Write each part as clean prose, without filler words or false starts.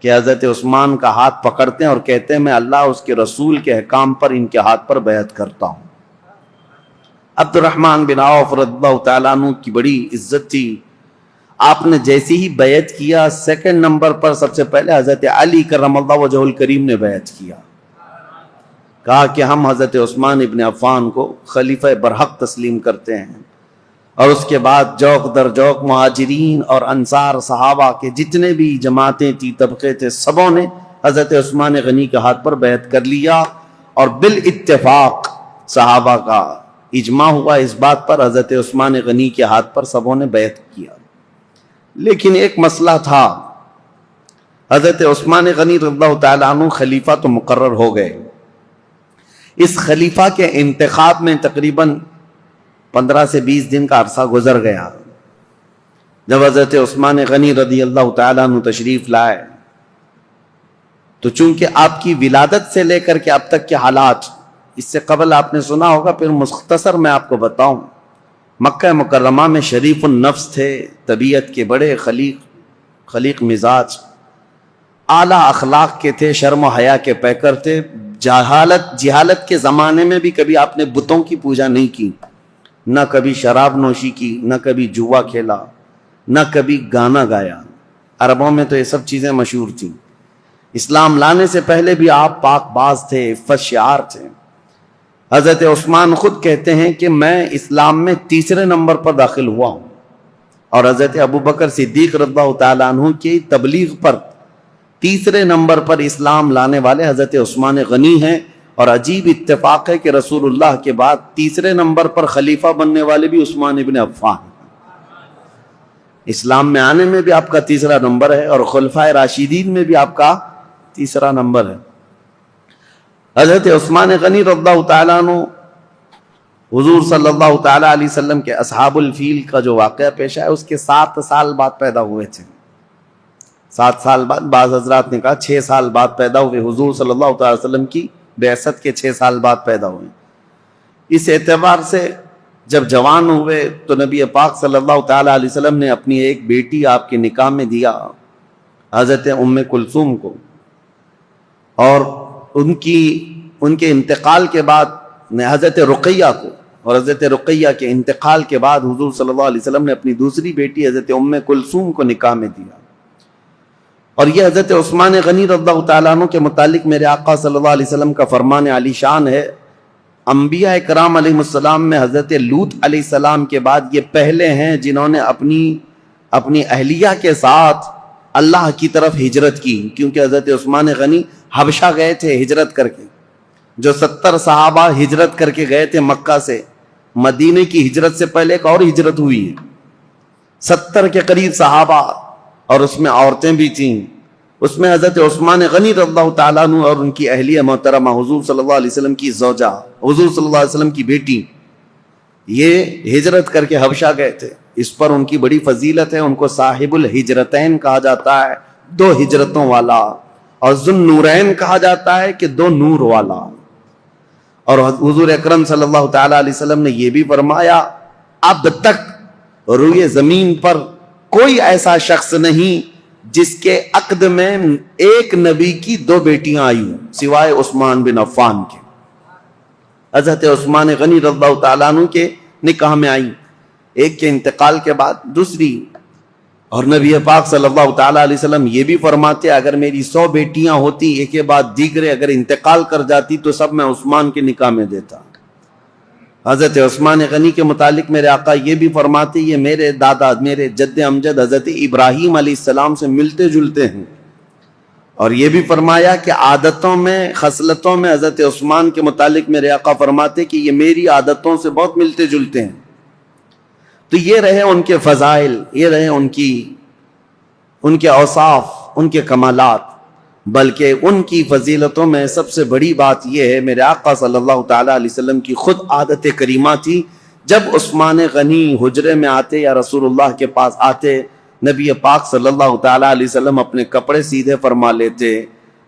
کہ حضرت عثمان کا ہاتھ پکڑتے ہیں اور کہتے ہیں میں اللہ اس کے رسول کے احکام پر ان کے ہاتھ پر بیعت کرتا ہوں۔ عبد الرحمن بن عوف رضی اللہ تعالیٰ عنہ کی بڑی عزت تھی، آپ نے جیسے ہی بیعت کیا سیکنڈ نمبر پر سب سے پہلے حضرت علی کرم اللہ وجہہ الکریم نے بیعت کیا، کہا کہ ہم حضرت عثمان ابن عفان کو خلیفہ برحق تسلیم کرتے ہیں۔ اور اس کے بعد جوق در جوق مہاجرین اور انصار صحابہ کے جتنے بھی جماعتیں تھی، طبقے تھے، سبوں نے حضرت عثمان غنی کے ہاتھ پر بیعت کر لیا، اور بالاتفاق صحابہ کا اجماع ہوا اس بات پر، حضرت عثمان غنی کے ہاتھ پر سبوں نے بیعت کیا۔ لیکن ایک مسئلہ تھا، حضرت عثمان غنی رضی اللہ تعالیٰ عنہ خلیفہ تو مقرر ہو گئے، اس خلیفہ کے انتخاب میں تقریباً 15 سے 20 دن کا عرصہ گزر گیا۔ جب حضرت عثمان غنی رضی اللہ تعالیٰ عنہ تشریف لائے تو چونکہ آپ کی ولادت سے لے کر کے اب تک کے حالات اس سے قبل آپ نے سنا ہوگا، پھر مختصر میں آپ کو بتاؤں، مکہ مکرمہ میں شریف النفس تھے، طبیعت کے بڑے خلیق مزاج، اعلیٰ اخلاق کے تھے، شرم و حیا کے پیکر تھے، جہالت کے زمانے میں بھی کبھی آپ نے بتوں کی پوجا نہیں کی، نہ کبھی شراب نوشی کی، نہ کبھی جوا کھیلا، نہ کبھی گانا گایا۔ عربوں میں تو یہ سب چیزیں مشہور تھیں۔ اسلام لانے سے پہلے بھی آپ پاک باز تھے، عفت شعار تھے۔ حضرت عثمان خود کہتے ہیں کہ میں اسلام میں تیسرے نمبر پر داخل ہوا ہوں، اور حضرت ابوبکر صدیق رضی اللہ تعالیٰ عنہ کی تبلیغ پر تیسرے نمبر پر اسلام لانے والے حضرت عثمان غنی ہیں، اور عجیب اتفاق ہے کہ رسول اللہ کے بعد تیسرے نمبر پر خلیفہ بننے والے بھی عثمان ابن عفان ہیں۔ اسلام میں آنے میں بھی آپ کا تیسرا نمبر ہے، اور خلفائے راشدین میں بھی آپ کا تیسرا نمبر ہے۔ حضرت عثمان غنی رضی اللہ تعالیٰ عنہ حضور صلی اللہ تعالیٰ علیہ وسلم کے اصحاب الفیل کا جو واقعہ پیش آیا اس کے 7 سال بعد پیدا ہوئے تھے۔ 7 سال بعد، بعض حضرات نے کہا 6 سال بعد پیدا ہوئے، حضور صلی اللہ تعالیٰ وسلم کی بعثت کے 6 سال بعد پیدا ہوئے۔ اس اعتبار سے جب جوان ہوئے تو نبی پاک صلی اللہ تعالیٰ علیہ وسلم نے اپنی ایک بیٹی آپ کے نکاح میں دیا، حضرت ام کلثوم کو، اور ان کے انتقال کے بعد حضرت رقیہ کو، اور حضرت رقیہ کے انتقال کے بعد حضور صلی اللہ علیہ وسلم نے اپنی دوسری بیٹی حضرت ام کلثوم کو نکاح میں دیا۔ اور یہ حضرت عثمان غنی رضی اللہ تعالیٰ عنہ کے متعلق میرے آقا صلی اللہ علیہ وسلم کا فرمان علی شان ہے، انبیاء کرام علیہ السلام میں حضرت لوط علیہ السلام کے بعد یہ پہلے ہیں جنہوں نے اپنی اہلیہ کے ساتھ اللہ کی طرف ہجرت کی، کیونکہ حضرت عثمان غنی حبشہ گئے تھے ہجرت کر کے، جو 70 صحابہ ہجرت کر کے گئے تھے مکہ سے۔ مدینے کی ہجرت سے پہلے ایک اور ہجرت ہوئی ہے، 70 کے قریب صحابہ، اور اس میں عورتیں بھی تھیں۔ اس میں حضرت عثمان غنی رضی اللہ تعالیٰ عنہ اور ان کی اہلیہ محترمہ حضور صلی اللہ علیہ وسلم کی زوجہ، حضور صلی اللہ علیہ وسلم کی بیٹی، یہ ہجرت کر کے حبشہ گئے تھے۔ اس پر ان کی بڑی فضیلت ہے، ان کو صاحب الہجرتین کہا جاتا ہے، 2 ہجرتوں والا، اور ذو نورین کہا جاتا ہے کہ 2 نور والا۔ اور حضور اکرم صلی اللہ تعالیٰ علیہ وسلم نے یہ بھی فرمایا، اب تک روئے زمین پر کوئی ایسا شخص نہیں جس کے عقد میں ایک نبی کی 2 بیٹیاں آئی ہوں سوائے عثمان بن عفان کے۔ حضرت عثمان غنی رضی اللہ تعالیٰ عنہ کے نکاح میں آئی، ایک کے انتقال کے بعد دوسری۔ اور نبی پاک صلی اللہ تعالیٰ علیہ وسلم یہ بھی فرماتے، اگر میری 100 بیٹیاں ہوتی ایک کے بعد دیگرے اگر انتقال کر جاتی تو سب میں عثمان کے نکاح میں دیتا۔ حضرت عثمان غنی کے متعلق میرے آقا یہ بھی فرماتے، یہ میرے دادا، میرے جد امجد حضرت ابراہیم علیہ السلام سے ملتے جلتے ہیں۔ اور یہ بھی فرمایا کہ عادتوں میں، خصلتوں میں حضرت عثمان کے متعلق میرے آقا فرماتے کہ یہ میری عادتوں سے بہت ملتے جلتے ہیں۔ تو یہ رہے ان کے فضائل، یہ رہے ان کے اوصاف، ان کے کمالات، بلکہ ان کی فضیلتوں میں سب سے بڑی بات یہ ہے، میرے آقا صلی اللہ تعالیٰ علیہ وسلم کی خود عادت کریمہ تھی، جب عثمان غنی حجرے میں آتے یا رسول اللہ کے پاس آتے، نبی پاک صلی اللہ تعالیٰ علیہ وسلم اپنے کپڑے سیدھے فرما لیتے،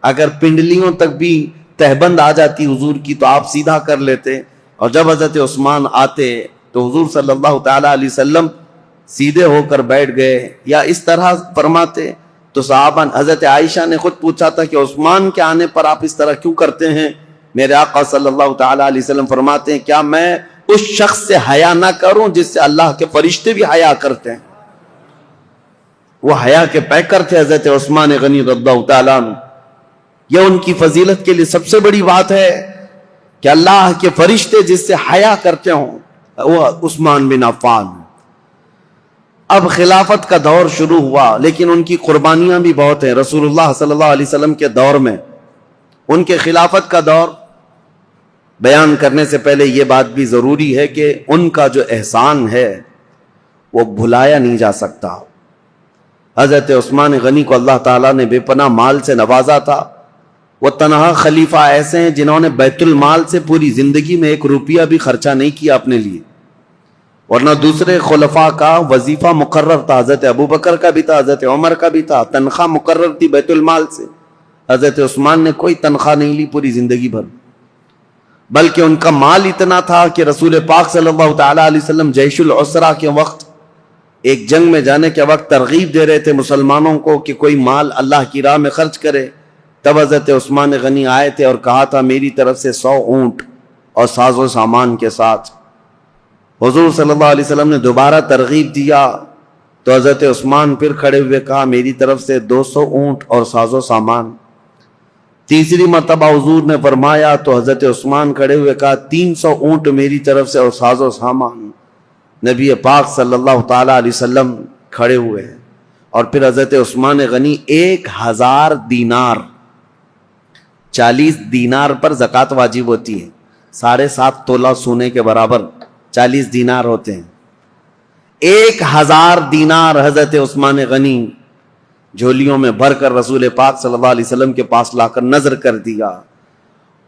اگر پنڈلیوں تک بھی تہبند آ جاتی حضور کی تو آپ سیدھا کر لیتے، اور جب حضرت عثمان آتے تو حضور صلی اللہ تعالیٰ علیہ وسلم سیدھے ہو کر بیٹھ گئے، یا اس طرح فرماتے تو صحابہ حضرت عائشہ نے خود پوچھا تھا کہ عثمان کے آنے پر آپ اس طرح کیوں کرتے ہیں؟ میرے آقا صلی اللہ تعالی علیہ وسلم فرماتے ہیں کیا میں اس شخص سے حیا نہ کروں جس سے اللہ کے فرشتے بھی حیا کرتے ہیں؟ وہ حیا کے پیکر تھے حضرت عثمان غنی رضی اللہ تعالیٰ عنہ. یہ ان کی فضیلت کے لیے سب سے بڑی بات ہے کہ اللہ کے فرشتے جس سے حیا کرتے ہوں وہ عثمان بن عفان. اب خلافت کا دور شروع ہوا لیکن ان کی قربانیاں بھی بہت ہیں. رسول اللہ صلی اللہ علیہ وسلم کے دور میں ان کے خلافت کا دور بیان کرنے سے پہلے یہ بات بھی ضروری ہے کہ ان کا جو احسان ہے وہ بھلایا نہیں جا سکتا. حضرت عثمان غنی کو اللہ تعالیٰ نے بے پناہ مال سے نوازا تھا. وہ تنہا خلیفہ ایسے ہیں جنہوں نے بیت المال سے پوری زندگی میں 1 روپیہ بھی خرچہ نہیں کیا اپنے لیے، ورنہ دوسرے خلفاء کا وظیفہ مقرر تھا. حضرت ابوبکر کا بھی تھا، حضرت عمر کا بھی تھا، تنخواہ مقرر تھی بیت المال سے. حضرت عثمان نے کوئی تنخواہ نہیں لی پوری زندگی بھر، بلکہ ان کا مال اتنا تھا کہ رسول پاک صلی اللہ تعالی علیہ وسلم جیش العسرہ کے وقت، ایک جنگ میں جانے کے وقت ترغیب دے رہے تھے مسلمانوں کو کہ کوئی مال اللہ کی راہ میں خرچ کرے. تب حضرت عثمان غنی آئے تھے اور کہا تھا میری طرف سے 100 اونٹ اور ساز و سامان کے ساتھ. حضور صلی اللہ علیہ وسلم نے دوبارہ ترغیب دیا تو حضرت عثمان پھر کھڑے ہوئے کہا میری طرف سے 200 اونٹ اور ساز و سامان. تیسری مرتبہ حضور نے فرمایا تو حضرت عثمان کھڑے ہوئے کہا 300 اونٹ میری طرف سے اور ساز و سامان. نبی پاک صلی اللہ تعالی علیہ وسلم کھڑے ہوئے اور پھر حضرت عثمان غنی 1000 دینار، 40 دینار پر زکوٰۃ واجب ہوتی ہے، 7.5 تولہ سونے کے برابر 40 دینار ہوتے ہیں. 1000 دینار حضرت عثمان غنی جھولیوں میں بھر کر رسول پاک صلی اللہ علیہ وسلم کے پاس لا کر نظر کر دیا.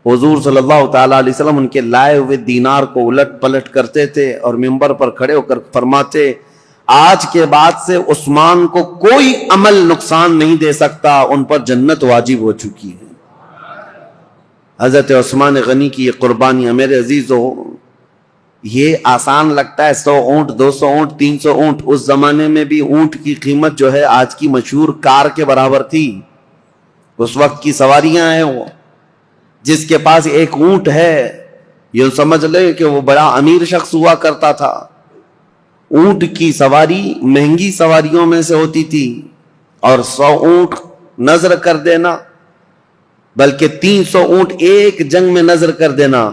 حضور صلی اللہ تعالی علیہ وسلم ان کے لائے ہوئے دینار کو الٹ پلٹ کرتے تھے اور منبر پر کھڑے ہو کر فرماتے آج کے بعد سے عثمان کو کوئی عمل نقصان نہیں دے سکتا، ان پر جنت واجب ہو چکی ہے. حضرت عثمان غنی کی یہ قربانیاں میرے عزیزو، یہ آسان لگتا ہے 100 اونٹ 200 اونٹ 300 اونٹ. اس زمانے میں بھی اونٹ کی قیمت جو ہے آج کی مشہور کار کے برابر تھی. اس وقت کی سواریاں ہیں، وہ جس کے پاس 1 اونٹ ہے یہ سمجھ لے کہ وہ بڑا امیر شخص ہوا کرتا تھا. اونٹ کی سواری مہنگی سواریوں میں سے ہوتی تھی اور 100 اونٹ نظر کر دینا، بلکہ 300 اونٹ ایک جنگ میں نظر کر دینا.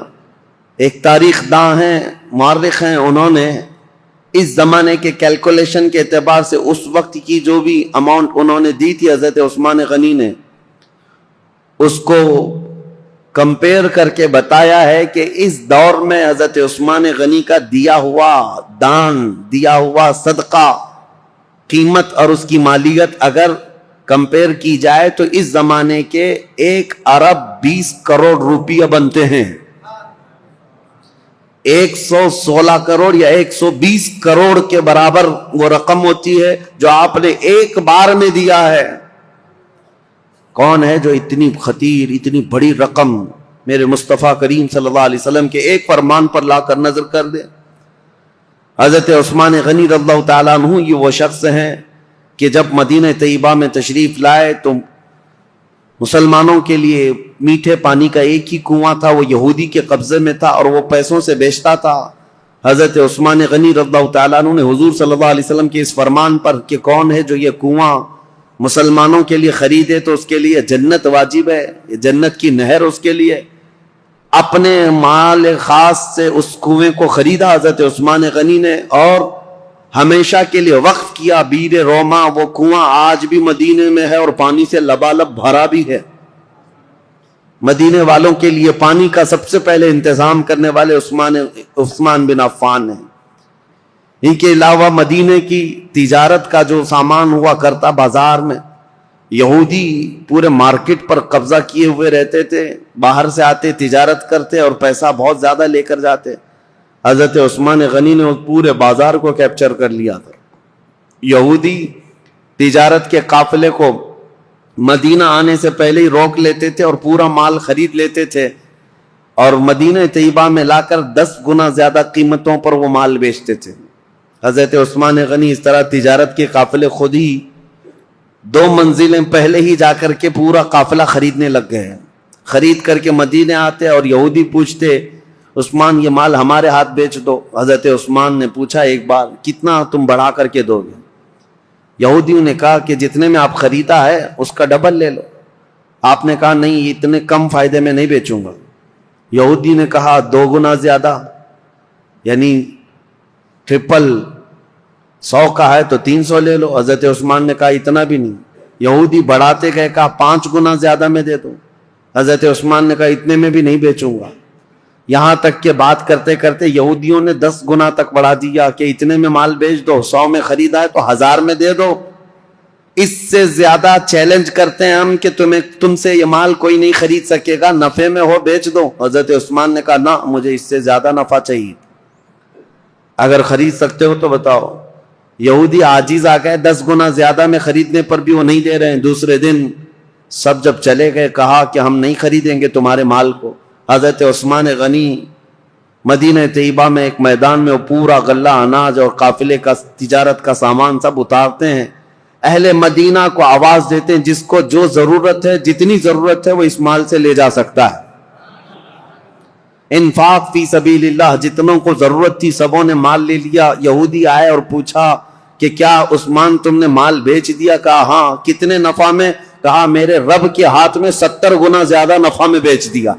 ایک تاریخ داں ہیں، مورخ ہیں، انہوں نے اس زمانے کے کیلکولیشن کے اعتبار سے اس وقت کی جو بھی اماؤنٹ انہوں نے دی تھی حضرت عثمان غنی نے، اس کو کمپیئر کر کے بتایا ہے کہ اس دور میں حضرت عثمان غنی کا دیا ہوا دان، دیا ہوا صدقہ، قیمت اور اس کی مالیت اگر کمپیئر کی جائے تو اس زمانے کے 1 ارب 20 کروڑ روپیہ بنتے ہیں. 116 کروڑ یا 120 کروڑ کے برابر وہ رقم ہوتی ہے جو آپ نے ایک بار میں دیا ہے. کون ہے جو اتنی خطیر اتنی بڑی رقم میرے مصطفیٰ کریم صلی اللہ علیہ وسلم کے ایک فرمان پر لا کر نظر کر دے؟ حضرت عثمان غنی رضی اللہ تعالیٰ عنہ یہ وہ شخص ہیں کہ جب مدینہ طیبہ میں تشریف لائے تو مسلمانوں کے لیے میٹھے پانی کا ایک ہی کنواں تھا، وہ یہودی کے قبضے میں تھا اور وہ پیسوں سے بیچتا تھا. حضرت عثمان غنی رضی اللہ تعالیٰ عنہ نے حضور صلی اللہ علیہ وسلم کے اس فرمان پر کہ کون ہے جو یہ کنواں مسلمانوں کے لیے خریدے تو اس کے لیے جنت واجب ہے، یہ جنت کی نہر اس کے لیے، اپنے مال خاص سے اس کنویں کو خریدا حضرت عثمان غنی نے اور ہمیشہ کے لیے وقف کیا. بیر روما وہ کنواں آج بھی مدینے میں ہے اور پانی سے لبالب بھرا بھی ہے. مدینے والوں کے لیے پانی کا سب سے پہلے انتظام کرنے والے عثمان بن عفان ہیں. ان کے علاوہ مدینے کی تجارت کا جو سامان ہوا کرتا بازار میں، یہودی پورے مارکیٹ پر قبضہ کیے ہوئے رہتے تھے، باہر سے آتے تجارت کرتے اور پیسہ بہت زیادہ لے کر جاتے. حضرت عثمان غنی نے پورے بازار کو کیپچر کر لیا تھا. یہودی تجارت کے قافلے کو مدینہ آنے سے پہلے ہی روک لیتے تھے اور پورا مال خرید لیتے تھے اور مدینہ طیبہ میں لا کر 10 گنا زیادہ قیمتوں پر وہ مال بیچتے تھے. حضرت عثمان غنی اس طرح تجارت کے قافلے خود ہی 2 منزلیں پہلے ہی جا کر کے پورا قافلہ خریدنے لگ گئے ہیں. خرید کر کے مدینے آتے اور یہودی پوچھتے عثمان یہ مال ہمارے ہاتھ بیچ دو. حضرت عثمان نے پوچھا ایک بار کتنا تم بڑھا کر کے دو گے؟ یہودیوں نے کہا کہ جتنے میں آپ خریدا ہے اس کا ڈبل لے لو. آپ نے کہا نہیں اتنے کم فائدے میں نہیں بیچوں گا. یہودی نے کہا 2 گنا زیادہ یعنی ٹرپل 100 کا ہے تو 300 لے لو. حضرت عثمان نے کہا اتنا بھی نہیں. یہودی بڑھاتے گئے کہا 5 گنا زیادہ میں دے دو. حضرت عثمان نے کہا اتنے میں بھی نہیں بیچوں گا. یہاں تک کہ بات کرتے کرتے یہودیوں نے 10 گنا تک بڑھا دیا کہ اتنے میں مال بیچ دو. 100 میں خریدا ہے تو 1000 میں دے دو. اس سے زیادہ چیلنج کرتے ہیں ہم کہ تم سے یہ مال کوئی نہیں خرید سکے گا, نفع میں ہو بیچ دو. حضرت عثمان نے کہا نہ مجھے اس سے زیادہ نفع چاہیے, اگر خرید سکتے ہو تو بتاؤ. یہودی عاجز آ گئے, 10 گنا زیادہ میں خریدنے پر بھی وہ نہیں دے رہے ہیں. دوسرے دن سب جب چلے گئے کہا کہ ہم نہیں خریدیں گے تمہارے مال کو. حضرت عثمان غنی مدینہ طیبہ میں ایک میدان میں وہ پورا غلہ اناج اور قافلے کا تجارت کا سامان سب اتارتے ہیں. اہل مدینہ کو آواز دیتے ہیں جس کو جو ضرورت ہے جتنی ضرورت ہے وہ اس مال سے لے جا سکتا ہے. انفاق فی سبیل اللہ, جتنوں کو ضرورت تھی سبوں نے مال لے لیا. یہودی آئے اور پوچھا کہ کیا عثمان تم نے مال بیچ دیا؟ کہا ہاں. کتنے نفع میں؟ کہا میرے رب کے ہاتھ میں 70 گنا زیادہ نفع میں بیچ دیا.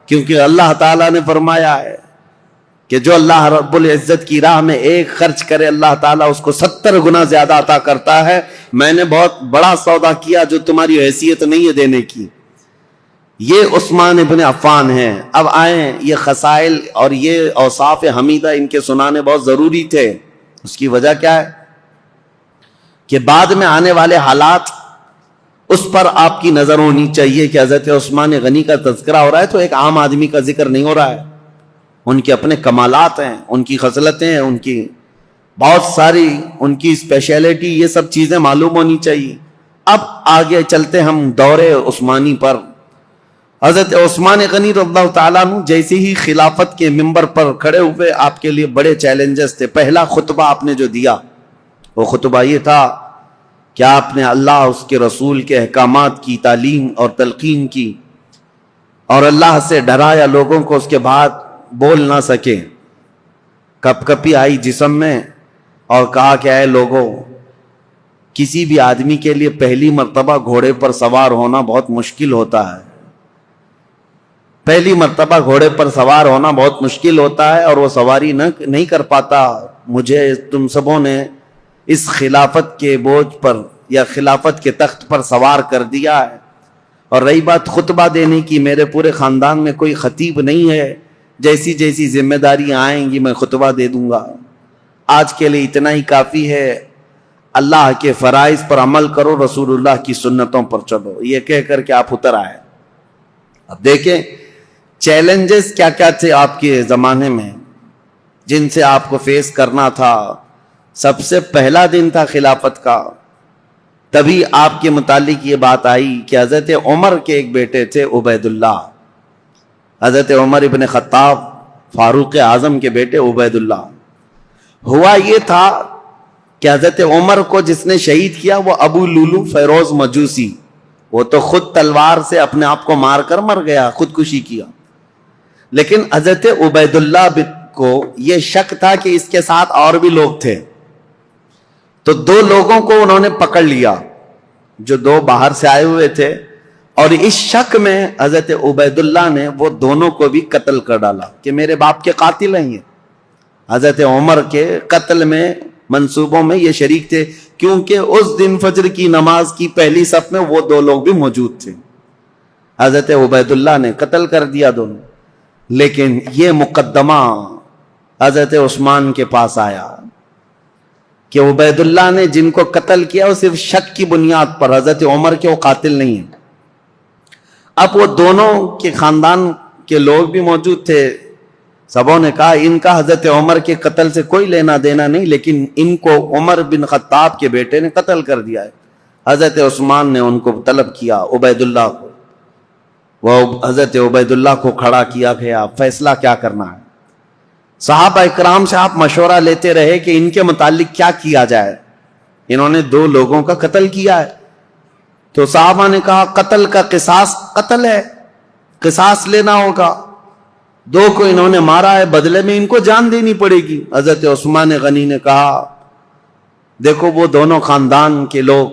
کیونکہ اللہ تعالیٰ نے فرمایا ہے کہ جو اللہ رب العزت کی راہ میں ایک خرچ کرے اللہ تعالیٰ اس کو 70 گنا زیادہ عطا کرتا ہے. میں نے بہت بڑا سودا کیا جو تمہاری حیثیت نہیں ہے دینے کی. یہ عثمان ابن عفان ہیں. اب آئیں, یہ خصائل اور یہ اوصاف حمیدہ ان کے سنانے بہت ضروری تھے. اس کی وجہ کیا ہے کہ بعد میں آنے والے حالات اس پر آپ کی نظر ہونی چاہیے کہ حضرت عثمان غنی کا تذکرہ ہو رہا ہے تو ایک عام آدمی کا ذکر نہیں ہو رہا ہے. ان کے اپنے کمالات ہیں, ان کی خصلتیں ہیں, ان کی بہت ساری ان کی اسپیشلٹی, یہ سب چیزیں معلوم ہونی چاہیے. اب آگے چلتے ہم دور عثمانی پر. حضرت عثمان غنی رضی اللہ تعالیٰ عنہ جیسے ہی خلافت کے منبر پر کھڑے ہوئے آپ کے لیے بڑے چیلنجز تھے. پہلا خطبہ آپ نے جو دیا وہ خطبہ یہ تھا کہ آپ نے اللہ اس کے رسول کے احکامات کی تعلیم اور تلقین کی اور اللہ سے ڈرایا لوگوں کو, اس کے بعد بول نہ سکے. کپ کپی آئی جسم میں اور کہا کہ اے لوگوں, کسی بھی آدمی کے لیے پہلی مرتبہ گھوڑے پر سوار ہونا بہت مشکل ہوتا ہے. پہلی مرتبہ گھوڑے پر سوار ہونا بہت مشکل ہوتا ہے اور وہ سواری نہیں کر پاتا. مجھے تم سبوں نے اس خلافت کے بوجھ پر یا خلافت کے تخت پر سوار کر دیا ہے. اور رہی بات خطبہ دینے کی, میرے پورے خاندان میں کوئی خطیب نہیں ہے. جیسی جیسی ذمہ داریاں آئیں گی میں خطبہ دے دوں گا. آج کے لیے اتنا ہی کافی ہے. اللہ کے فرائض پر عمل کرو, رسول اللہ کی سنتوں پر چلو. یہ کہہ کر کے آپ اتر آئے. اب دیکھیں چیلنجز کیا کیا تھے آپ کے زمانے میں جن سے آپ کو فیس کرنا تھا. سب سے پہلا دن تھا خلافت کا, تبھی آپ کے متعلق یہ بات آئی کہ حضرت عمر کے ایک بیٹے تھے عبید اللہ. حضرت عمر ابن خطاب فاروق اعظم کے بیٹے عبید اللہ. ہوا یہ تھا کہ حضرت عمر کو جس نے شہید کیا وہ ابو لولو فیروز مجوسی, وہ تو خود تلوار سے اپنے آپ کو مار کر مر گیا, خودکشی کیا. لیکن حضرت عبید اللہ کو یہ شک تھا کہ اس کے ساتھ اور بھی لوگ تھے, تو 2 لوگوں کو انہوں نے پکڑ لیا جو 2 باہر سے آئے ہوئے تھے, اور اس شک میں حضرت عبید اللہ نے وہ دونوں کو بھی قتل کر ڈالا کہ میرے باپ کے قاتل ہیں یہ. حضرت عمر کے قتل میں منصوبوں میں یہ شریک تھے, کیونکہ اس دن فجر کی نماز کی پہلی صف میں وہ 2 لوگ بھی موجود تھے. حضرت عبید اللہ نے قتل کر دیا دونوں. لیکن یہ مقدمہ حضرت عثمان کے پاس آیا کہ عبید اللہ نے جن کو قتل کیا وہ صرف شک کی بنیاد پر, حضرت عمر کے وہ قاتل نہیں ہیں. اب وہ دونوں کے خاندان کے لوگ بھی موجود تھے. سبوں نے کہا ان کا حضرت عمر کے قتل سے کوئی لینا دینا نہیں, لیکن ان کو عمر بن خطاب کے بیٹے نے قتل کر دیا ہے. حضرت عثمان نے ان کو طلب کیا عبید اللہ کو. وہ حضرت عبید اللہ کو کھڑا کیا گیا, فیصلہ کیا کرنا ہے. صحابہ اکرام سے آپ مشورہ لیتے رہے کہ ان کے متعلق کیا کیا جائے. انہوں نے 2 لوگوں کا قتل کیا ہے. تو صحابہ نے کہا قتل کا قصاص قتل ہے, قصاص لینا ہوگا. 2 کو انہوں نے مارا ہے, بدلے میں ان کو جان دینی پڑے گی. حضرت عثمان غنی نے کہا دیکھو وہ دونوں خاندان کے لوگ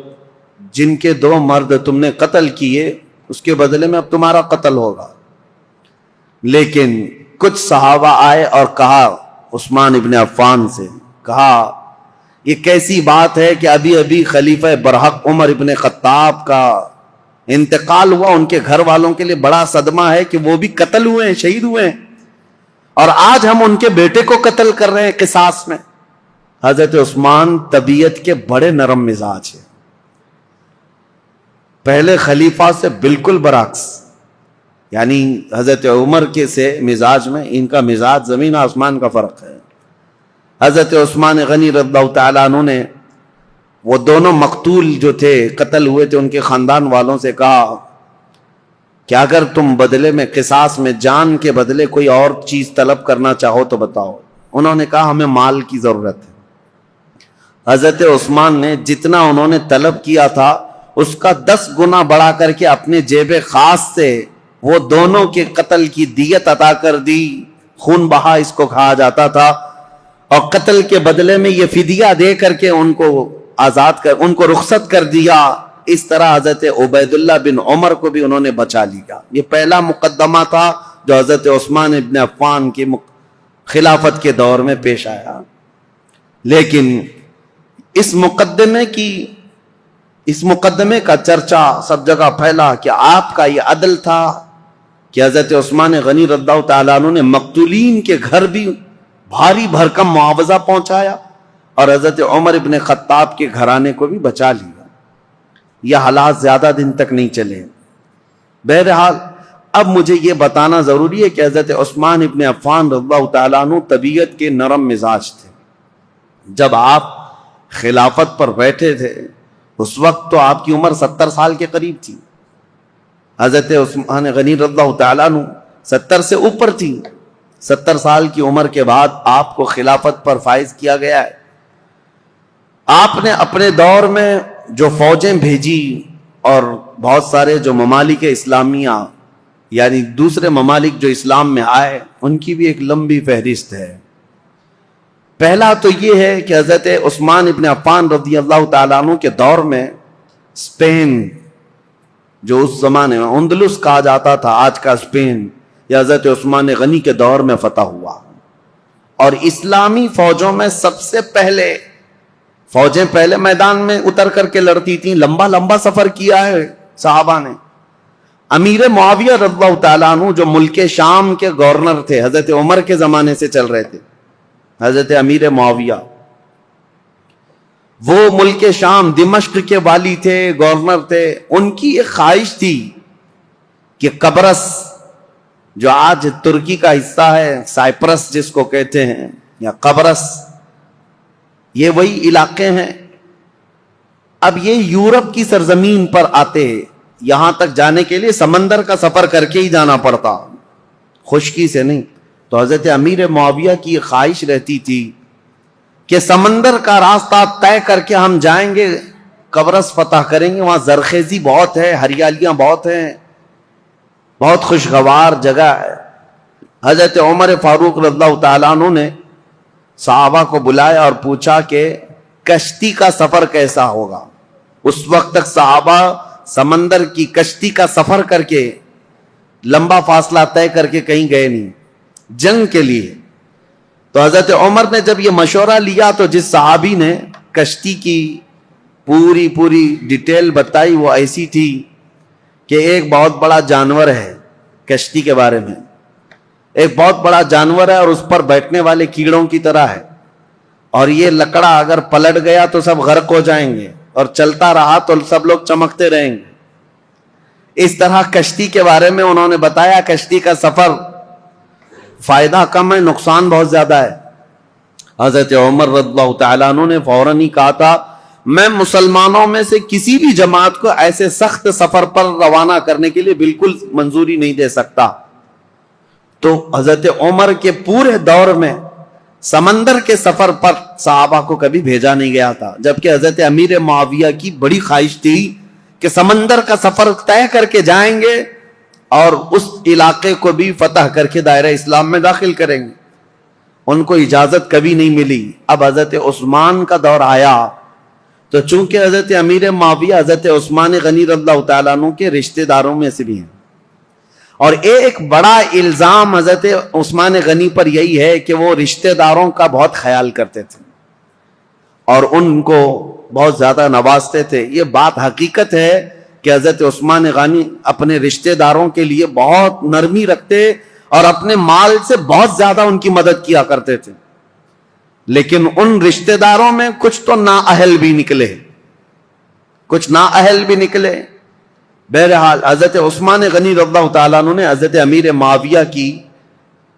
جن کے 2 مرد تم نے قتل کیے, اس کے بدلے میں اب تمہارا قتل ہوگا. لیکن کچھ صحابہ آئے اور کہا عثمان ابن عفان سے, کہا یہ کیسی بات ہے کہ ابھی ابھی خلیفہ برحق عمر ابن خطاب کا انتقال ہوا, ان کے گھر والوں کے لیے بڑا صدمہ ہے کہ وہ بھی قتل ہوئے ہیں, شہید ہوئے ہیں, اور آج ہم ان کے بیٹے کو قتل کر رہے ہیں قصاص میں. حضرت عثمان طبیعت کے بڑے نرم مزاج ہیں, پہلے خلیفہ سے بالکل برعکس, یعنی حضرت عمر کے سے مزاج میں ان کا مزاج زمین آسمان کا فرق ہے. حضرت عثمان غنی رضی اللہ تعالیٰ عنہ نے وہ دونوں مقتول جو تھے, قتل ہوئے تھے, ان کے خاندان والوں سے کہا کہ اگر تم بدلے میں قصاص میں جان کے بدلے کوئی اور چیز طلب کرنا چاہو تو بتاؤ. انہوں نے کہا ہمیں مال کی ضرورت ہے. حضرت عثمان نے جتنا انہوں نے طلب کیا تھا اس کا 10 گنا بڑھا کر کے اپنے جیب خاص سے وہ دونوں کے قتل کی دیت عطا کر دی. خون بہا اس کو کہا جاتا تھا, اور قتل کے بدلے میں یہ فدیہ دے کر کے ان کو آزاد کر, ان کو رخصت کر دیا. اس طرح حضرت عبید اللہ بن عمر کو بھی انہوں نے بچا لیا. یہ پہلا مقدمہ تھا جو حضرت عثمان ابن عفان کی خلافت کے دور میں پیش آیا. لیکن اس مقدمے کا چرچا سب جگہ پھیلا کہ آپ کا یہ عدل تھا کہ حضرت عثمان غنی رضی اللہ تعالیٰ عنہ نے مقتولین کے گھر بھی بھاری بھرکم معاوضہ پہنچایا اور حضرت عمر ابن خطاب کے گھرانے کو بھی بچا لیا. یہ حالات زیادہ دن تک نہیں چلے. بہرحال اب مجھے یہ بتانا ضروری ہے کہ حضرت عثمان ابن عفان رضی اللہ تعالیٰ عنہ طبیعت کے نرم مزاج تھے. جب آپ خلافت پر بیٹھے تھے اس وقت تو آپ کی عمر 70 سال کے قریب تھی. حضرت عثمان غنی رضی اللہ تعالیٰ عنہ 70 سے اوپر تھی. 70 سال کی عمر کے بعد آپ کو خلافت پر فائز کیا گیا ہے. آپ نے اپنے دور میں جو فوجیں بھیجی اور بہت سارے جو ممالک اسلامیہ یعنی دوسرے ممالک جو اسلام میں آئے ان کی بھی ایک لمبی فہرست ہے. پہلا تو یہ ہے کہ حضرت عثمان ابن عفان رضی اللہ تعالیٰ عنہ کے دور میں اسپین جو اس زمانے میں اندلس کہا جاتا تھا, آج کا اسپین, یہ حضرت عثمان غنی کے دور میں فتح ہوا. اور اسلامی فوجوں میں سب سے پہلے فوجیں پہلے میدان میں اتر کر کے لڑتی تھیں. لمبا لمبا سفر کیا ہے صحابہ نے. امیر معاویہ رضی اللہ تعالیٰ عنہ جو ملک شام کے گورنر تھے, حضرت عمر کے زمانے سے چل رہے تھے, حضرت امیر معاویہ وہ ملک شام دمشق کے والی تھے, گورنر تھے. ان کی ایک خواہش تھی کہ قبرص جو آج ترکی کا حصہ ہے, سائپرس جس کو کہتے ہیں, یا قبرص, یہ وہی علاقے ہیں. اب یہ یورپ کی سرزمین پر آتے, یہاں تک جانے کے لیے سمندر کا سفر کر کے ہی جانا پڑتا, خشکی سے نہیں. تو حضرت امیر معاویہ کی خواہش رہتی تھی کہ سمندر کا راستہ طے کر کے ہم جائیں گے, قبرص فتح کریں گے, وہاں زرخیزی بہت ہے, ہریالیاں بہت ہیں, بہت خوشگوار جگہ ہے. حضرت عمر فاروق رضی اللہ تعالیٰ عنہ نے صحابہ کو بلایا اور پوچھا کہ کشتی کا سفر کیسا ہوگا. اس وقت تک صحابہ سمندر کی کشتی کا سفر کر کے لمبا فاصلہ طے کر کے کہیں گئے نہیں جنگ کے لیے. تو حضرت عمر نے جب یہ مشورہ لیا تو جس صحابی نے کشتی کی پوری ڈیٹیل بتائی وہ ایسی تھی کہ ایک بہت بڑا جانور ہے, کشتی کے بارے میں ایک بہت بڑا جانور ہے اور اس پر بیٹھنے والے کیڑوں کی طرح ہے, اور یہ لکڑا اگر پلٹ گیا تو سب غرق ہو جائیں گے, اور چلتا رہا تو سب لوگ چمکتے رہیں گے. اس طرح کشتی کے بارے میں انہوں نے بتایا. کشتی کا سفر فائدہ کم ہے, نقصان بہت زیادہ ہے. حضرت عمر رضی اللہ تعالیٰ عنہ نے فوراً ہی کہا تھا میں مسلمانوں میں سے کسی بھی جماعت کو ایسے سخت سفر پر روانہ کرنے کے لیے بالکل منظوری نہیں دے سکتا. تو حضرت عمر کے پورے دور میں سمندر کے سفر پر صحابہ کو کبھی بھیجا نہیں گیا تھا، جبکہ حضرت امیر معاویہ کی بڑی خواہش تھی کہ سمندر کا سفر طے کر کے جائیں گے اور اس علاقے کو بھی فتح کر کے دائرہ اسلام میں داخل کریں گے۔ ان کو اجازت کبھی نہیں ملی۔ اب حضرت عثمان کا دور آیا تو چونکہ حضرت امیر معاویہ حضرت عثمان غنی رضی اللہ تعالیٰ عنہ کے رشتہ داروں میں سے بھی ہیں، اور ایک بڑا الزام حضرت عثمان غنی پر یہی ہے کہ وہ رشتہ داروں کا بہت خیال کرتے تھے اور ان کو بہت زیادہ نوازتے تھے۔ یہ بات حقیقت ہے کہ حضرت عثمان غنی اپنے رشتہ داروں کے لیے بہت نرمی رکھتے اور اپنے مال سے بہت زیادہ ان کی مدد کیا کرتے تھے، لیکن ان رشتہ داروں میں کچھ تو نااہل بھی نکلے، کچھ نااہل بھی نکلے۔ بہرحال حضرت عثمان غنی رضی اللہ تعالیٰ عنہ نے حضرت امیر معاویہ کی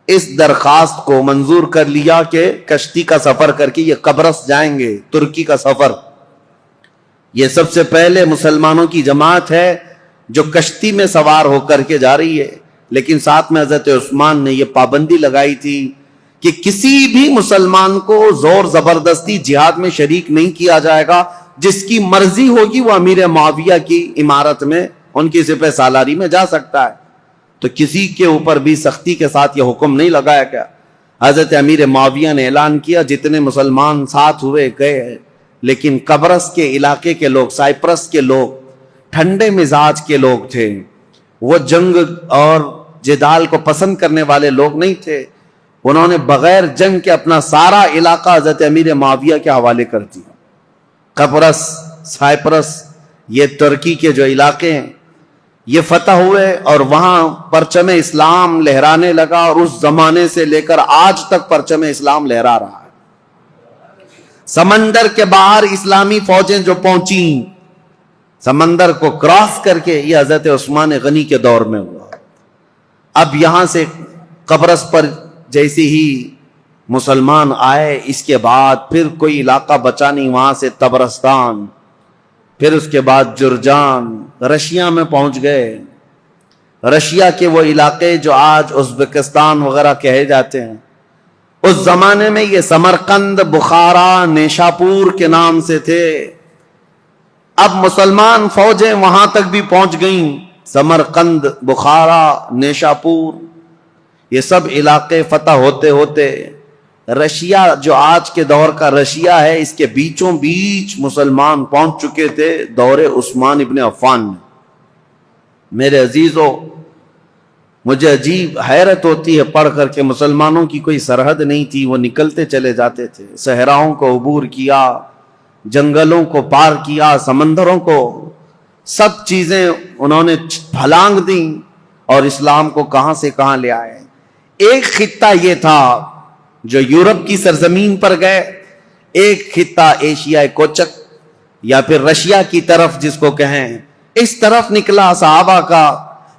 اس درخواست کو منظور کر لیا کہ کشتی کا سفر کر کے یہ قبرص جائیں گے، ترکی کا سفر۔ یہ سب سے پہلے مسلمانوں کی جماعت ہے جو کشتی میں سوار ہو کر کے جا رہی ہے، لیکن ساتھ میں حضرت عثمان نے یہ پابندی لگائی تھی کہ کسی بھی مسلمان کو زور زبردستی جہاد میں شریک نہیں کیا جائے گا، جس کی مرضی ہوگی وہ امیر معاویہ کی عمارت میں ان کی سپہ سالاری میں جا سکتا ہے۔ تو کسی کے اوپر بھی سختی کے ساتھ یہ حکم نہیں لگایا گیا۔ حضرت امیر معاویہ نے اعلان کیا، جتنے مسلمان ساتھ ہوئے گئے، لیکن قبرص کے علاقے کے لوگ، سائپرس کے لوگ ٹھنڈے مزاج کے لوگ تھے، وہ جنگ اور جدال کو پسند کرنے والے لوگ نہیں تھے۔ انہوں نے بغیر جنگ کے اپنا سارا علاقہ حضرت امیر معاویہ کے حوالے کر دیا۔ قبرص، سائپرس، یہ ترکی کے جو علاقے ہیں یہ فتح ہوئے اور وہاں پرچم اسلام لہرانے لگا، اور اس زمانے سے لے کر آج تک پرچم اسلام لہرا رہا ہے۔ سمندر کے باہر اسلامی فوجیں جو پہنچیں، سمندر کو کراس کر کے، یہ حضرت عثمان غنی کے دور میں ہوا۔ اب یہاں سے قبرص پر جیسے ہی مسلمان آئے، اس کے بعد پھر کوئی علاقہ بچا نہیں، وہاں سے طبرستان، پھر اس کے بعد جرجان، رشیا میں پہنچ گئے۔ رشیا کے وہ علاقے جو آج ازبکستان وغیرہ کہے جاتے ہیں، اس زمانے میں یہ سمرقند، بخارا، نیشاپور کے نام سے تھے۔ اب مسلمان فوجیں وہاں تک بھی پہنچ گئیں، سمرقند، بخارا، نیشاپور، یہ سب علاقے فتح ہوتے ہوتے رشیا جو آج کے دور کا رشیا ہے، اس کے بیچوں بیچ مسلمان پہنچ چکے تھے دور عثمان ابن عفان میں۔ میرے عزیزو، مجھے عجیب حیرت ہوتی ہے پڑھ کر کے، مسلمانوں کی کوئی سرحد نہیں تھی، وہ نکلتے چلے جاتے تھے، صحراؤں کو عبور کیا، جنگلوں کو پار کیا، سمندروں کو، سب چیزیں انہوں نے پھلانگ دیں اور اسلام کو کہاں سے کہاں لے آئے۔ ایک خطہ یہ تھا جو یورپ کی سرزمین پر گئے، ایک خطہ ایشیائے کوچک یا پھر رشیا کی طرف جس کو کہیں، اس طرف نکلا صحابہ کا۔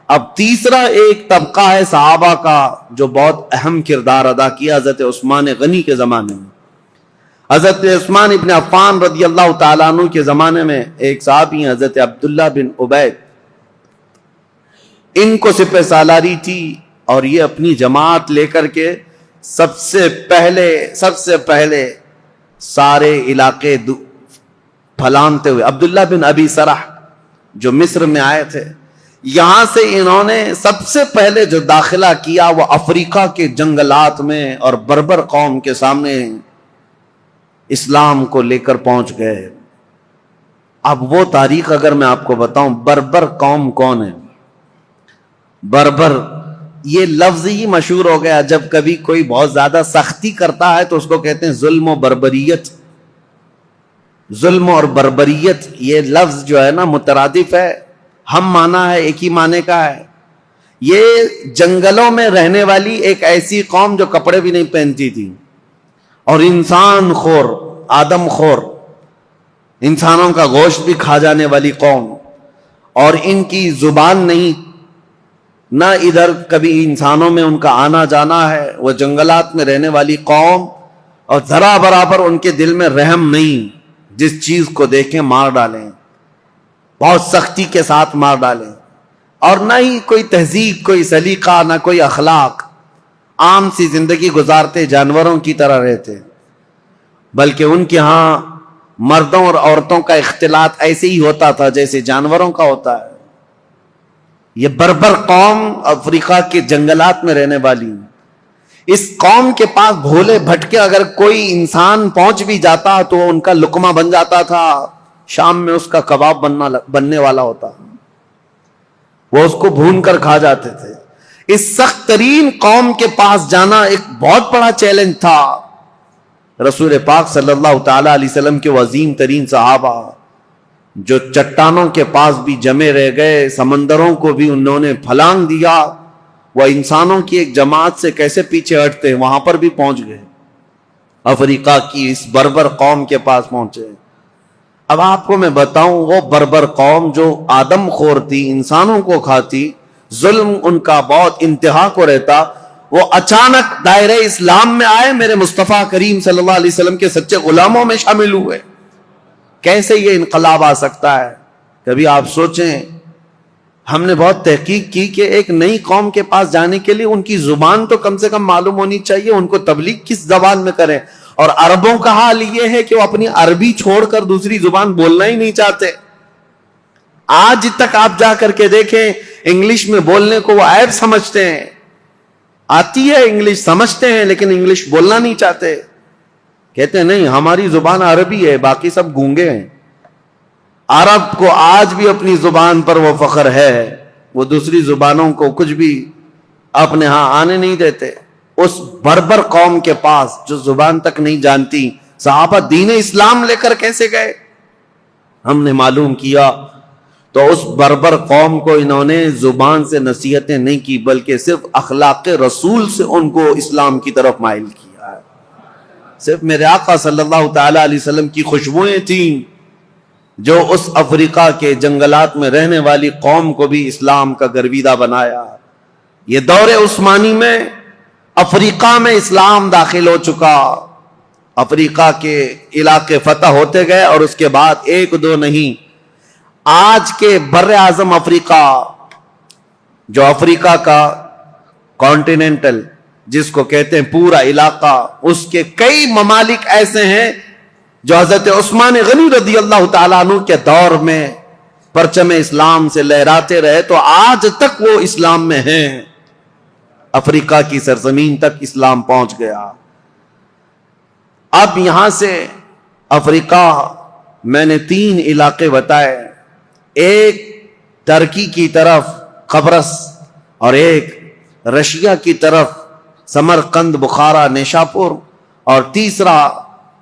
اب تیسرا ایک طبقہ ہے صحابہ کا جو بہت اہم کردار ادا کیا حضرت عثمان غنی کے زمانے میں۔ حضرت عثمان ابن عفان رضی اللہ تعالیٰ عنہ کے زمانے میں ایک صحابی ہیں حضرت عبداللہ بن عبید، ان کو سپہ سالاری تھی اور یہ اپنی جماعت لے کر کے سب سے پہلے سارے علاقے پھلانتے ہوئے، عبداللہ بن ابی سرح جو مصر میں آئے تھے، یہاں سے انہوں نے سب سے پہلے جو داخلہ کیا وہ افریقہ کے جنگلات میں اور بربر قوم کے سامنے اسلام کو لے کر پہنچ گئے۔ اب وہ تاریخ اگر میں آپ کو بتاؤں، بربر قوم کون ہے؟ بربر یہ لفظ ہی مشہور ہو گیا، جب کبھی کوئی بہت زیادہ سختی کرتا ہے تو اس کو کہتے ہیں ظلم و بربریت۔ ظلم اور بربریت یہ لفظ جو ہے نا مترادف ہے، ہم معنی ہے، ایک ہی معنی کا ہے۔ یہ جنگلوں میں رہنے والی ایک ایسی قوم جو کپڑے بھی نہیں پہنتی تھی اور انسان خور، آدم خور، انسانوں کا گوشت بھی کھا جانے والی قوم، اور ان کی زبان نہیں، نہ ادھر کبھی انسانوں میں ان کا آنا جانا ہے، وہ جنگلات میں رہنے والی قوم، اور ذرا برابر ان کے دل میں رحم نہیں، جس چیز کو دیکھیں مار ڈالیں، بہت سختی کے ساتھ مار ڈالیں، اور نہ ہی کوئی تہذیب، کوئی سلیقہ، نہ کوئی اخلاق۔ عام سی زندگی گزارتے، جانوروں کی طرح رہتے، بلکہ ان کے ہاں مردوں اور عورتوں کا اختلاط ایسے ہی ہوتا تھا جیسے جانوروں کا ہوتا ہے۔ یہ بربر قوم افریقہ کے جنگلات میں رہنے والی، اس قوم کے پاس بھولے بھٹکے اگر کوئی انسان پہنچ بھی جاتا تو ان کا لقمہ بن جاتا تھا، شام میں اس کا کباب بننے والا ہوتا، وہ اس کو بھون کر کھا جاتے تھے۔ اس سخت ترین قوم کے پاس جانا ایک بہت بڑا چیلنج تھا۔ رسول پاک صلی اللہ تعالی علیہ وسلم کے عظیم ترین صحابہ جو چٹانوں کے پاس بھی جمے رہ گئے، سمندروں کو بھی انہوں نے پھلانگ دیا، وہ انسانوں کی ایک جماعت سے کیسے پیچھے ہٹتے، وہاں پر بھی پہنچ گئے، افریقہ کی اس بربر قوم کے پاس پہنچے۔ اب آپ کو میں بتاؤں، وہ بربر قوم جو آدم خور تھی، انسانوں کو کھاتی، ظلم ان کا بہت انتہا کو رہتا، وہ اچانک دائرہ اسلام میں آئے، میرے مصطفیٰ کریم صلی اللہ علیہ وسلم کے سچے غلاموں میں شامل ہوئے۔ کیسے یہ انقلاب آ سکتا ہے؟ کبھی آپ سوچیں، ہم نے بہت تحقیق کی کہ ایک نئی قوم کے پاس جانے کے لیے ان کی زبان تو کم سے کم معلوم ہونی چاہیے، ان کو تبلیغ کس زبان میں کریں، اور عربوں کا حال یہ ہے کہ وہ اپنی عربی چھوڑ کر دوسری زبان بولنا ہی نہیں چاہتے۔ آج تک آپ جا کر کے دیکھیں، انگلش میں بولنے کو وہ عیب سمجھتے ہیں، آتی ہے انگلش سمجھتے ہیں لیکن انگلش بولنا نہیں چاہتے، کہتے ہیں نہیں ہماری زبان عربی ہے، باقی سب گونگے ہیں۔ عرب کو آج بھی اپنی زبان پر وہ فخر ہے، وہ دوسری زبانوں کو کچھ بھی اپنے ہاں آنے نہیں دیتے۔ اس بربر قوم کے پاس جو زبان تک نہیں جانتی، صحابہ دین اسلام لے کر کیسے گئے؟ ہم نے معلوم کیا تو اس بربر قوم کو انہوں نے زبان سے نصیحتیں نہیں کی، بلکہ صرف اخلاق رسول سے ان کو اسلام کی طرف مائل کیا ہے۔ صرف میرے آقا صلی اللہ تعالی علیہ وسلم کی خوشبوئیں تھیں جو اس افریقہ کے جنگلات میں رہنے والی قوم کو بھی اسلام کا گرویدہ بنایا۔ یہ دور عثمانی میں افریقہ میں اسلام داخل ہو چکا، افریقہ کے علاقے فتح ہوتے گئے، اور اس کے بعد ایک دو نہیں، آج کے بر اعظم افریقہ، جو افریقہ کا کانٹیننٹل جس کو کہتے ہیں پورا علاقہ، اس کے کئی ممالک ایسے ہیں جو حضرت عثمان غنی رضی اللہ تعالیٰ عنہ کے دور میں پرچم اسلام سے لہراتے رہے، تو آج تک وہ اسلام میں ہیں۔ افریقہ کی سرزمین تک اسلام پہنچ گیا۔ اب یہاں سے افریقہ میں نے 3 علاقے بتائے، ایک ترکی کی طرف قبرص، اور ایک رشیا کی طرف سمرقند، بخارا، نیشاپور، اور تیسرا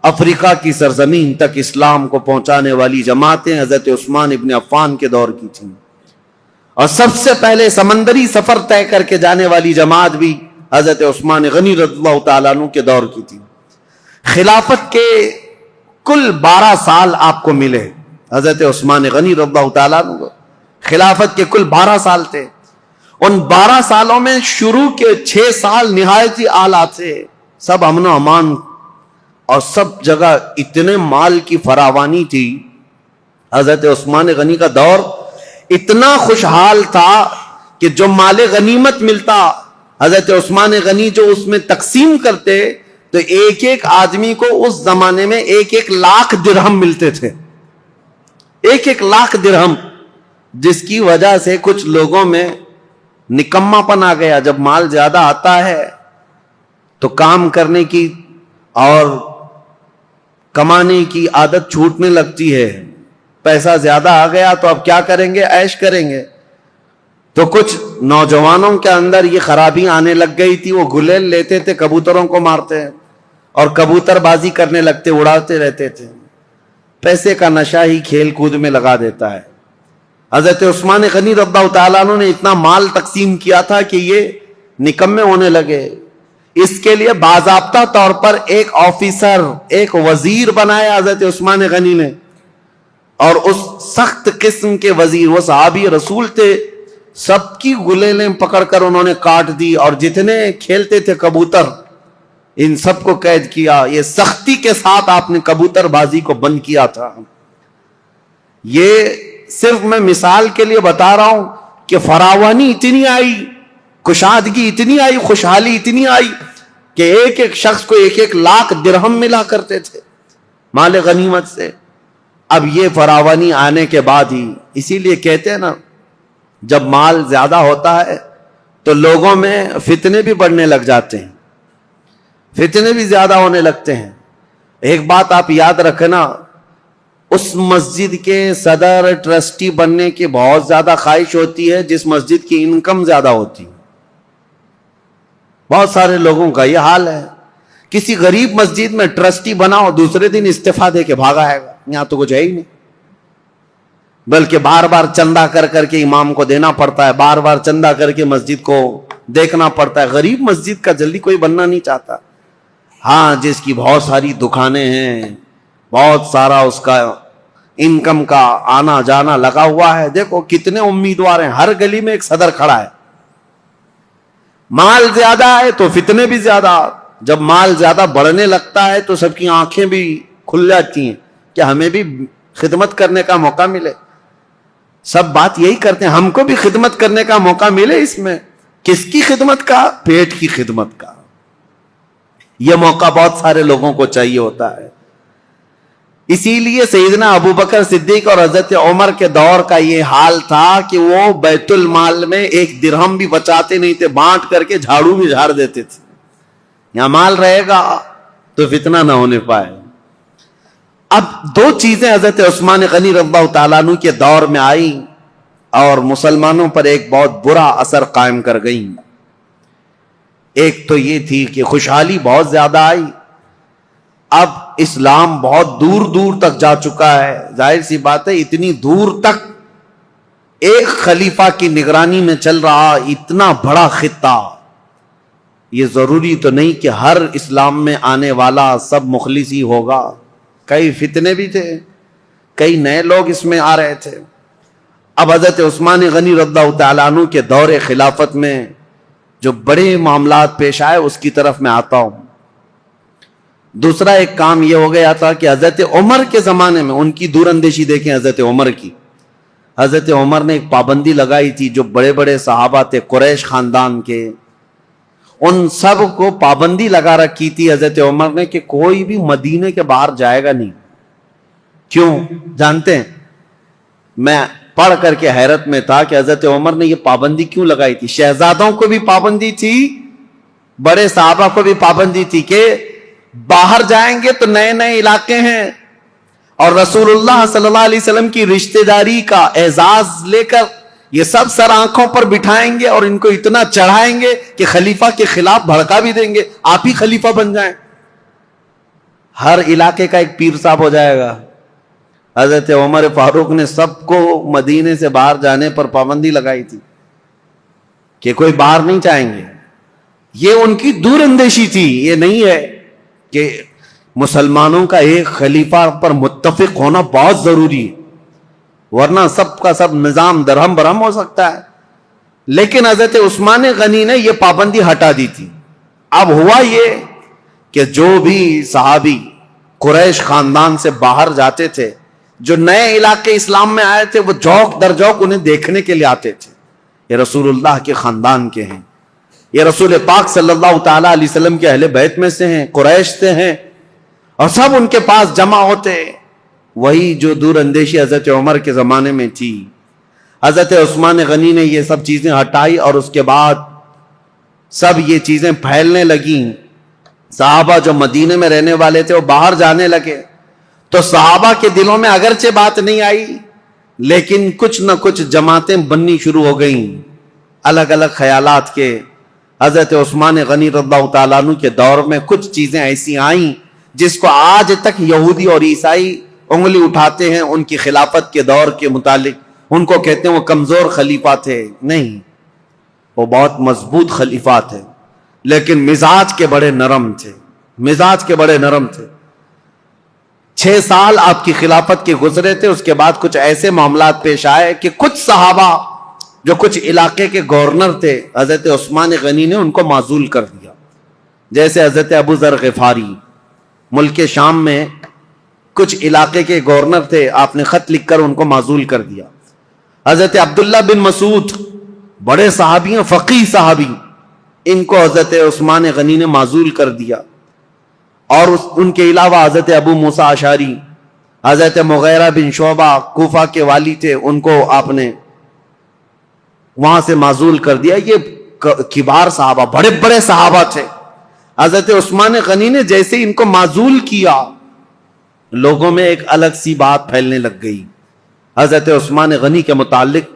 افریقہ کی سرزمین تک اسلام کو پہنچانے والی جماعتیں حضرت عثمان ابن عفان کے دور کی تھیں، اور سب سے پہلے سمندری سفر طے کر کے جانے والی جماعت بھی حضرت عثمان غنی رضی اللہ تعالیٰ عنہ کے دور کی تھی۔ خلافت کے کل 12 سال آپ کو ملے، حضرت عثمان غنی رضی اللہ تعالیٰ عنہ خلافت کے کل 12 سال تھے۔ ان 12 سالوں میں شروع کے 6 سال نہایت ہی اعلیٰ تھے، سب امن و امان، اور سب جگہ اتنے مال کی فراوانی تھی۔ حضرت عثمان غنی کا دور اتنا خوشحال تھا کہ جو مال غنیمت ملتا، حضرت عثمان غنی جو اس میں تقسیم کرتے، تو ایک ایک آدمی کو اس زمانے میں 1-1 لاکھ درہم ملتے تھے، 1-1 لاکھ درہم، جس کی وجہ سے کچھ لوگوں میں نکما پن آ گیا۔ جب مال زیادہ آتا ہے تو کام کرنے کی اور کمانے کی عادت چھوٹنے لگتی ہے، پیسہ زیادہ آ گیا تو اب کیا کریں گے؟ عیش کریں گے۔ تو کچھ نوجوانوں کے اندر یہ خرابی آنے لگ گئی تھی، وہ گلیل لیتے تھے، کبوتروں کو مارتے اور کبوتر بازی کرنے لگتے، اڑاتے رہتے تھے۔ پیسے کا نشہ ہی کھیل کود میں لگا دیتا ہے۔ حضرت عثمان غنی رضی اللہ تعالیٰ عنہ نے اتنا مال تقسیم کیا تھا کہ یہ نکمے ہونے لگے۔ اس کے لیے باضابطہ طور پر ایک آفیسر، ایک وزیر بنایا حضرت عثمان غنی نے، اور اس سخت قسم کے وزیر، وہ صحابی رسول تھے، سب کی گلیلیں پکڑ کر انہوں نے کاٹ دی، اور جتنے کھیلتے تھے کبوتر ان سب کو قید کیا۔ یہ سختی کے ساتھ آپ نے کبوتر بازی کو بند کیا تھا۔ یہ صرف میں مثال کے لیے بتا رہا ہوں کہ فراوانی اتنی آئی کشادگی اتنی آئی, خوشحالی اتنی آئی کہ ایک ایک شخص کو 1-1 لاکھ درہم ملا کرتے تھے مال غنیمت سے. اب یہ فراوانی آنے کے بعد ہی, اسی لیے کہتے ہیں نا جب مال زیادہ ہوتا ہے تو لوگوں میں فتنے بھی بڑھنے لگ جاتے ہیں, فتنے بھی زیادہ ہونے لگتے ہیں. ایک بات آپ یاد رکھنا, اس مسجد کے صدر ٹرسٹی بننے کی بہت زیادہ خواہش ہوتی ہے جس مسجد کی انکم زیادہ ہوتی ہے. بہت سارے لوگوں کا یہ حال ہے, کسی غریب مسجد میں ٹرسٹی بناؤ, دوسرے دن استعفیٰ دے کے بھاگا آئے گا, یہاں تو کچھ ہے ہی نہیں. بلکہ بار بار چندہ کر کر کے امام کو دینا پڑتا ہے, بار بار چندہ کر کے مسجد کو دیکھنا پڑتا ہے. غریب مسجد کا جلدی کوئی بننا نہیں چاہتا. ہاں جس کی بہت ساری دکانیں ہیں, بہت سارا اس کا انکم کا آنا جانا لگا ہوا ہے, دیکھو کتنے امیدوار ہیں, ہر گلی میں ایک صدر کھڑا ہے. مال زیادہ ہے تو فتنے بھی زیادہ. جب مال زیادہ بڑھنے لگتا ہے تو سب کی آنکھیں بھی کھل جاتی ہیں کہ ہمیں بھی خدمت کرنے کا موقع ملے. سب بات یہی کرتے ہیں, ہم کو بھی خدمت کرنے کا موقع ملے. اس میں کس کی خدمت کا؟ پیٹ کی خدمت کا. یہ موقع بہت سارے لوگوں کو چاہیے ہوتا ہے. اسی لیے سیدنا ابو بکر صدیق اور حضرت عمر کے دور کا یہ حال تھا کہ وہ بیت المال میں 1 درہم بھی بچاتے نہیں تھے, بانٹ کر کے جھاڑو بھی جھاڑ دیتے تھے. یہاں مال رہے گا تو فتنہ نہ ہونے پائے. اب 2 چیزیں حضرت عثمان غنی رضی اللہ تعالیٰ عنہ کے دور میں آئی اور مسلمانوں پر ایک بہت برا اثر قائم کر گئیں. ایک تو یہ تھی کہ خوشحالی بہت زیادہ آئی. اب اسلام بہت دور دور تک جا چکا ہے. ظاہر سی بات ہے, اتنی دور تک ایک خلیفہ کی نگرانی میں چل رہا اتنا بڑا خطہ. یہ ضروری تو نہیں کہ ہر اسلام میں آنے والا سب مخلص ہی ہوگا. کئی فتنے بھی تھے, کئی نئے لوگ اس میں آ رہے تھے. اب حضرت عثمان غنی رضی اللہ تعالیٰ عنہ کے دور خلافت میں جو بڑے معاملات پیش آئے اس کی طرف میں آتا ہوں. دوسرا ایک کام یہ ہو گیا تھا کہ حضرت عمر کے زمانے میں, ان کی دور اندیشی دیکھیں حضرت عمر کی. حضرت عمر نے ایک پابندی لگائی تھی, جو بڑے بڑے صحابہ تھے قریش خاندان کے, ان سب کو پابندی لگا رکھی تھی حضرت عمر نے کہ کوئی بھی مدینے کے باہر جائے گا نہیں. کیوں جانتے ہیں؟ میں پڑھ کر کے حیرت میں تھا کہ حضرت عمر نے یہ پابندی کیوں لگائی تھی. شہزادوں کو بھی پابندی تھی, بڑے صحابہ کو بھی پابندی تھی کہ باہر جائیں گے تو نئے نئے علاقے ہیں, اور رسول اللہ صلی اللہ علیہ وسلم کی رشتہ داری کا اعزاز لے کر یہ سب سر آنکھوں پر بٹھائیں گے اور ان کو اتنا چڑھائیں گے کہ خلیفہ کے خلاف بھڑکا بھی دیں گے, آپ ہی خلیفہ بن جائیں. ہر علاقے کا ایک پیر صاحب ہو جائے گا. حضرت عمر فاروق نے سب کو مدینے سے باہر جانے پر پابندی لگائی تھی کہ کوئی باہر نہیں جائیں گے. یہ ان کی دور اندیشی تھی. یہ نہیں ہے کہ مسلمانوں کا ایک خلیفہ پر متفق ہونا بہت ضروری ہے, ورنہ سب کا سب نظام درہم برہم ہو سکتا ہے. لیکن حضرت عثمان غنی نے یہ پابندی ہٹا دی تھی. اب ہوا یہ کہ جو بھی صحابی قریش خاندان سے باہر جاتے تھے, جو نئے علاقے اسلام میں آئے تھے, وہ جوک در جوک انہیں دیکھنے کے لیے آتے تھے. یہ رسول اللہ کے خاندان کے ہیں, یہ رسول پاک صلی اللہ تعالی علیہ وسلم کے اہل بیت میں سے ہیں, قریش سے ہیں, اور سب ان کے پاس جمع ہوتے. وہی جو دور اندیشی حضرت عمر کے زمانے میں تھی, حضرت عثمان غنی نے یہ سب چیزیں ہٹائی, اور اس کے بعد سب یہ چیزیں پھیلنے لگیں. صحابہ جو مدینے میں رہنے والے تھے وہ باہر جانے لگے, تو صحابہ کے دلوں میں اگرچہ بات نہیں آئی, لیکن کچھ نہ کچھ جماعتیں بننی شروع ہو گئیں الگ الگ خیالات کے. حضرت عثمان غنی رضی اللہ تعالیٰ عنہ کے دور میں کچھ چیزیں ایسی آئیں جس کو آج تک یہودی اور عیسائی انگلی اٹھاتے ہیں ان کی خلافت کے دور کے متعلق. ان کو کہتے ہیں وہ کمزور خلیفہ تھے. نہیں, وہ بہت مضبوط خلیفہ تھے, لیکن مزاج کے بڑے نرم تھے, مزاج کے بڑے نرم تھے. 6 سال آپ کی خلافت کے گزرے تھے, اس کے بعد کچھ ایسے معاملات پیش آئے کہ کچھ صحابہ جو کچھ علاقے کے گورنر تھے, حضرت عثمان غنی نے ان کو معزول کر دیا. جیسے حضرت ابو ذر غفاری ملک شام میں کچھ علاقے کے گورنر تھے, آپ نے خط لکھ کر ان کو معزول کر دیا. حضرت عبداللہ بن مسعود بڑے صحابی ہیں، فقیہ صحابی، ان کو حضرت عثمان غنی نے معزول کر دیا. اور ان کے علاوہ حضرت ابو موسیٰ اشعری، حضرت مغیرہ بن شعبہ کوفہ کے والی تھے، ان کو آپ نے وہاں سے معزول کر دیا. یہ کبار صحابہ، بڑے بڑے صحابہ تھے. حضرت عثمان غنی نے جیسے ان کو معزول کیا، لوگوں میں ایک الگ سی بات پھیلنے لگ گئی. حضرت عثمان غنی کے متعلق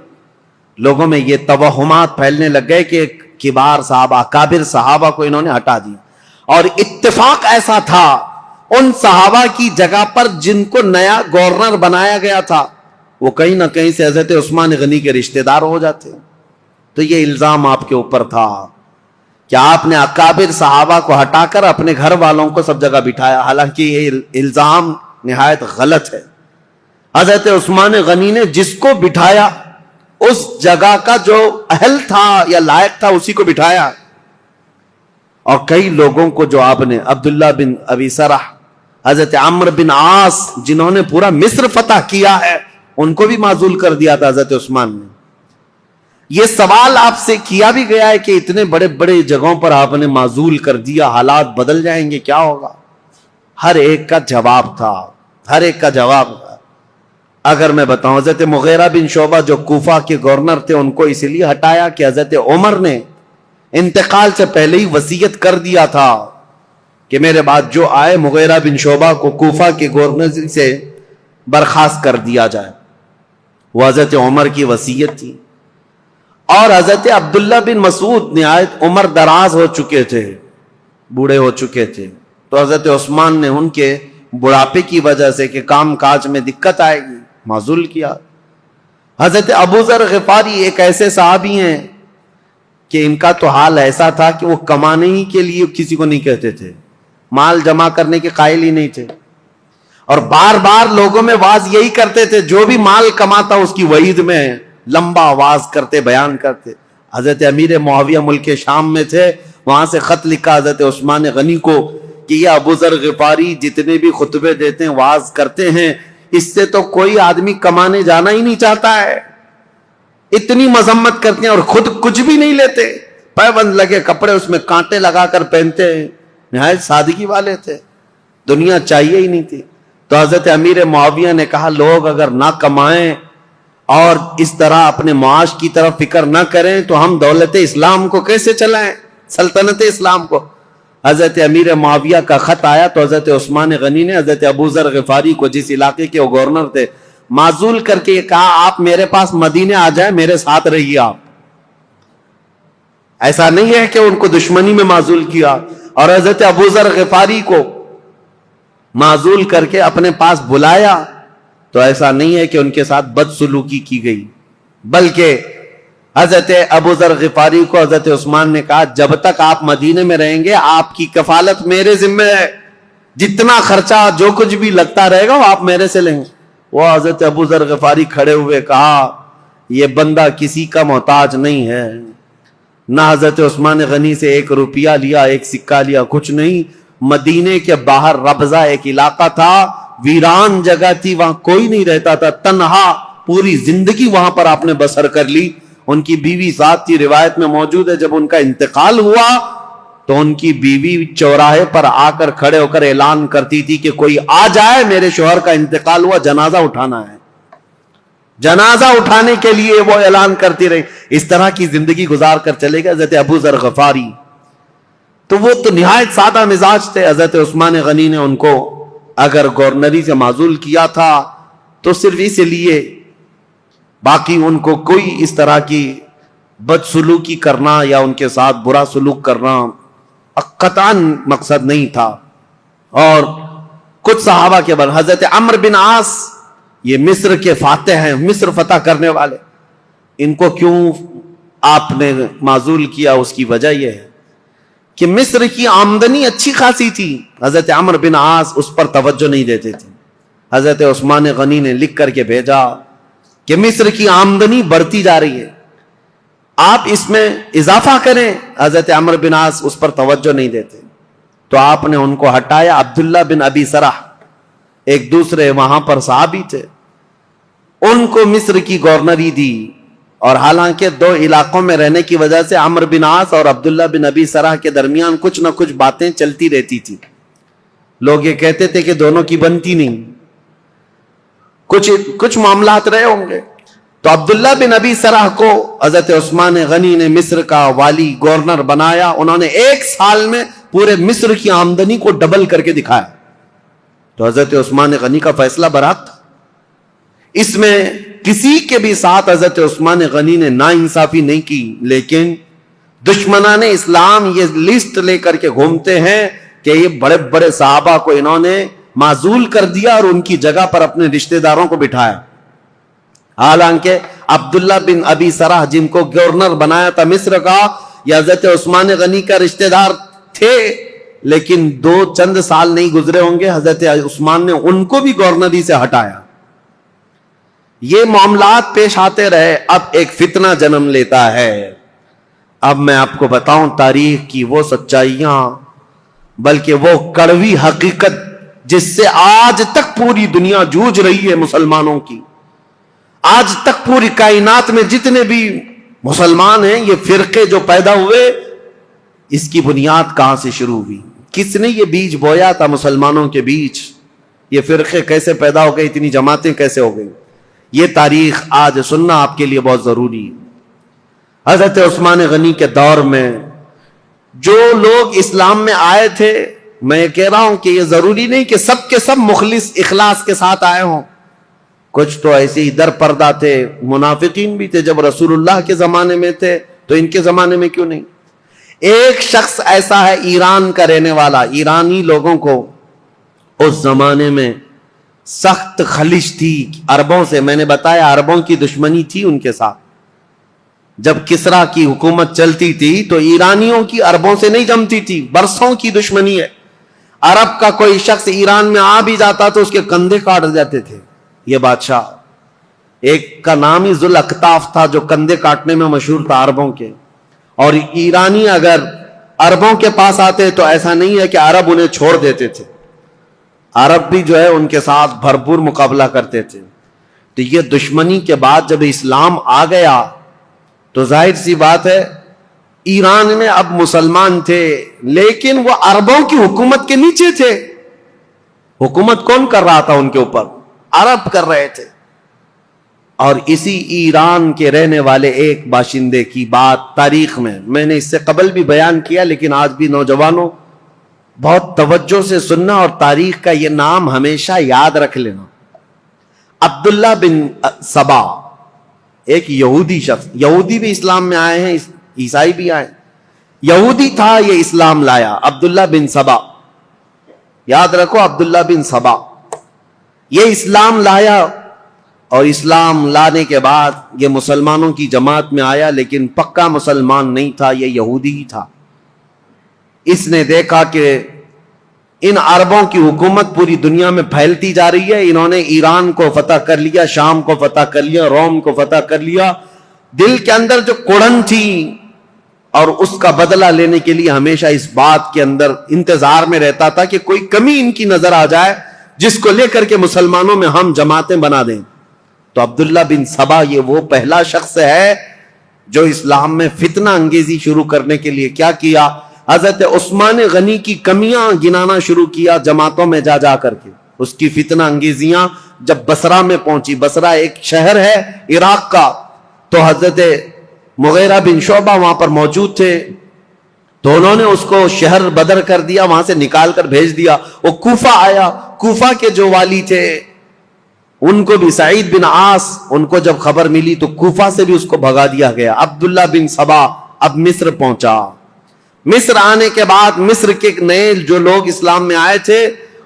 لوگوں میں یہ توہمات پھیلنے لگ گئے کہ کبار صحابہ، اکابر صحابہ کو انہوں نے ہٹا دیا. اور اتفاق ایسا تھا ان صحابہ کی جگہ پر جن کو نیا گورنر بنایا گیا تھا وہ کہیں نہ کہیں سے حضرت عثمان غنی کے رشتہ دار ہو جاتے. تو یہ الزام آپ کے اوپر تھا کہ آپ نے اکابر صحابہ کو ہٹا کر اپنے گھر والوں کو سب جگہ بٹھایا. حالانکہ یہ الزام نہایت غلط ہے. حضرت عثمان غنی نے جس کو بٹھایا اس جگہ کا جو اہل تھا یا لائق تھا اسی کو بٹھایا. اور کئی لوگوں کو جو آپ نے، عبداللہ بن ابی سرح، حضرت عمرو بن عاص جنہوں نے پورا مصر فتح کیا ہے، ان کو بھی معزول کر دیا تھا حضرت عثمان نے. یہ سوال آپ سے کیا بھی گیا ہے کہ اتنے بڑے بڑے جگہوں پر آپ نے معزول کر دیا، حالات بدل جائیں گے، کیا ہوگا؟ ہر ایک کا جواب تھا، ہر ایک کا جواب تھا. اگر میں بتاؤں، حضرت مغیرہ بن شعبہ جو کوفہ کے گورنر تھے ان کو اس لیے ہٹایا کہ حضرت عمر نے انتقال سے پہلے ہی وصیت کر دیا تھا کہ میرے بعد جو آئے مغیرہ بن شعبہ کو کوفہ کے گورنر سے برخاست کر دیا جائے. وہ حضرت عمر کی وصیت تھی. اور حضرت عبداللہ بن مسعود نہایت عمر دراز ہو چکے تھے، بوڑھے ہو چکے تھے. تو حضرت عثمان نے ان کے بڑھاپے کی وجہ سے کہ کام کاج میں دقت آئے گی معزول کیا. حضرت ابو ذر غفاری ایک ایسے صحابی ہیں کہ ان کا تو حال ایسا تھا کہ وہ کمانے ہی کے لیے کسی کو نہیں کہتے تھے، مال جمع کرنے کے قائل ہی نہیں تھے. اور بار بار لوگوں میں واز یہی کرتے تھے، جو بھی مال کماتا اس کی وعید میں لمبا آواز کرتے، بیان کرتے. حضرت امیر معاویہ ملک شام میں تھے، وہاں سے خط لکھا حضرت عثمان غنی کو کہ یہ ابو ذر غفاری جتنے بھی خطبے دیتے ہیں، واز کرتے ہیں، اس سے تو کوئی آدمی کمانے جانا ہی نہیں چاہتا ہے. اتنی مذمت کرتے ہیں اور خود کچھ بھی نہیں لیتے، پیبند لگے کپڑے اس میں کانٹے لگا کر پہنتے ہیں. نہایت سادگی والے تھے، دنیا چاہیے ہی نہیں تھی. تو حضرت امیر معاویہ نے کہا لوگ اگر نہ کمائیں اور اس طرح اپنے معاش کی طرف فکر نہ کریں تو ہم دولت اسلام کو کیسے چلائیں، سلطنت اسلام کو. حضرت امیر معاویہ کا خط آیا تو حضرت عثمان غنی نے حضرت ابو ذر غفاری کو، جس علاقے کے وہ گورنر تھے، معزول کر کے کہا آپ میرے پاس مدینے آ جائیں، میرے ساتھ رہیے. آپ ایسا نہیں ہے کہ ان کو دشمنی میں معزول کیا. اور حضرت ابو ذر غفاری کو معزول کر کے اپنے پاس بلایا تو ایسا نہیں ہے کہ ان کے ساتھ بدسلوکی کی گئی، بلکہ حضرت ابو ذر غفاری کو حضرت عثمان نے کہا جب تک آپ مدینے میں رہیں گے آپ کی کفالت میرے ذمہ ہے، جتنا خرچہ جو کچھ بھی لگتا رہے گا وہ آپ میرے سے لیں گے. وہ حضرت ابو ذر غفاری کھڑے ہوئے کہا یہ بندہ کسی کا محتاج نہیں ہے، نہ حضرت عثمان غنی سے ایک روپیہ لیا، ایک سکہ لیا، کچھ نہیں. مدینے کے باہر ربضہ ایک علاقہ تھا، ویران جگہ تھی، وہاں کوئی نہیں رہتا تھا، تنہا پوری زندگی وہاں پر آپ نے بسر کر لی. ان کی بیوی ذات کی روایت میں موجود ہے جب ان کا انتقال ہوا تو ان کی بیوی چوراہے پر آ کر کھڑے ہو کر اعلان کرتی تھی کہ کوئی آ جائے، میرے شوہر کا انتقال ہوا، جنازہ اٹھانا ہے. جنازہ اٹھانے کے لیے وہ اعلان کرتی رہی. اس طرح کی زندگی گزار کر چلے گئے حضرت ابو ذر غفاری. تو وہ تو نہایت سادہ مزاج تھے. حضرت عثمان غنی نے ان کو اگر گورنری سے معزول کیا تھا تو صرف اس لیے، باقی ان کو کوئی اس طرح کی بدسلوکی کرنا یا ان کے ساتھ برا سلوک کرنا قطعاً مقصد نہیں تھا. اور کچھ صحابہ کے بعد حضرت عمرو بن عاص، یہ مصر کے فاتح ہیں، مصر فتح کرنے والے، ان کو کیوں آپ نے معزول کیا؟ اس کی وجہ یہ ہے کہ مصر کی آمدنی اچھی خاصی تھی، حضرت عمرو بن عاص اس پر توجہ نہیں دیتے تھے. حضرت عثمان غنی نے لکھ کر کے بھیجا کہ مصر کی آمدنی بڑھتی جا رہی ہے، آپ اس میں اضافہ کریں. حضرت عمرو بن عاص اس پر توجہ نہیں دیتے تو آپ نے ان کو ہٹایا. عبداللہ بن ابی سرح ایک دوسرے وہاں پر صحابی تھے، ان کو مصر کی گورنری دی. اور حالانکہ دو علاقوں میں رہنے کی وجہ سے عمرو بن عاص اور عبداللہ بن ابی سرح کے درمیان کچھ نہ کچھ باتیں چلتی رہتی تھی. لوگ یہ کہتے تھے کہ دونوں کی بنتی نہیں, کچھ معاملات رہے ہوں گے. تو عبداللہ بن ابی سرح کو حضرت عثمان غنی نے مصر کا والی گورنر بنایا. انہوں نے 1 سال میں پورے مصر کی آمدنی کو ڈبل کر کے دکھایا. تو حضرت عثمان غنی کا فیصلہ برحق تھا. اس میں کسی کے بھی ساتھ حضرت عثمان غنی نے ناانصافی نہیں کی, لیکن دشمنان اسلام یہ لسٹ لے کر کے گھومتے ہیں کہ یہ بڑے بڑے صحابہ کو انہوں نے معزول کر دیا اور ان کی جگہ پر اپنے رشتہ داروں کو بٹھایا. حالانکہ عبداللہ بن ابی سرح جن کو گورنر بنایا تھا مصر کا, یہ حضرت عثمان غنی کا رشتہ دار تھے, لیکن چند سال نہیں گزرے ہوں گے حضرت عثمان نے ان کو بھی گورنری سے ہٹایا. یہ معاملات پیش آتے رہے. اب ایک فتنہ جنم لیتا ہے. اب میں آپ کو بتاؤں تاریخ کی وہ سچائیاں, بلکہ وہ کڑوی حقیقت جس سے آج تک پوری دنیا جوجھ رہی ہے مسلمانوں کی. آج تک پوری کائنات میں جتنے بھی مسلمان ہیں, یہ فرقے جو پیدا ہوئے, اس کی بنیاد کہاں سے شروع ہوئی؟ کس نے یہ بیج بویا تھا مسلمانوں کے بیچ؟ یہ فرقے کیسے پیدا ہو گئے؟ اتنی جماعتیں کیسے ہو گئی؟ یہ تاریخ آج سننا آپ کے لیے بہت ضروری ہے. حضرت عثمان غنی کے دور میں جو لوگ اسلام میں آئے تھے, میں کہہ رہا ہوں کہ یہ ضروری نہیں کہ سب کے سب مخلص اخلاص کے ساتھ آئے ہوں. کچھ تو ایسے ہی در پردہ تھے, منافقین بھی تھے. جب رسول اللہ کے زمانے میں تھے تو ان کے زمانے میں کیوں نہیں؟ ایک شخص ایسا ہے ایران کا رہنے والا. ایرانی لوگوں کو اس زمانے میں سخت خلش تھی عربوں سے. میں نے بتایا عربوں کی دشمنی تھی ان کے ساتھ. جب کسرا کی حکومت چلتی تھی تو ایرانیوں کی عربوں سے نہیں جمتی تھی, برسوں کی دشمنی ہے. عرب کا کوئی شخص ایران میں آ بھی جاتا تو اس کے کندھے کاٹ جاتے تھے. یہ بادشاہ, ایک کا نام ہی ذوالأکتاف تھا جو کندھے کاٹنے میں مشہور تھا عربوں کے. اور ایرانی اگر عربوں کے پاس آتے تو ایسا نہیں ہے کہ عرب انہیں چھوڑ دیتے تھے, عرب بھی جو ہے ان کے ساتھ بھرپور مقابلہ کرتے تھے. تو یہ دشمنی کے بعد جب اسلام آ گیا تو ظاہر سی بات ہے ایران میں اب مسلمان تھے, لیکن وہ عربوں کی حکومت کے نیچے تھے. حکومت کون کر رہا تھا ان کے اوپر؟ عرب کر رہے تھے. اور اسی ایران کے رہنے والے ایک باشندے کی بات تاریخ میں نے اس سے قبل بھی بیان کیا, لیکن آج بھی نوجوانوں بہت توجہ سے سننا اور تاریخ کا یہ نام ہمیشہ یاد رکھ لینا. عبداللہ بن سبا, ایک یہودی شخص, یہودی بھی اسلام میں آئے ہیں, عیسائی بھی آئے. یہودی تھا, یہ اسلام لایا. عبداللہ بن سبا, یاد رکھو عبداللہ بن سبا, یہ اسلام لایا. اور اسلام لانے کے بعد یہ مسلمانوں کی جماعت میں آیا, لیکن پکا مسلمان نہیں تھا, یہ یہودی ہی تھا. اس نے دیکھا کہ ان عربوں کی حکومت پوری دنیا میں پھیلتی جا رہی ہے. انہوں نے ایران کو فتح کر لیا, شام کو فتح کر لیا, روم کو فتح کر لیا. دل کے اندر جو کڑن تھی اور اس کا بدلہ لینے کے لیے ہمیشہ اس بات کے اندر انتظار میں رہتا تھا کہ کوئی کمی ان کی نظر آ جائے جس کو لے کر کے مسلمانوں میں ہم جماعتیں بنا دیں. تو عبداللہ بن سبا یہ وہ پہلا شخص ہے جو اسلام میں فتنہ انگیزی شروع کرنے کے لیے کیا کیا, حضرت عثمان غنی کی کمیاں گنانا شروع کیا جماعتوں میں جا جا کر کے. اس کی فتنہ انگیزیاں جب بصرہ میں پہنچی, بصرہ ایک شہر ہے عراق کا, تو حضرت مغیرہ بن شعبہ وہاں پر موجود تھے. تو انہوں نے اس کو شہر بدر کر دیا, وہاں سے نکال کر بھیج دیا. وہ کوفہ آیا, کوفہ کے جو والی تھے ان کو بھی سعید بن عاص, ان کو جب خبر ملی تو کوفہ سے بھی اس کو بھگا دیا گیا. عبداللہ بن سبا اب مصر پہنچا. مصر آنے کے بعد مصر کے نئے جو لوگ اسلام میں آئے تھے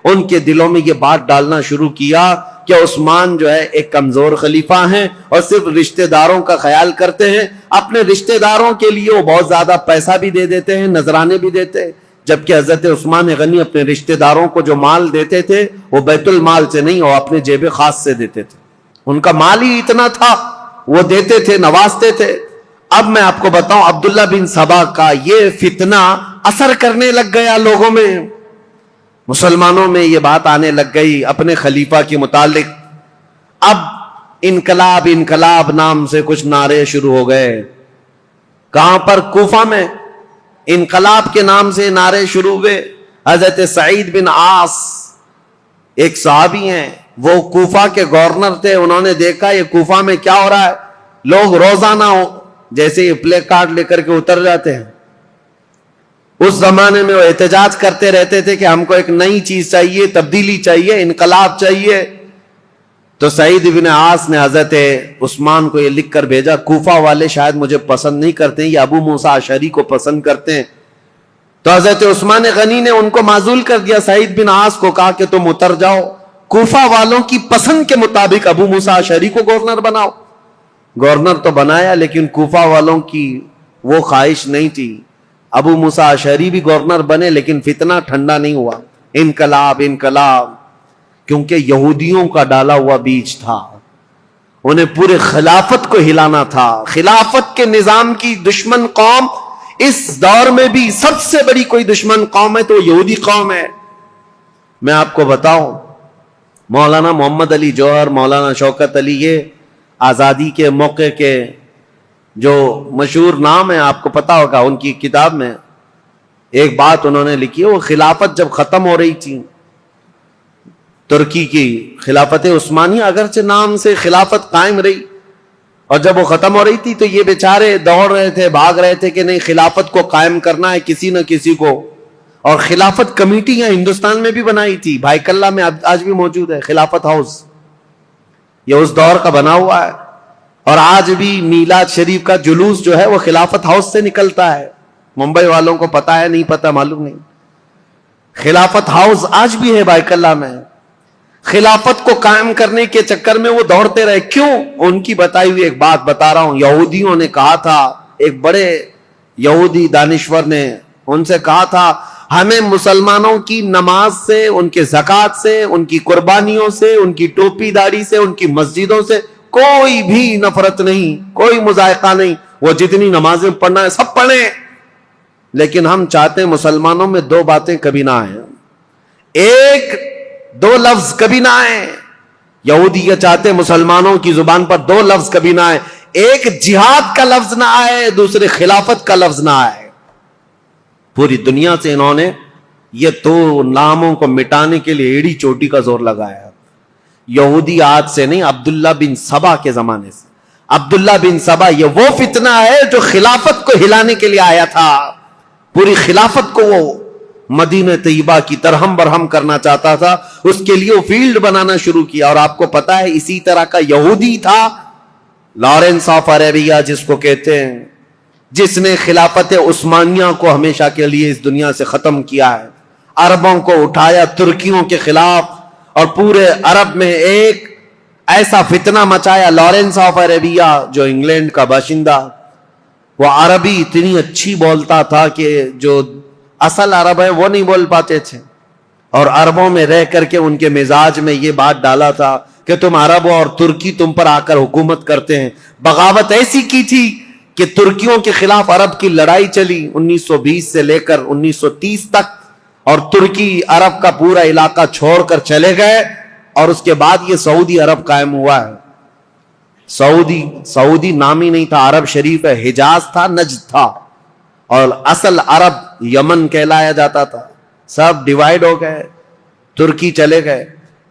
ان کے دلوں میں یہ بات ڈالنا شروع کیا کہ عثمان جو ہے ایک کمزور خلیفہ ہیں اور صرف رشتہ داروں کا خیال کرتے ہیں. اپنے رشتہ داروں کے لیے وہ بہت زیادہ پیسہ بھی دے دیتے ہیں, نذرانے بھی دیتے ہیں, جبکہ حضرت عثمان غنی اپنے رشتہ داروں کو جو مال دیتے تھے وہ بیت المال سے نہیں, وہ اپنے جیب خاص سے دیتے تھے. ان کا مال ہی اتنا تھا, وہ دیتے تھے, نوازتے تھے. اب میں آپ کو بتاؤں عبداللہ بن سبا کا یہ فتنہ اثر کرنے لگ گیا لوگوں میں, مسلمانوں میں یہ بات آنے لگ گئی اپنے خلیفہ کے متعلق. اب انقلاب انقلاب نام سے کچھ نعرے شروع ہو گئے. کہاں پر؟ کوفہ میں انقلاب کے نام سے نعرے شروع ہوئے. حضرت سعید بن عاص ایک صحابی ہیں، وہ کوفہ کے گورنر تھے. انہوں نے دیکھا یہ کوفہ میں کیا ہو رہا ہے، لوگ روزانہ جیسے یہ پلے کارڈ لے کر کے اتر جاتے ہیں. اس زمانے میں وہ احتجاج کرتے رہتے تھے کہ ہم کو ایک نئی چیز چاہیے، تبدیلی چاہیے، انقلاب چاہیے. تو سعید بن عاص نے حضرت عثمان کو یہ لکھ کر بھیجا، کوفہ والے شاید مجھے پسند نہیں کرتے ہیں، یہ ابو موسیٰ اشعری کو پسند کرتے ہیں. تو حضرت عثمان غنی نے ان کو معزول کر دیا. سعید بن عاص کو کہا کہ تم اتر جاؤ، کوفہ والوں کی پسند کے مطابق ابو موسیٰ اشعری کو گورنر بناؤ. گورنر تو بنایا، لیکن کوفہ والوں کی وہ خواہش نہیں تھی. ابو موسیٰ اشعری بھی گورنر بنے، لیکن فتنہ ٹھنڈا نہیں ہوا. انقلاب انقلاب، کیونکہ یہودیوں کا ڈالا ہوا بیج تھا. انہیں پورے خلافت کو ہلانا تھا. خلافت کے نظام کی دشمن قوم اس دور میں بھی سب سے بڑی کوئی دشمن قوم ہے تو یہودی قوم ہے. میں آپ کو بتاؤں، مولانا محمد علی جوہر، مولانا شوکت علی، یہ آزادی کے موقع کے جو مشہور نام ہے، آپ کو پتا ہوگا. ان کی کتاب میں ایک بات انہوں نے لکھی ہے، وہ خلافت جب ختم ہو رہی تھی، ترکی کی خلافت عثمانیہ اگرچہ نام سے خلافت قائم رہی، اور جب وہ ختم ہو رہی تھی تو یہ بیچارے دوڑ رہے تھے، بھاگ رہے تھے کہ نہیں، خلافت کو قائم کرنا ہے کسی نہ کسی کو. اور خلافت کمیٹیاں ہندوستان میں بھی بنائی تھی. بھائی کلہ میں آج بھی موجود ہے خلافت ہاؤس، یہ اس دور کا بنا ہوا ہے. اور آج بھی میلاد شریف کا جلوس جو ہے وہ خلافت ہاؤس سے نکلتا ہے. ممبئی والوں کو پتا ہے نہیں پتا معلوم نہیں. خلافت ہاؤس آج بھی ہے بھائی کلہ میں. خلافت کو قائم کرنے کے چکر میں وہ دوڑتے رہے. کیوں؟ ان کی بتائی ہوئی ایک بات بتا رہا ہوں. یہودیوں نے کہا تھا، ایک بڑے یہودی دانشور نے ان سے کہا تھا، ہمیں مسلمانوں کی نماز سے، ان کے زکوٰۃ سے، ان کی قربانیوں سے، ان کی ٹوپی داڑھی سے، ان کی مسجدوں سے کوئی بھی نفرت نہیں، کوئی مذائقہ نہیں. وہ جتنی نمازیں پڑھنا ہے سب پڑھیں، لیکن ہم چاہتے ہیں مسلمانوں میں دو باتیں کبھی نہ آئیں. ایک دو لفظ کبھی نہ آئیں. یہودی یہ چاہتے ہیں مسلمانوں کی زبان پر دو لفظ کبھی نہ آئے. ایک جہاد کا لفظ نہ آئے، دوسرے خلافت کا لفظ نہ آئے. پوری دنیا سے انہوں نے یہ دو ناموں کو مٹانے کے لیے ایڑی چوٹی کا زور لگایا. یہودی آج سے نہیں، عبداللہ بن سبا کے زمانے سے. عبداللہ بن سبا یہ وہ فتنہ ہے جو خلافت کو ہلانے کے لیے آیا تھا. پوری خلافت کو وہ مدینہ طیبہ کی ترہم برہم کرنا چاہتا تھا. اس کے لیے وہ فیلڈ بنانا شروع کیا. اور آپ کو پتا ہے اسی طرح کا یہودی تھا لارنس آف عربیہ جس کو کہتے ہیں، جس نے خلافت عثمانیہ کو ہمیشہ کے لیے اس دنیا سے ختم کیا ہے. عربوں کو اٹھایا ترکیوں کے خلاف، اور پورے عرب میں ایک ایسا فتنہ مچایا. لارنس آف عربیہ جو انگلینڈ کا باشندہ، وہ عربی اتنی اچھی بولتا تھا کہ جو اصل عرب ہے وہ نہیں بول پاتے تھے. اور عربوں میں رہ کر کے ان کے مزاج میں یہ بات ڈالا تھا کہ تم عرب ہو اور ترکی تم پر آ کر حکومت کرتے ہیں. بغاوت ایسی کی تھی کہ ترکیوں کے خلاف عرب کی لڑائی چلی 1920 سے لے کر 1930 تک، اور ترکی عرب کا پورا علاقہ چھوڑ کر چلے گئے. اور اس کے بعد یہ سعودی عرب قائم ہوا ہے. سعودی نام ہی نہیں تھا، عرب شریف ہے. حجاز تھا، نجد تھا، اور اصل عرب یمن کہلایا جاتا تھا. سب ڈیوائیڈ ہو گئے، ترکی چلے گئے.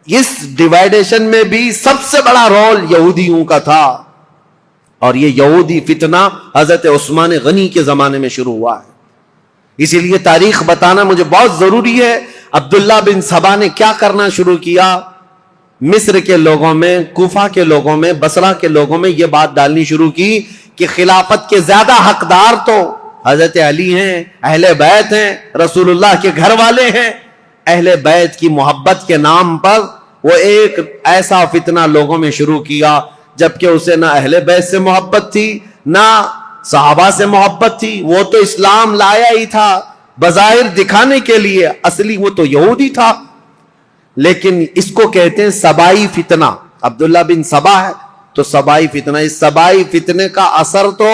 اس ڈیوائیڈیشن میں بھی سب سے بڑا رول یہودیوں کا تھا. اور یہ یہودی فتنہ حضرت عثمان غنی کے زمانے میں شروع ہوا ہے. اسی لیے تاریخ بتانا مجھے بہت ضروری ہے. عبداللہ بن سبا نے کیا کرنا شروع کیا؟ مصر کے لوگوں میں، کوفہ کے لوگوں میں، بصرہ کے لوگوں میں یہ بات ڈالنی شروع کی کہ خلافت کے زیادہ حقدار تو حضرت علی ہیں، اہل بیت ہیں، رسول اللہ کے گھر والے ہیں. اہل بیت کی محبت کے نام پر وہ ایک ایسا فتنہ لوگوں میں شروع کیا، جبکہ اسے نہ اہل بیت سے محبت تھی نہ صحابہ سے محبت تھی. وہ تو اسلام لایا ہی تھا بظاہر دکھانے کے لیے، اصلی وہ تو یہودی تھا. لیکن اس کو کہتے ہیں سبائی فتنہ. عبداللہ بن سبا ہے تو سبائی فتنہ. اس سبائی فتنے کا اثر تو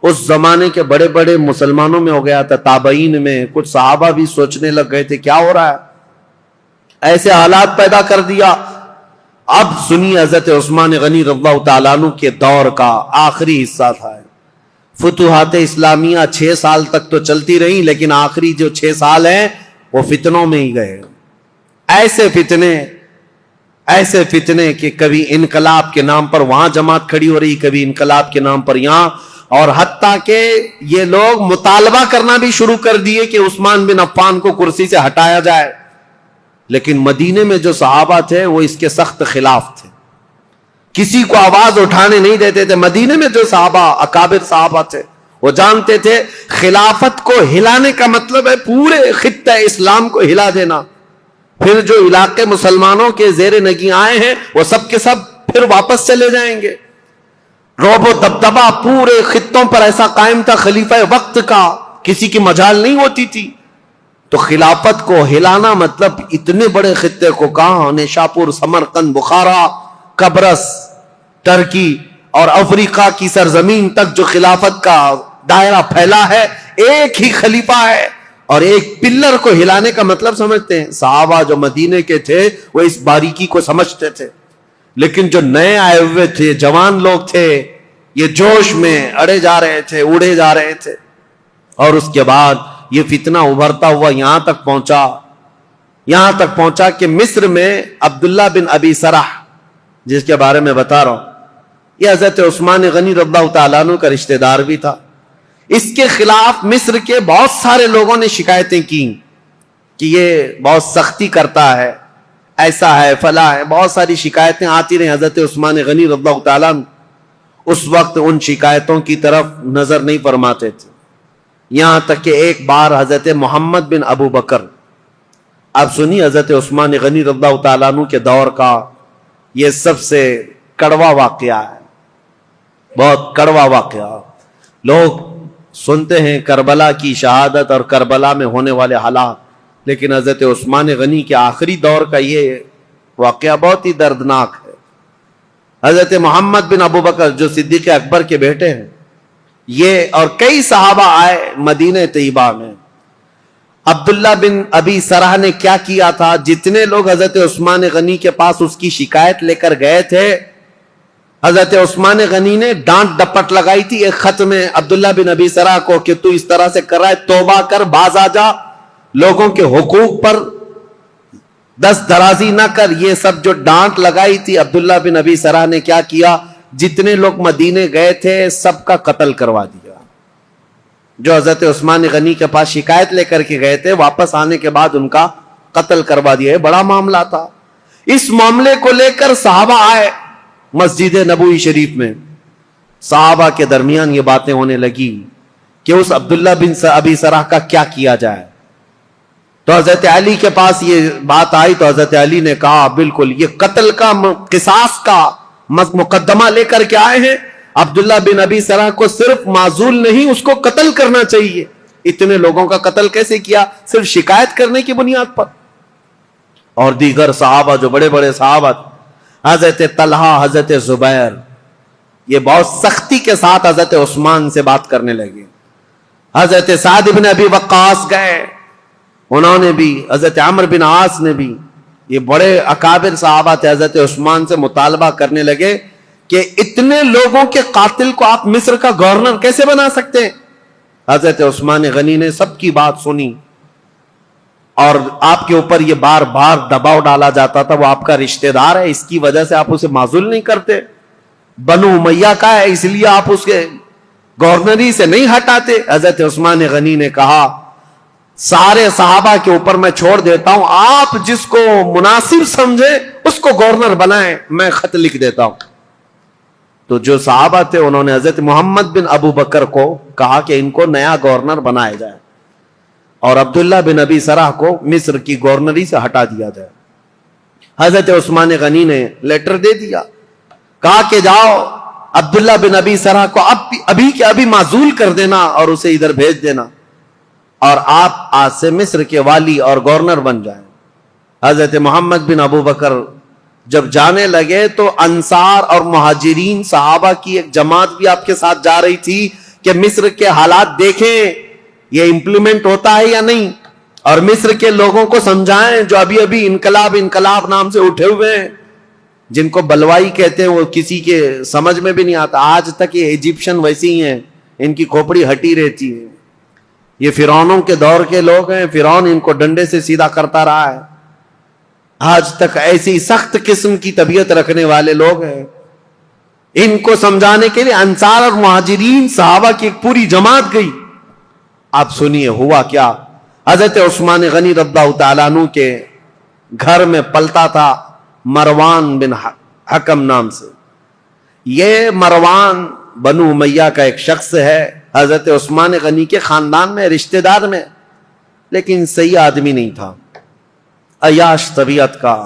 اس زمانے کے بڑے بڑے مسلمانوں میں ہو گیا تھا، تابعین میں. کچھ صحابہ بھی سوچنے لگ گئے تھے کیا ہو رہا ہے، ایسے حالات پیدا کر دیا. اب سنی حضرت عثمان غنی رضی اللہ تعالیٰ عنہ کے دور کا آخری حصہ تھا. فتوحات اسلامیہ 6 سال تک تو چلتی رہی، لیکن آخری جو 6 سال ہیں وہ فتنوں میں ہی گئے. ایسے فتنے کہ کبھی انقلاب کے نام پر وہاں جماعت کھڑی ہو رہی، کبھی انقلاب کے نام پر یہاں، اور حتیٰ کہ یہ لوگ مطالبہ کرنا بھی شروع کر دیے کہ عثمان بن عفان کو کرسی سے ہٹایا جائے. لیکن مدینے میں جو صحابہ تھے وہ اس کے سخت خلاف تھے، کسی کو آواز اٹھانے نہیں دیتے تھے. مدینے میں جو صحابہ اکابر صحابہ تھے وہ جانتے تھے خلافت کو ہلانے کا مطلب ہے پورے خطہ اسلام کو ہلا دینا. پھر جو علاقے مسلمانوں کے زیر نگیں آئے ہیں وہ سب کے سب پھر واپس چلے جائیں گے. رعب و دبدبہ پورے خطوں پر ایسا قائم تھا، خلیفہ وقت کا کسی کی مجال نہیں ہوتی تھی. تو خلافت کو ہلانا مطلب اتنے بڑے خطے کو، کہاں نیشاپور، سمرقند، بخارا، قبرص، ترکی اور افریقہ کی سرزمین تک جو خلافت کا دائرہ پھیلا ہے، ایک ہی خلیفہ ہے اور ایک پلر کو ہلانے کا مطلب سمجھتے ہیں. صحابہ جو مدینے کے تھے وہ اس باریکی کو سمجھتے تھے، لیکن جو نئے آئے ہوئے تھے، جوان لوگ تھے، یہ جوش میں اڑے جا رہے تھے، اڑے جا رہے تھے. اور اس کے بعد یہ فتنہ ابھرتا ہوا یہاں تک پہنچا کہ مصر میں عبداللہ بن ابی سرح، جس کے بارے میں بتا رہا ہوں، یہ حضرت عثمان غنی رضی اللہ تعالیٰ عنہ کا رشتہ دار بھی تھا. اس کے خلاف مصر کے بہت سارے لوگوں نے شکایتیں کی کہ یہ بہت سختی کرتا ہے، ایسا ہے، فلاں ہے. بہت ساری شکایتیں آتی رہیں. حضرت عثمان غنی رضی اللہ تعالیٰ عنہ اس وقت ان شکایتوں کی طرف نظر نہیں فرماتے تھے. یہاں تک کہ ایک بار حضرت محمد بن ابو بکر، اب سنی حضرت عثمان غنی رضی اللہ تعالیٰ عنہ کے دور کا یہ سب سے کڑوا واقعہ ہے، بہت کڑوا واقعہ. لوگ سنتے ہیں کربلا کی شہادت اور کربلا میں ہونے والے حالات، لیکن حضرت عثمان غنی کے آخری دور کا یہ واقعہ بہت ہی دردناک ہے. حضرت محمد بن ابو بکر جو صدیق اکبر کے بیٹے ہیں، یہ اور کئی صحابہ آئے مدینہ طیبہ میں. عبداللہ بن ابی سرح نے کیا کیا تھا، جتنے لوگ حضرت عثمان غنی کے پاس اس کی شکایت لے کر گئے تھے، حضرت عثمان غنی نے ڈانٹ ڈپٹ لگائی تھی ایک خط میں عبداللہ بن ابی سرح کو کہ تو اس طرح سے کر رہا ہے، توبہ کر، باز آ جا، لوگوں کے حقوق پر دست درازی نہ کر. یہ سب جو ڈانٹ لگائی تھی، عبداللہ بن ابی سرح نے کیا کیا، جتنے لوگ مدینے گئے تھے سب کا قتل کروا دیا. جو حضرت عثمان غنی کے پاس شکایت لے کر کے گئے تھے، واپس آنے کے بعد ان کا قتل کروا دیا. یہ بڑا معاملہ تھا. اس معاملے کو لے کر صحابہ آئے مسجد نبوی شریف میں. صحابہ کے درمیان یہ باتیں ہونے لگی کہ اس عبداللہ بن ابی سرح کا کیا کیا جائے. تو حضرت علی کے پاس یہ بات آئی تو حضرت علی نے کہا بالکل یہ قتل کا، قصاص کا مقدمہ لے کر کے آئے ہیں. عبداللہ بن ابی سرح کو صرف معزول نہیں، اس کو قتل کرنا چاہیے. اتنے لوگوں کا قتل کیسے کیا؟ صرف شکایت کرنے کی بنیاد پر. اور دیگر صحابہ جو بڑے بڑے صحابہ، حضرت طلحہ، حضرت زبیر، یہ بہت سختی کے ساتھ حضرت عثمان سے بات کرنے لگے. حضرت سعد بن ابی وقاص گئے، انہوں نے بھی، حضرت عمرو بن عاص نے بھی، یہ بڑے اکابر صحابہ تھے، حضرت عثمان سے مطالبہ کرنے لگے کہ اتنے لوگوں کے قاتل کو آپ مصر کا گورنر کیسے بنا سکتے ہیں؟ حضرت عثمان غنی نے سب کی بات سنی، اور آپ کے اوپر یہ بار بار دباؤ ڈالا جاتا تھا، وہ آپ کا رشتہ دار ہے، اس کی وجہ سے آپ اسے معزول نہیں کرتے. بنو امیہ کا ہے، اس لیے آپ اس کے گورنری سے نہیں ہٹاتے. حضرت عثمان غنی نے کہا سارے صحابہ کے اوپر میں چھوڑ دیتا ہوں، آپ جس کو مناسب سمجھے اس کو گورنر بنائیں، میں خط لکھ دیتا ہوں. تو جو صحابہ تھے انہوں نے حضرت محمد بن ابو بکر کو کہا کہ ان کو نیا گورنر بنایا جائے اور عبداللہ بن ابی سرح کو مصر کی گورنری سے ہٹا دیا جائے. حضرت عثمان غنی نے لیٹر دے دیا، کہا کہ جاؤ عبداللہ بن ابی سرح کو ابھی کے ابھی معزول کر دینا اور اسے ادھر بھیج دینا، اور آپ آج سے مصر کے والی اور گورنر بن جائیں. حضرت محمد بن ابو بکر جب جانے لگے تو انصار اور مہاجرین صحابہ کی ایک جماعت بھی آپ کے ساتھ جا رہی تھی کہ مصر کے حالات دیکھیں یہ امپلیمنٹ ہوتا ہے یا نہیں، اور مصر کے لوگوں کو سمجھائیں جو ابھی ابھی انقلاب نام سے اٹھے ہوئے ہیں. جن کو بلوائی کہتے ہیں وہ کسی کے سمجھ میں بھی نہیں آتا. آج تک یہ ایجپشن ویسی ہی ہیں, ان کی کھوپڑی ہٹی رہتی ہے. یہ فرعونوں کے دور کے لوگ ہیں, فرعون ان کو ڈنڈے سے سیدھا کرتا رہا ہے. آج تک ایسی سخت قسم کی طبیعت رکھنے والے لوگ ہیں. ان کو سمجھانے کے لیے انصار اور مہاجرین صحابہ کی ایک پوری جماعت گئی. آپ سنیے ہوا کیا. حضرت عثمان غنی رضی اللہ تعالیٰ عنہ کے گھر میں پلتا تھا مروان بن حکم نام سے. یہ مروان بنو امیہ کا ایک شخص ہے, حضرت عثمان غنی کے خاندان میں, رشتہ دار میں, لیکن صحیح آدمی نہیں تھا, عیاش طبیعت کا.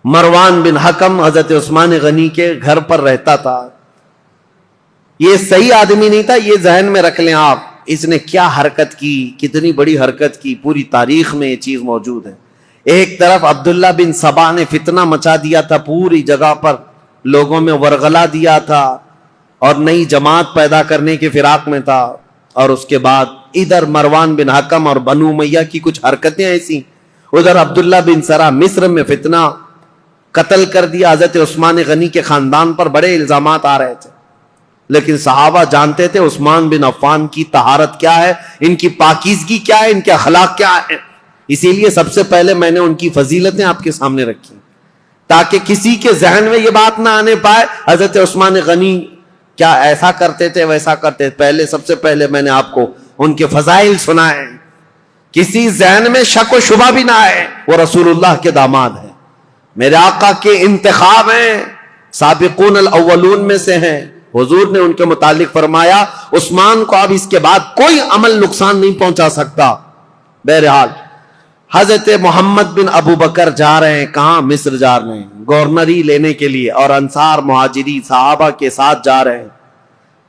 مروان بن حکم حضرت عثمان غنی کے گھر پر رہتا تھا. یہ صحیح آدمی نہیں تھا, یہ ذہن میں رکھ لیں آپ. اس نے کیا حرکت کی, کتنی بڑی حرکت کی, پوری تاریخ میں یہ چیز موجود ہے. ایک طرف عبداللہ بن سبا نے فتنہ مچا دیا تھا پوری جگہ پر, لوگوں میں ورغلا دیا تھا اور نئی جماعت پیدا کرنے کے فراق میں تھا. اور اس کے بعد ادھر مروان بن حکم اور بنو امیہ کی کچھ حرکتیں ایسی, ادھر عبداللہ بن سرا مصر میں فتنہ, قتل کر دیا. حضرت عثمان غنی کے خاندان پر بڑے الزامات آ رہے تھے, لیکن صحابہ جانتے تھے عثمان بن عفان کی طہارت کیا ہے, ان کی پاکیزگی کیا ہے, ان کے اخلاق کیا ہے. اسی لیے سب سے پہلے میں نے ان کی فضیلتیں آپ کے سامنے رکھی تاکہ کسی کے ذہن میں یہ بات نہ آنے پائے حضرت عثمان غنی کیا ایسا کرتے تھے ویسا کرتے تھے. پہلے سب سے پہلے میں نے آپ کو ان کے فضائل سنائے, کسی ذہن میں شک و شبہ بھی نہ آئے. وہ رسول اللہ کے داماد ہیں, میرے آقا کے انتخاب ہیں, سابقون الاولون میں سے ہیں. حضور نے ان کے متعلق فرمایا عثمان کو اب اس کے بعد کوئی عمل نقصان نہیں پہنچا سکتا. بہرحال حضرت محمد بن ابو بکر جا رہے ہیں, کہاں؟ مصر جا رہے ہیں گورنری لینے کے لیے, اور انصار مہاجری صحابہ کے ساتھ جا رہے ہیں.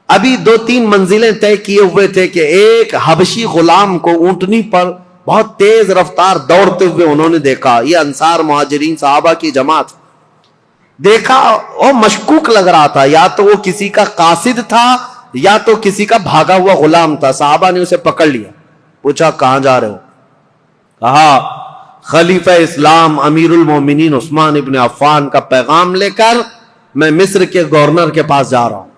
ابھی 2-3 منزلیں طے کیے ہوئے تھے کہ ایک حبشی غلام کو اونٹنی پر بہت تیز رفتار دوڑتے ہوئے انہوں نے دیکھا. یہ انصار مہاجرین صحابہ کی جماعت دیکھا, وہ مشکوک لگ رہا تھا, یا تو وہ کسی کا قاصد تھا یا تو کسی کا بھاگا ہوا غلام تھا. صحابہ نے اسے پکڑ لیا, پوچھا کہاں جا رہے ہو؟ کہا خلیفہ اسلام امیر المومنین عثمان ابن عفان کا پیغام لے کر میں مصر کے گورنر کے پاس جا رہا ہوں.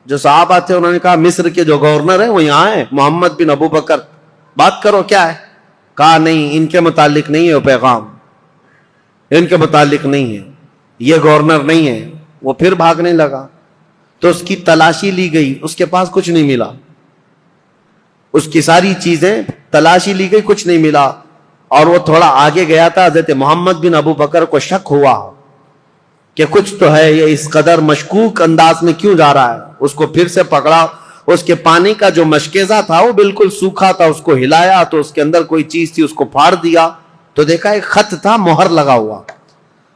جو صحابہ تھے انہوں نے کہا مصر کے جو گورنر ہیں وہ یہاں ہیں, محمد بن ابو بکر, بات کرو کیا ہے. کہا نہیں, ان کے متعلق نہیں ہے وہ پیغام, ان کے متعلق نہیں ہے, یہ گورنر نہیں ہے. وہ پھر بھاگنے لگا تو اس کی تلاشی لی گئی, اس کے پاس کچھ نہیں ملا. اس کی ساری چیزیں تلاشی لی گئی, کچھ نہیں ملا. اور وہ تھوڑا آگے گیا تھا, حضرت محمد بن ابو بکر کو شک ہوا کہ کچھ تو ہے, یہ اس قدر مشکوک انداز میں کیوں جا رہا ہے. اس کو پھر سے پکڑا, اس کے پانی کا جو مشکیزہ تھا وہ بالکل سوکھا تھا, اس کو ہلایا تو اس کے اندر کوئی چیز تھی, اس کو پھاڑ دیا تو دیکھا ایک خط تھا مہر لگا ہوا.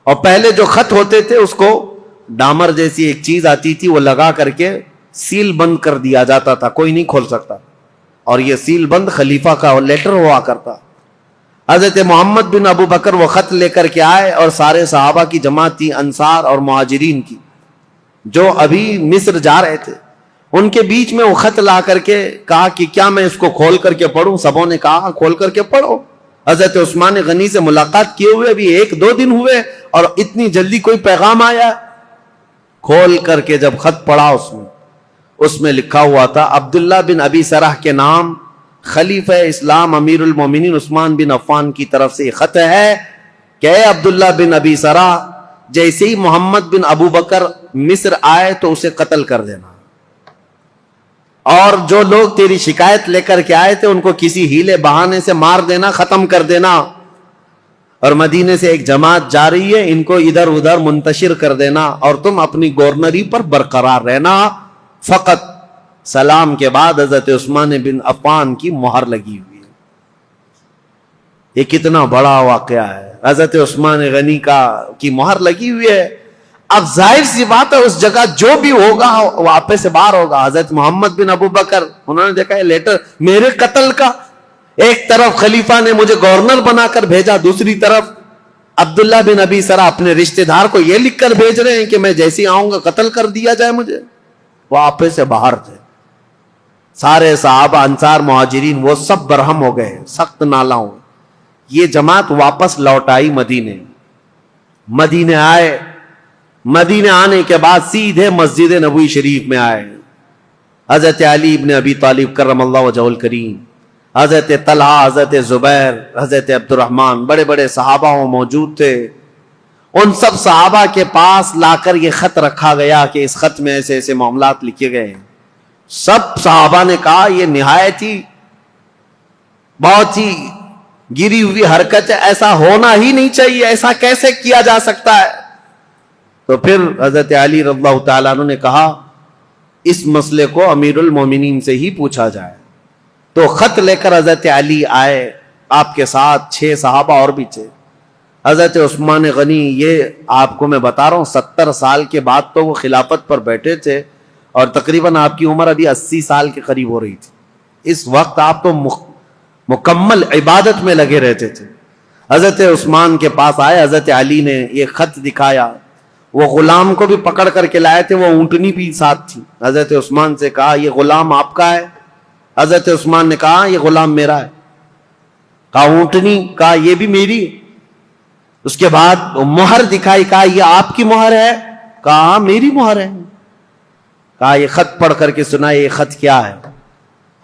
اور پہلے جو خط ہوتے تھے اس کو ڈامر جیسی ایک چیز آتی تھی, وہ لگا کر کے سیل بند کر دیا جاتا تھا, کوئی نہیں کھول سکتا. اور یہ سیل بند خلیفہ کا لیٹر ہوا کرتا. حضرت محمد بن ابو بکر وہ خط لے کر کے آئے, اور سارے صحابہ کی جماعت تھی, انصار اور مہاجرین کی, جو ابھی مصر جا رہے تھے. ان کے بیچ میں وہ خط لا کر کے کہا کہ کیا میں اس کو کھول کر کے پڑھوں؟ سبوں نے کہا کھول کر کے پڑھو. حضرت عثمان غنی سے ملاقات کیے ہوئے ابھی 1-2 دن ہوئے اور اتنی جلدی کوئی پیغام آیا. کھول کر کے جب خط پڑھا اس میں لکھا ہوا تھا عبداللہ بن ابی سرح کے نام, خلیفہ اسلام امیر المومنین عثمان بن عفان کی طرف سے خط ہے کہ اے عبداللہ بن ابی سرح, جیسے ہی محمد بن ابو بکر مصر آئے تو اسے قتل کر دینا, اور جو لوگ تیری شکایت لے کر کے آئے تھے ان کو کسی ہیلے بہانے سے مار دینا, ختم کر دینا. اور مدینے سے ایک جماعت جا رہی ہے, ان کو ادھر ادھر منتشر کر دینا, اور تم اپنی گورنری پر برقرار رہنا. فقط سلام کے بعد حضرت عثمان بن عفان کی مہر لگی ہوئی ہے. یہ کتنا بڑا واقعہ ہے, حضرت عثمان غنی کی مہر لگی ہوئی ہے. اب ظاہر سی بات ہے اس جگہ جو بھی ہوگا وہ آپے سے باہر ہوگا. حضرت محمد بن ابو بکر انہوں نے دیکھا یہ لیٹر میرے قتل کا, ایک طرف خلیفہ نے مجھے گورنر بنا کر بھیجا, دوسری طرف عبداللہ بن ابی سرح اپنے رشتہ دار کو یہ لکھ کر بھیج رہے ہیں کہ میں جیسے آؤں گا قتل کر دیا جائے مجھے. وہ آپے سے باہر تھے. سارے صحابہ انصار مہاجرین وہ سب برہم ہو گئے, سخت نالا ہو. یہ جماعت واپس لوٹ آئی مدینے آئے, مدینے آنے کے بعد سیدھے مسجد نبوی شریف میں آئے. حضرت علی ابن ابی طالب کرم اللہ وجہہ الکریم، حضرت طلحہ، حضرت زبیر، حضرت عبد الرحمن، بڑے بڑے صحابہ موجود تھے. ان سب صحابہ کے پاس لا کر یہ خط رکھا گیا کہ اس خط میں ایسے ایسے معاملات لکھے گئے ہیں. سب صحابہ نے کہا یہ نہایت ہی بہت ہی گری ہوئی حرکت ہے، ایسا ہونا ہی نہیں چاہیے، ایسا کیسے کیا جا سکتا ہے. تو پھر حضرت علی رضی اللہ تعالیٰ عنہ نے کہا اس مسئلے کو امیر المومنین سے ہی پوچھا جائے. تو خط لے کر حضرت علی آئے، آپ کے ساتھ 6 صحابہ اور بھی تھے. حضرت عثمان غنی، یہ آپ کو میں بتا رہا ہوں 70 سال کے بعد تو وہ خلافت پر بیٹھے تھے اور تقریباً آپ کی عمر ابھی 80 سال کے قریب ہو رہی تھی. اس وقت آپ تو مکمل عبادت میں لگے رہتے تھے. حضرت عثمان کے پاس آئے، حضرت علی نے یہ خط دکھایا. وہ غلام کو بھی پکڑ کر کے لائے تھے، وہ اونٹنی بھی ساتھ تھی. حضرت عثمان سے کہا یہ غلام آپ کا ہے؟ حضرت عثمان نے کہا یہ غلام میرا ہے. کہا اونٹنی؟ کہا یہ بھی میری. اس کے بعد مہر دکھائی، کہا یہ آپ کی مہر ہے؟ کہا میری مہر ہے. کہا یہ خط پڑھ کر کے سنا، یہ خط کیا ہے؟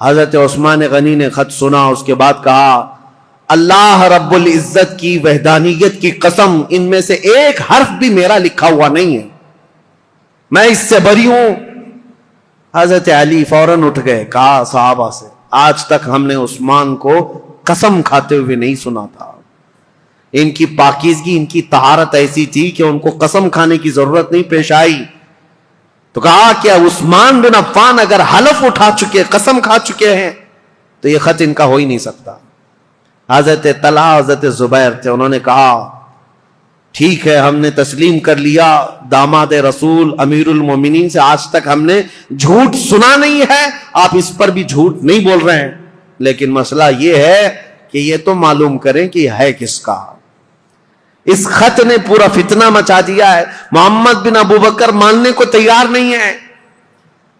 حضرت عثمان غنی نے خط سنا. اس کے بعد کہا اللہ رب العزت کی وحدانیت کی قسم، ان میں سے ایک حرف بھی میرا لکھا ہوا نہیں ہے، میں اس سے بری ہوں. حضرت علی فوراً اٹھ گئے، کہا صحابہ سے آج تک ہم نے عثمان کو قسم کھاتے ہوئے نہیں سنا تھا. ان کی پاکیزگی، ان کی طہارت ایسی تھی کہ ان کو قسم کھانے کی ضرورت نہیں پیش آئی. تو کہا کہ عثمان بن عفان اگر حلف اٹھا چکے، قسم کھا چکے ہیں، تو یہ خط ان کا ہو ہی نہیں سکتا. حضرت طلحہ، حضرت زبیر تھے، انہوں نے کہا ٹھیک ہے ہم نے تسلیم کر لیا، داماد رسول امیر المومنین سے آج تک ہم نے جھوٹ سنا نہیں ہے، آپ اس پر بھی جھوٹ نہیں بول رہے ہیں، لیکن مسئلہ یہ ہے کہ یہ تو معلوم کریں کہ یہ ہے کس کا. اس خط نے پورا فتنہ مچا دیا ہے. محمد بن ابو بکر ماننے کو تیار نہیں ہے.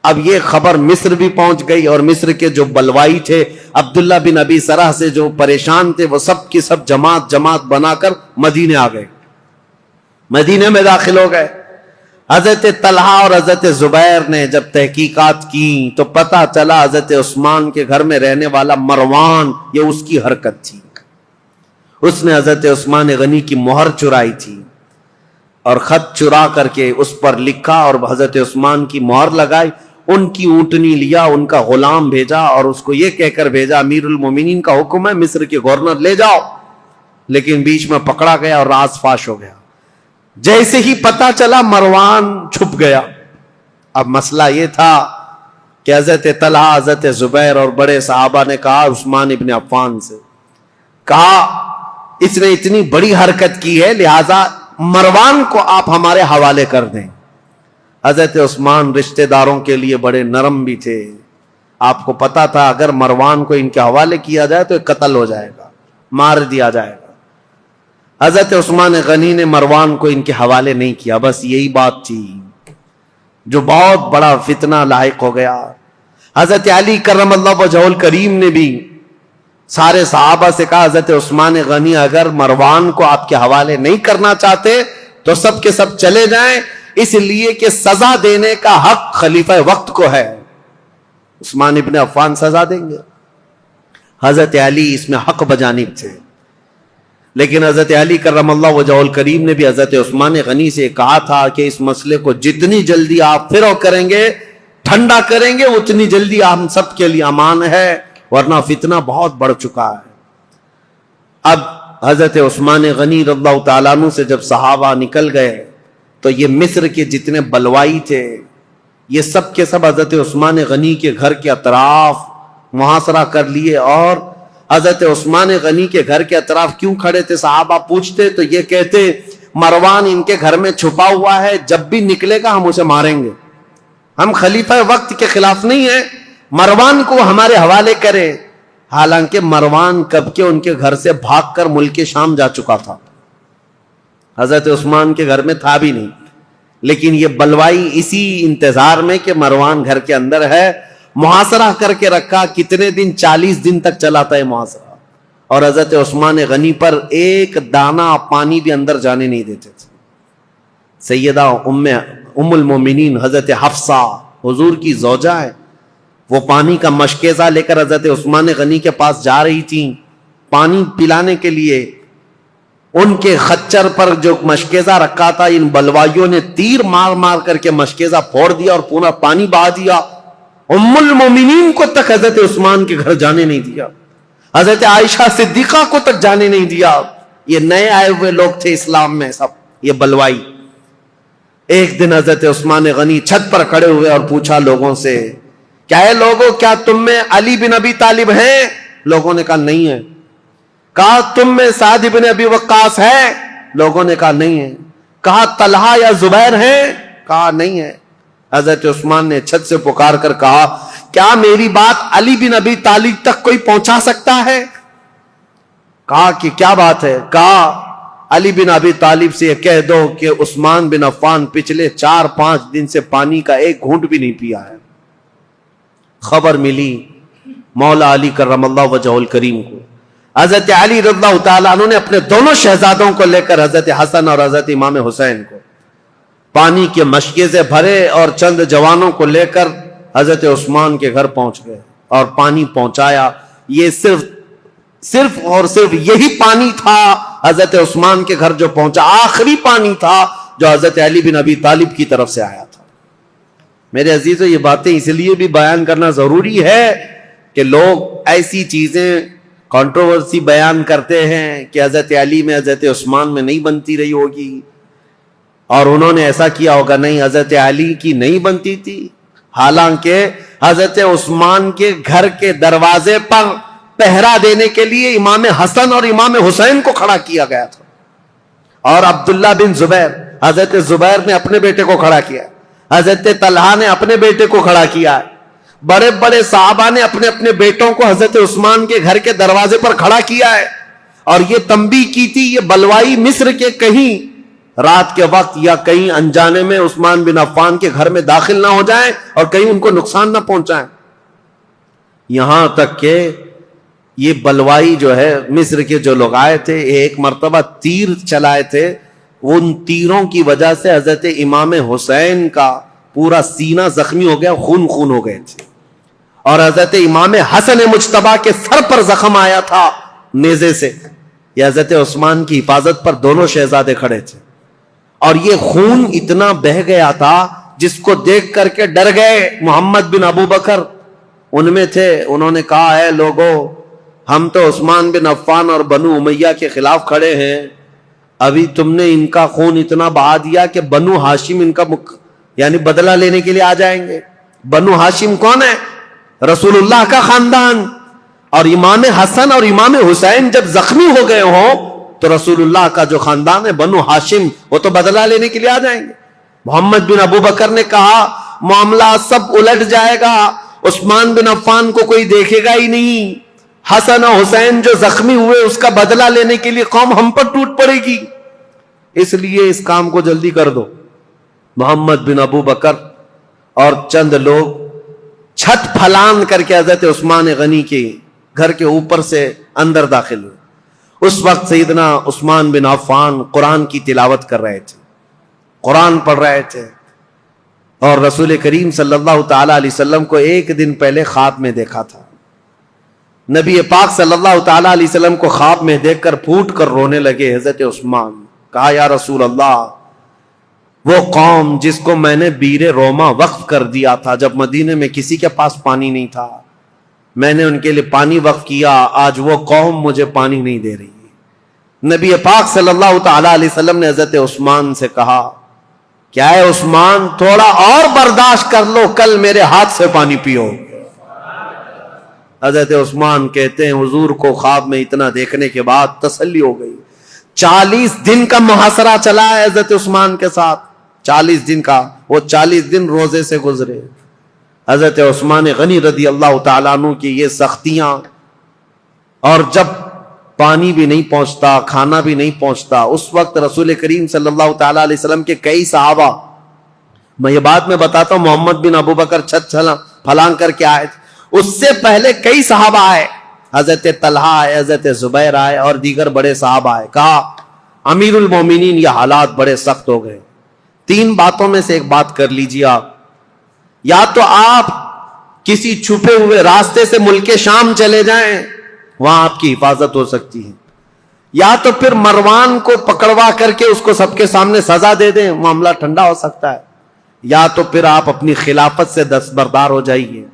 اب یہ خبر مصر بھی پہنچ گئی اور مصر کے جو بلوائی تھے عبداللہ بن ابی سرح سے جو پریشان تھے، وہ سب کی سب جماعت بنا کر مدینے آ گئے، مدینے میں داخل ہو گئے. حضرت طلحہ اور حضرت زبیر نے جب تحقیقات کی تو پتہ چلا حضرت عثمان کے گھر میں رہنے والا مروان، یہ اس کی حرکت تھی. اس نے حضرت عثمان غنی کی مہر چرائی تھی اور خط چرا کر کے اس پر لکھا اور حضرت عثمان کی مہر لگائی. ان کی اونٹنی لیا، ان کا غلام بھیجا اور اس کو یہ کہہ کر بھیجا امیر المومنین کا حکم ہے مصر کے گورنر لے جاؤ. لیکن بیچ میں پکڑا گیا اور راز فاش ہو گیا. جیسے ہی پتا چلا مروان چھپ گیا. اب مسئلہ یہ تھا کہ حضرت طلحہ، حضرت زبیر اور بڑے صحابہ نے کہا عثمان ابن عفان سے، کہا اس نے اتنی بڑی حرکت کی ہے لہذا مروان کو آپ ہمارے حوالے کر دیں. حضرت عثمان رشتہ داروں کے لیے بڑے نرم بھی تھے. آپ کو پتا تھا اگر مروان کو ان کے حوالے کیا جائے تو قتل ہو جائے گا، مار دیا جائے گا. حضرت عثمان غنی نے مروان کو ان کے حوالے نہیں کیا. بس یہی بات تھی جو بہت بڑا فتنہ لاحق ہو گیا. حضرت علی کرم اللہ وجہہ الکریم نے بھی سارے صحابہ سے کہا حضرت عثمان غنی اگر مروان کو آپ کے حوالے نہیں کرنا چاہتے تو سب کے سب چلے جائیں، اس لیے کہ سزا دینے کا حق خلیفہ وقت کو ہے. عثمان ابن عفان سزا دیں گے. حضرت علی اس میں حق بجانب تھے، لیکن حضرت علی کرم اللہ وجہہ الکریم نے بھی حضرت عثمان غنی سے کہا تھا کہ اس مسئلے کو جتنی جلدی آپ فرو کریں گے، ٹھنڈا کریں گے، اتنی جلدی ہم سب کے لیے امان ہے، ورنہ فتنہ بہت بڑھ چکا ہے. اب حضرت عثمان غنی رضی اللہ تعالیٰ عنہ سے جب صحابہ نکل گئے تو یہ مصر کے جتنے بلوائی تھے یہ سب کے سب حضرت عثمان غنی کے گھر کے اطراف محاصرہ کر لیے. اور حضرت عثمان غنی کے گھر کے اطراف کیوں کھڑے تھے صحابہ پوچھتے تو یہ کہتے مروان ان کے گھر میں چھپا ہوا ہے، جب بھی نکلے گا ہم اسے ماریں گے، ہم خلیفہ وقت کے خلاف نہیں ہیں، مروان کو ہمارے حوالے کرے. حالانکہ مروان کب کے ان کے گھر سے بھاگ کر ملک شام جا چکا تھا، حضرت عثمان کے گھر میں تھا بھی نہیں. لیکن یہ بلوائی اسی انتظار میں کہ مروان گھر کے اندر ہے محاصرہ کر کے رکھا. کتنے دن؟ 40 دن تک چلا تھا یہ محاصرہ، اور حضرت عثمان غنی پر ایک دانہ پانی بھی اندر جانے نہیں دیتے تھے. سیدہ ام المومنین حضرت حفصہ حضور کی زوجہ ہے، وہ پانی کا مشکیزہ لے کر حضرت عثمان غنی کے پاس جا رہی تھیں پانی پلانے کے لیے. ان کے خچر پر جو مشکیزہ رکھا تھا ان بلوائیوں نے تیر مار مار کر کے مشکیزہ پھوڑ دیا اور پورا پانی بہا دیا. ام المومنین کو تک حضرت عثمان کے گھر جانے نہیں دیا، حضرت عائشہ صدیقہ کو تک جانے نہیں دیا. یہ نئے آئے ہوئے لوگ تھے اسلام میں سب، یہ بلوائی. ایک دن حضرت عثمان غنی چھت پر کھڑے ہوئے اور پوچھا لوگوں سے، کیا ہے لوگوں، کیا تم میں علی بن ابی طالب ہیں؟ لوگوں نے کہا نہیں ہے. کہا تم میں سعد بن ابی وقاص ہے؟ لوگوں نے کہا نہیں ہے. کہا طلحہ یا زبیر ہیں؟ کہا نہیں ہے. حضرت عثمان نے چھت سے پکار کر کہا، کیا میری بات علی بن ابی طالب تک کوئی پہنچا سکتا ہے؟ کہا کہ کیا بات ہے؟ کہا علی بن ابی طالب سے یہ کہہ دو کہ عثمان بن عفان پچھلے 4-5 دن سے پانی کا ایک گھونٹ بھی نہیں پیا ہے. خبر ملی مولا علی کرم اللہ وجہہ الکریم کو. حضرت علی رضی اللہ تعالیٰ عنہ نے اپنے دونوں شہزادوں کو لے کر حضرت حسن اور حضرت امام حسین کو پانی کے مشکیزے بھرے اور چند جوانوں کو لے کر حضرت عثمان کے گھر پہنچ گئے اور پانی پہنچایا. یہ صرف اور صرف یہی پانی تھا حضرت عثمان کے گھر جو پہنچا، آخری پانی تھا جو حضرت علی بن ابی طالب کی طرف سے آیا تھا. میرے عزیزو، یہ باتیں اس لیے بھی بیان کرنا ضروری ہے کہ لوگ ایسی چیزیں کنٹروورسی بیان کرتے ہیں کہ حضرت علی میں حضرت عثمان میں نہیں بنتی رہی ہوگی اور انہوں نے ایسا کیا ہوگا. نہیں، حضرت علی کی نہیں بنتی تھی، حالانکہ حضرت عثمان کے گھر کے دروازے پر پہرا دینے کے لیے امام حسن اور امام حسین کو کھڑا کیا گیا تھا. اور عبداللہ بن زبیر، حضرت زبیر نے اپنے بیٹے کو کھڑا کیا، حضرت طلحہ نے اپنے بیٹے کو کھڑا کیا، بڑے بڑے صحابہ نے اپنے اپنے بیٹوں کو حضرت عثمان کے گھر کے دروازے پر کھڑا کیا ہے. اور یہ تنبیہ کی تھی یہ بلوائی مصر کے کہیں رات کے وقت یا کہیں انجانے میں عثمان بن عفان کے گھر میں داخل نہ ہو جائیں اور کہیں ان کو نقصان نہ پہنچائیں. یہاں تک کہ یہ بلوائی جو ہے مصر کے جو لوگ آئے تھے ایک مرتبہ تیر چلائے تھے، ان تیروں کی وجہ سے حضرت امام حسین کا پورا سینہ زخمی ہو گیا، خون خون ہو گئے تھے. اور حضرت امام حسن مجتبیٰ کے سر پر زخم آیا تھا نیزے سے. یہ حضرت عثمان کی حفاظت پر دونوں شہزادے کھڑے تھے اور یہ خون اتنا بہہ گیا تھا جس کو دیکھ کر کے ڈر گئے. محمد بن ابو بکر ان میں تھے، انہوں نے کہا، اے لوگو، ہم تو عثمان بن عفان اور بنو امیہ کے خلاف کھڑے ہیں، ابھی تم نے ان کا خون اتنا بہا دیا کہ بنو ہاشم ان کا یعنی بدلہ لینے کے لیے آ جائیں گے. بنو ہاشم کون ہے؟ رسول اللہ کا خاندان. اور امام حسن اور امام حسین جب زخمی ہو گئے ہوں تو رسول اللہ کا جو خاندان ہے بنو ہاشم وہ تو بدلہ لینے کے لیے آ جائیں گے. محمد بن ابو بکر نے کہا معاملہ سب الٹ جائے گا، عثمان بن عفان کو کوئی دیکھے گا ہی نہیں، حسن اور حسین جو زخمی ہوئے اس کا بدلہ لینے کے لیے قوم ہم پر ٹوٹ پڑے گی، اس لیے اس کام کو جلدی کر دو. محمد بن ابو بکر اور چند لوگ چھت پھلان کر کے حضرت عثمان غنی کے گھر کے اوپر سے اندر داخل ہوئے. اس وقت سیدنا عثمان بن عفان قرآن کی تلاوت کر رہے تھے، قرآن پڑھ رہے تھے، اور رسول کریم صلی اللہ تعالی علیہ وسلم کو ایک دن پہلے خواب میں دیکھا تھا. نبی پاک صلی اللہ تعالی علیہ وسلم کو خواب میں دیکھ کر پھوٹ کر رونے لگے. حضرت عثمان کہا، یا رسول اللہ، وہ قوم جس کو میں نے بیر روما وقف کر دیا تھا جب مدینے میں کسی کے پاس پانی نہیں تھا، میں نے ان کے لیے پانی وقف کیا، آج وہ قوم مجھے پانی نہیں دے رہی. نبی پاک صلی اللہ تعالی علیہ وسلم نے حضرت عثمان سے کہا، کیا ہے عثمان، تھوڑا اور برداشت کر لو، کل میرے ہاتھ سے پانی پیو. حضرت عثمان کہتے ہیں حضور کو خواب میں اتنا دیکھنے کے بعد تسلی ہو گئی. 40 دن کا محاصرہ چلا ہے حضرت عثمان کے ساتھ، 40 دن کا، وہ 40 دن روزے سے گزرے. حضرت عثمان غنی رضی اللہ تعالیٰ عنہ کی یہ سختیاں، اور جب پانی بھی نہیں پہنچتا، کھانا بھی نہیں پہنچتا، اس وقت رسول کریم صلی اللہ تعالیٰ علیہ وسلم کے کئی صحابہ، میں یہ بات میں بتاتا ہوں، محمد بن ابو بکر چھت پھلانگ کر کے آئے تھے، اس سے پہلے کئی صحابہ آئے، حضرت طلحہ آئے، حضرت زبیر آئے اور دیگر بڑے صحابہ آئے. کہا امیر المومنین یہ حالات بڑے سخت ہو گئے، تین باتوں میں سے ایک بات کر لیجیے آپ، یا تو آپ کسی چھپے ہوئے راستے سے ملک شام چلے جائیں، وہاں آپ کی حفاظت ہو سکتی ہے، یا تو پھر مروان کو پکڑوا کر کے اس کو سب کے سامنے سزا دے دیں، معاملہ ٹھنڈا ہو سکتا ہے، یا تو پھر آپ اپنی خلافت سے دستبردار ہو جائیے،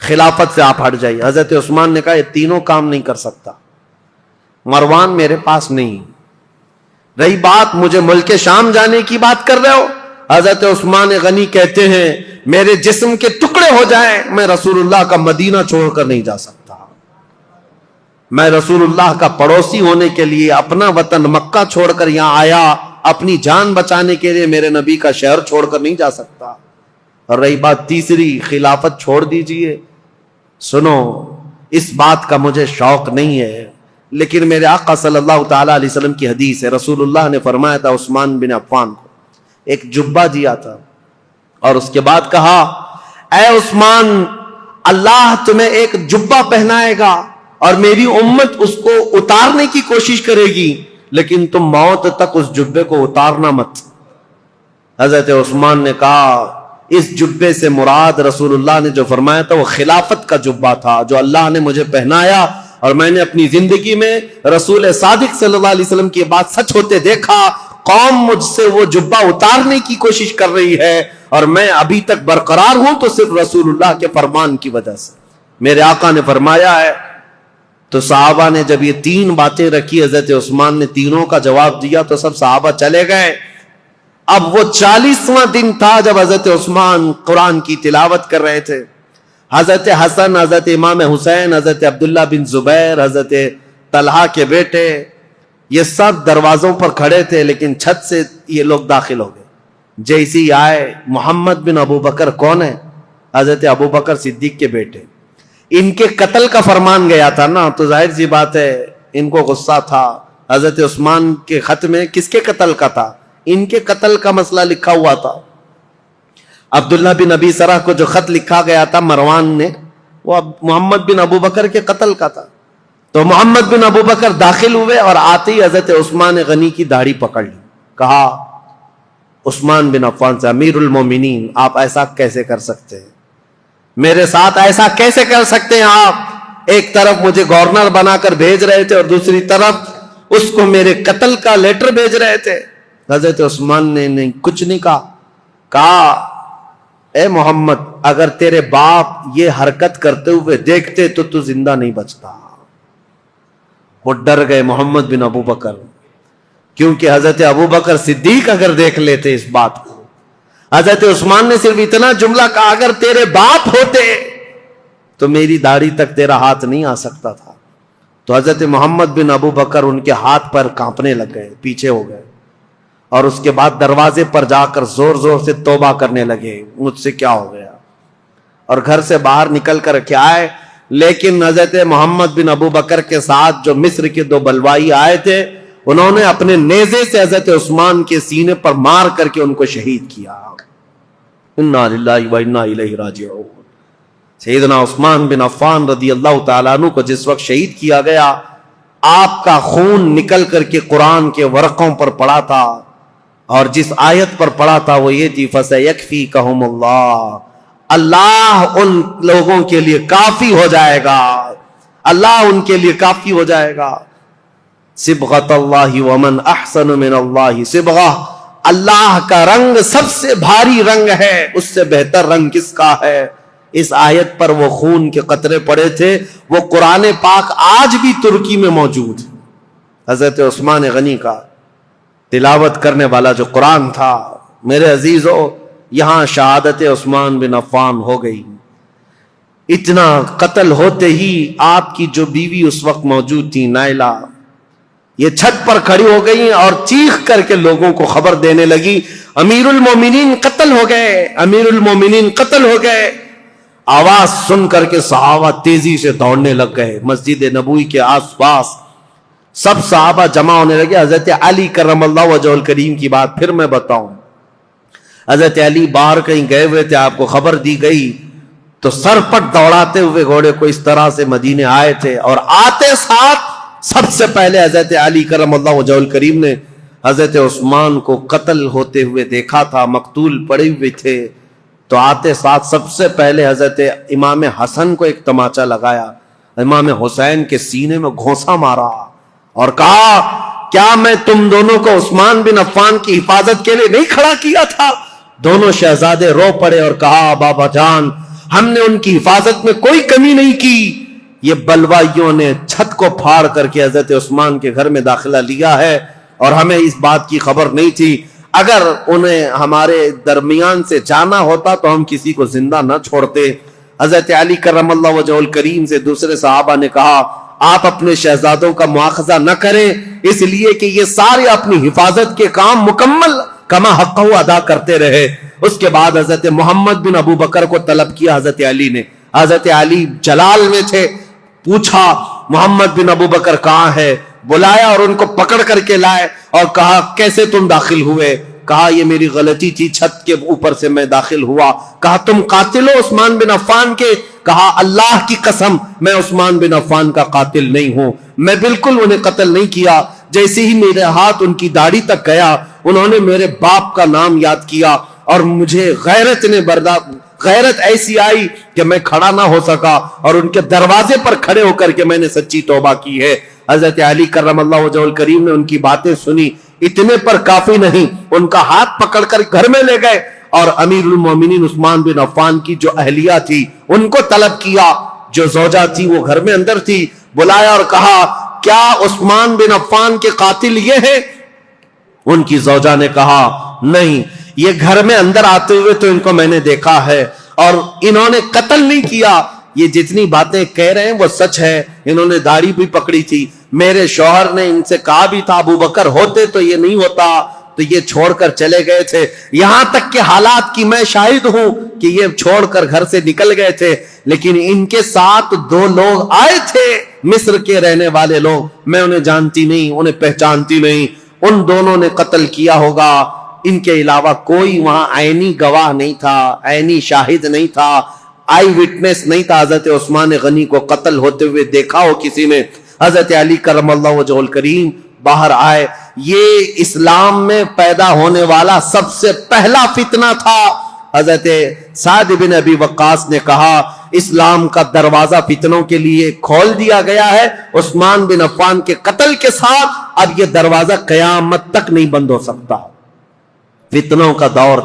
خلافت سے آپ ہٹ جائیے۔ حضرت عثمان نے کہا یہ تینوں کام نہیں کر سکتا، مروان میرے پاس نہیں، رہی بات مجھے ملک شام جانے کی بات کر رہے ہو، حضرت عثمان غنی کہتے ہیں میرے جسم کے ٹکڑے ہو جائیں میں رسول اللہ کا مدینہ چھوڑ کر نہیں جا سکتا، میں رسول اللہ کا پڑوسی ہونے کے لیے اپنا وطن مکہ چھوڑ کر یہاں آیا، اپنی جان بچانے کے لیے میرے نبی کا شہر چھوڑ کر نہیں جا سکتا۔ اور رہی بات تیسری، خلافت چھوڑ دیجئے، سنو اس بات کا مجھے شوق نہیں ہے، لیکن میرے آقا صلی اللہ تعالی علیہ وسلم کی حدیث ہے، رسول اللہ نے فرمایا تھا عثمان بن عفان کو ایک جبہ دیا تھا اور اس کے بعد کہا اے عثمان اللہ تمہیں ایک جبہ پہنائے گا اور میری امت اس کو اتارنے کی کوشش کرے گی، لیکن تم موت تک اس جبے کو اتارنا مت۔ حضرت عثمان نے کہا اس جبے سے مراد رسول اللہ نے جو فرمایا تھا وہ خلافت کا جبہ تھا جو اللہ نے مجھے پہنایا، اور میں نے اپنی زندگی میں رسول صادق صلی اللہ علیہ وسلم کی بات سچ ہوتے دیکھا، قوم مجھ سے وہ جبہ اتارنے کی کوشش کر رہی ہے اور میں ابھی تک برقرار ہوں تو صرف رسول اللہ کے فرمان کی وجہ سے، میرے آقا نے فرمایا ہے۔ تو صحابہ نے جب یہ تین باتیں رکھی، حضرت عثمان نے تینوں کا جواب دیا تو سب صحابہ چلے گئے۔ اب وہ 40واں دن تھا جب حضرت عثمان قرآن کی تلاوت کر رہے تھے، حضرت حسن، حضرت امام حسین، حضرت عبداللہ بن زبیر، حضرت طلحہ کے بیٹے، یہ سب دروازوں پر کھڑے تھے، لیکن چھت سے یہ لوگ داخل ہو گئے۔ جیسے ہی آئے، محمد بن ابو بکر کون ہے؟ حضرت ابو بکر صدیق کے بیٹے، ان کے قتل کا فرمان گیا تھا نا، تو ظاہر سی بات ہے ان کو غصہ تھا۔ حضرت عثمان کے خط میں کس کے قتل کا تھا؟ ان کے قتل کا مسئلہ لکھا ہوا تھا۔ عبداللہ بن ابی سرح کو جو خط لکھا گیا تھا مروان نے، وہ محمد بن ابو بکر کے قتل کا تھا۔ تو محمد بن ابو بکر داخل ہوئے اور آتے ہی حضرت عثمان غنی کی داڑھی پکڑ لی، کہا عثمان بن عفان سے امیر المومنین آپ ایسا کیسے کر سکتے ہیں، میرے ساتھ ایسا کیسے کر سکتے ہیں آپ؟ ایک طرف مجھے گورنر بنا کر بھیج رہے تھے اور دوسری طرف اس کو میرے قتل کا لیٹر بھیج رہے تھے۔ حضرت عثمان نے نہیں کچھ نہیں کہا اے محمد اگر تیرے باپ یہ حرکت کرتے ہوئے دیکھتے تو تو زندہ نہیں بچتا۔ وہ ڈر گئے محمد بن ابو بکر، کیونکہ حضرت ابو بکر صدیق اگر دیکھ لیتے اس بات کو، حضرت عثمان نے صرف اتنا جملہ کہا اگر تیرے باپ ہوتے تو میری داڑھی تک تیرا ہاتھ نہیں آ سکتا تھا۔ تو حضرت محمد بن ابو بکر ان کے ہاتھ پر کانپنے لگ گئے، پیچھے ہو گئے، اور اس کے بعد دروازے پر جا کر زور زور سے توبہ کرنے لگے مجھ سے کیا ہو گیا، اور گھر سے باہر نکل کر کے آئے۔ لیکن حضرت محمد بن ابو بکر کے ساتھ جو مصر کے دو بلوائی آئے تھے، انہوں نے اپنے نیزے سے حضرت عثمان کے سینے پر مار کر کے ان کو شہید کیا۔ انا للہ و انا الیہ راجعون۔ سیدنا عثمان بن عفان رضی اللہ تعالیٰ عنہ کو جس وقت شہید کیا گیا، آپ کا خون نکل کر کے قرآن کے ورقوں پر پڑا تھا، اور جس آیت پر پڑا تھا وہ یہ تھی فَسَيَكْفِيكَهُمُ اللَّهُ، اللہ ان لوگوں کے لیے کافی ہو جائے گا، اللہ ان کے لیے کافی ہو جائے گا۔ صبغۃ اللہ ومن احسن من اللہ صبغہ، اللہ کا رنگ سب سے بھاری رنگ ہے، اس سے بہتر رنگ کس کا ہے؟ اس آیت پر وہ خون کے قطرے پڑے تھے، وہ قرآن پاک آج بھی ترکی میں موجود ہے۔ حضرت عثمان غنی کا تلاوت کرنے والا جو قرآن تھا، میرے عزیزو یہاں شہادت عثمان بن عفان ہو گئی۔ اتنا قتل ہوتے ہی آپ کی جو بیوی اس وقت موجود تھی نائلہ، یہ چھت پر کھڑی ہو گئی اور چیخ کر کے لوگوں کو خبر دینے لگی امیر المومنین قتل ہو گئے، امیر المومنین قتل ہو گئے۔ آواز سن کر کے صحابہ تیزی سے دوڑنے لگ گئے، مسجد نبوی کے آس پاس سب صحابہ جمع ہونے لگے۔ حضرت علی کرم اللہ وجہہ الکریم کی بات پھر میں بتاؤں، حضرت علی باہر کہیں گئے ہوئے تھے، آپ کو خبر دی گئی تو سر پٹ دوڑاتے ہوئے گھوڑے کو اس طرح سے مدینے آئے تھے، اور آتے ساتھ سب سے پہلے حضرت علی کرم اللہ وجہہ الکریم نے حضرت عثمان کو قتل ہوتے ہوئے دیکھا تھا، مقتول پڑے ہوئے تھے، تو آتے ساتھ سب سے پہلے حضرت امام حسن کو ایک تماچا لگایا، امام حسین کے سینے میں گھونسا مارا اور کہا کیا میں تم دونوں کو عثمان بن عفان کی حفاظت کے لیے نہیں کھڑا کیا تھا؟ دونوں شہزادے رو پڑے اور کہا بابا جان ہم نے ان کی حفاظت میں کوئی کمی نہیں کی، یہ بلوائیوں نے چھت کو پھاڑ کر کے حضرت عثمان کے گھر میں داخلہ لیا ہے اور ہمیں اس بات کی خبر نہیں تھی، اگر انہیں ہمارے درمیان سے جانا ہوتا تو ہم کسی کو زندہ نہ چھوڑتے۔ حضرت علی کرم اللہ وجہہ الکریم سے دوسرے صحابہ نے کہا آپ اپنے شہزادوں کا مواخذہ نہ کریں، اس لیے کہ یہ سارے اپنی حفاظت کے کام مکمل کما حق ادا کرتے رہے۔ اس کے بعد حضرت محمد بن ابو بکر کو طلب کیا حضرت علی نے، حضرت علی جلال میں تھے، پوچھا محمد بن ابو بکر کہاں ہے، بلایا اور ان کو پکڑ کر کے لائے اور کہا کیسے تم داخل ہوئے؟ کہا یہ میری غلطی تھی، چھت کے اوپر سے میں داخل ہوا۔ کہا تم قاتل ہو عثمان بن عفان کے؟ کہا اللہ کی قسم میں عثمان بن عفان کا قاتل نہیں ہوں، میں بالکل انہیں قتل نہیں کیا۔ جیسے ہی میرے ہاتھ ان کی داڑھی تک گیا انہوں نے میرے باپ کا نام یاد کیا اور مجھے غیرت ایسی آئی کہ میں کھڑا نہ ہو سکا اور ان کے دروازے پر کھڑے ہو کر کے میں نے سچی توبہ کی ہے۔ حضرت علی کرم اللہ وجہہ الکریم نے ان کی باتیں سنی، اتنے پر کافی نہیں، ان کا ہاتھ پکڑ کر گھر میں لے گئے اور امیر المومنین عثمان بن عفان کی جو اہلیہ تھی ان کو طلب کیا، جو زوجہ تھی وہ گھر میں اندر تھی، بلایا اور کہا کیا عثمان بن عفان کے قاتل یہ ہے؟ ان کی زوجہ نے کہا نہیں، یہ گھر میں اندر آتے ہوئے تو ان کو میں نے دیکھا ہے اور انہوں نے قتل نہیں کیا، یہ جتنی باتیں کہہ رہے ہیں وہ سچ ہے، انہوں نے داڑھی بھی پکڑی تھی، میرے شوہر نے ان سے کہا بھی تھا ابو بکر ہوتے تو یہ نہیں ہوتا، تو یہ چھوڑ کر چلے گئے تھے، یہاں تک کہ حالات کی میں شاہد ہوں کہ یہ چھوڑ کر گھر سے نکل گئے تھے، لیکن ان کے ساتھ 2 لوگ آئے تھے مصر کے رہنے والے لوگ، میں انہیں جانتی نہیں، انہیں پہچانتی نہیں، ان دونوں نے قتل کیا ہوگا، ان کے علاوہ کوئی وہاں عینی گواہ نہیں تھا، عینی شاہد نہیں تھا، آئی وٹنس نہیں تھا حضرت عثمان غنی کو قتل ہوتے ہوئے دیکھا ہو کسی نے۔ حضرت علی کرم اللہ وجہہ الکریم باہر آئے، یہ اسلام میں پیدا ہونے والا سب سے پہلا فتنہ تھا۔ حضرت سعد بن ابی وقاص نے کہا اسلام کا دروازہ فتنوں کے لیے کھول دیا گیا ہے، عثمان بن عفان کے قتل کے ساتھ اب یہ دروازہ قیامت تک نہیں بند ہو سکتا۔ فتنوں کا دور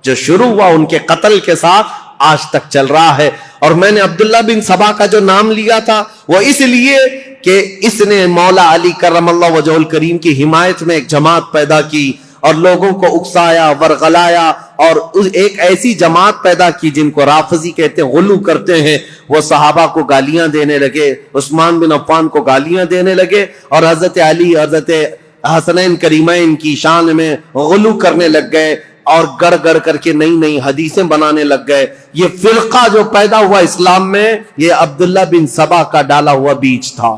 جو شروع ہوا ان کے قتل کے ساتھ آج تک چل رہا ہے، اور میں نے عبداللہ بن سبا کا جو نام لیا تھا وہ اس لیے کہ اس نے مولا علی کرم اللہ وجہہ الکریم کی حمایت میں ایک جماعت پیدا کی اور لوگوں کو اکسایا، ورغلایا، اور ایک ایسی جماعت پیدا کی جن کو رافضی کہتے ہیں، غلو کرتے ہیں، وہ صحابہ کو گالیاں دینے لگے، عثمان بن عفان کو گالیاں دینے لگے، اور حضرت علی، حضرت حسنین کریمین کی شان میں غلو کرنے لگ گئے اور گڑ گڑ کر کے نئی نئی حدیثیں بنانے لگ گئے۔ یہ فرقہ جو پیدا ہوا اسلام میں یہ عبداللہ بن سبا کا ڈالا ہوا بیج تھا،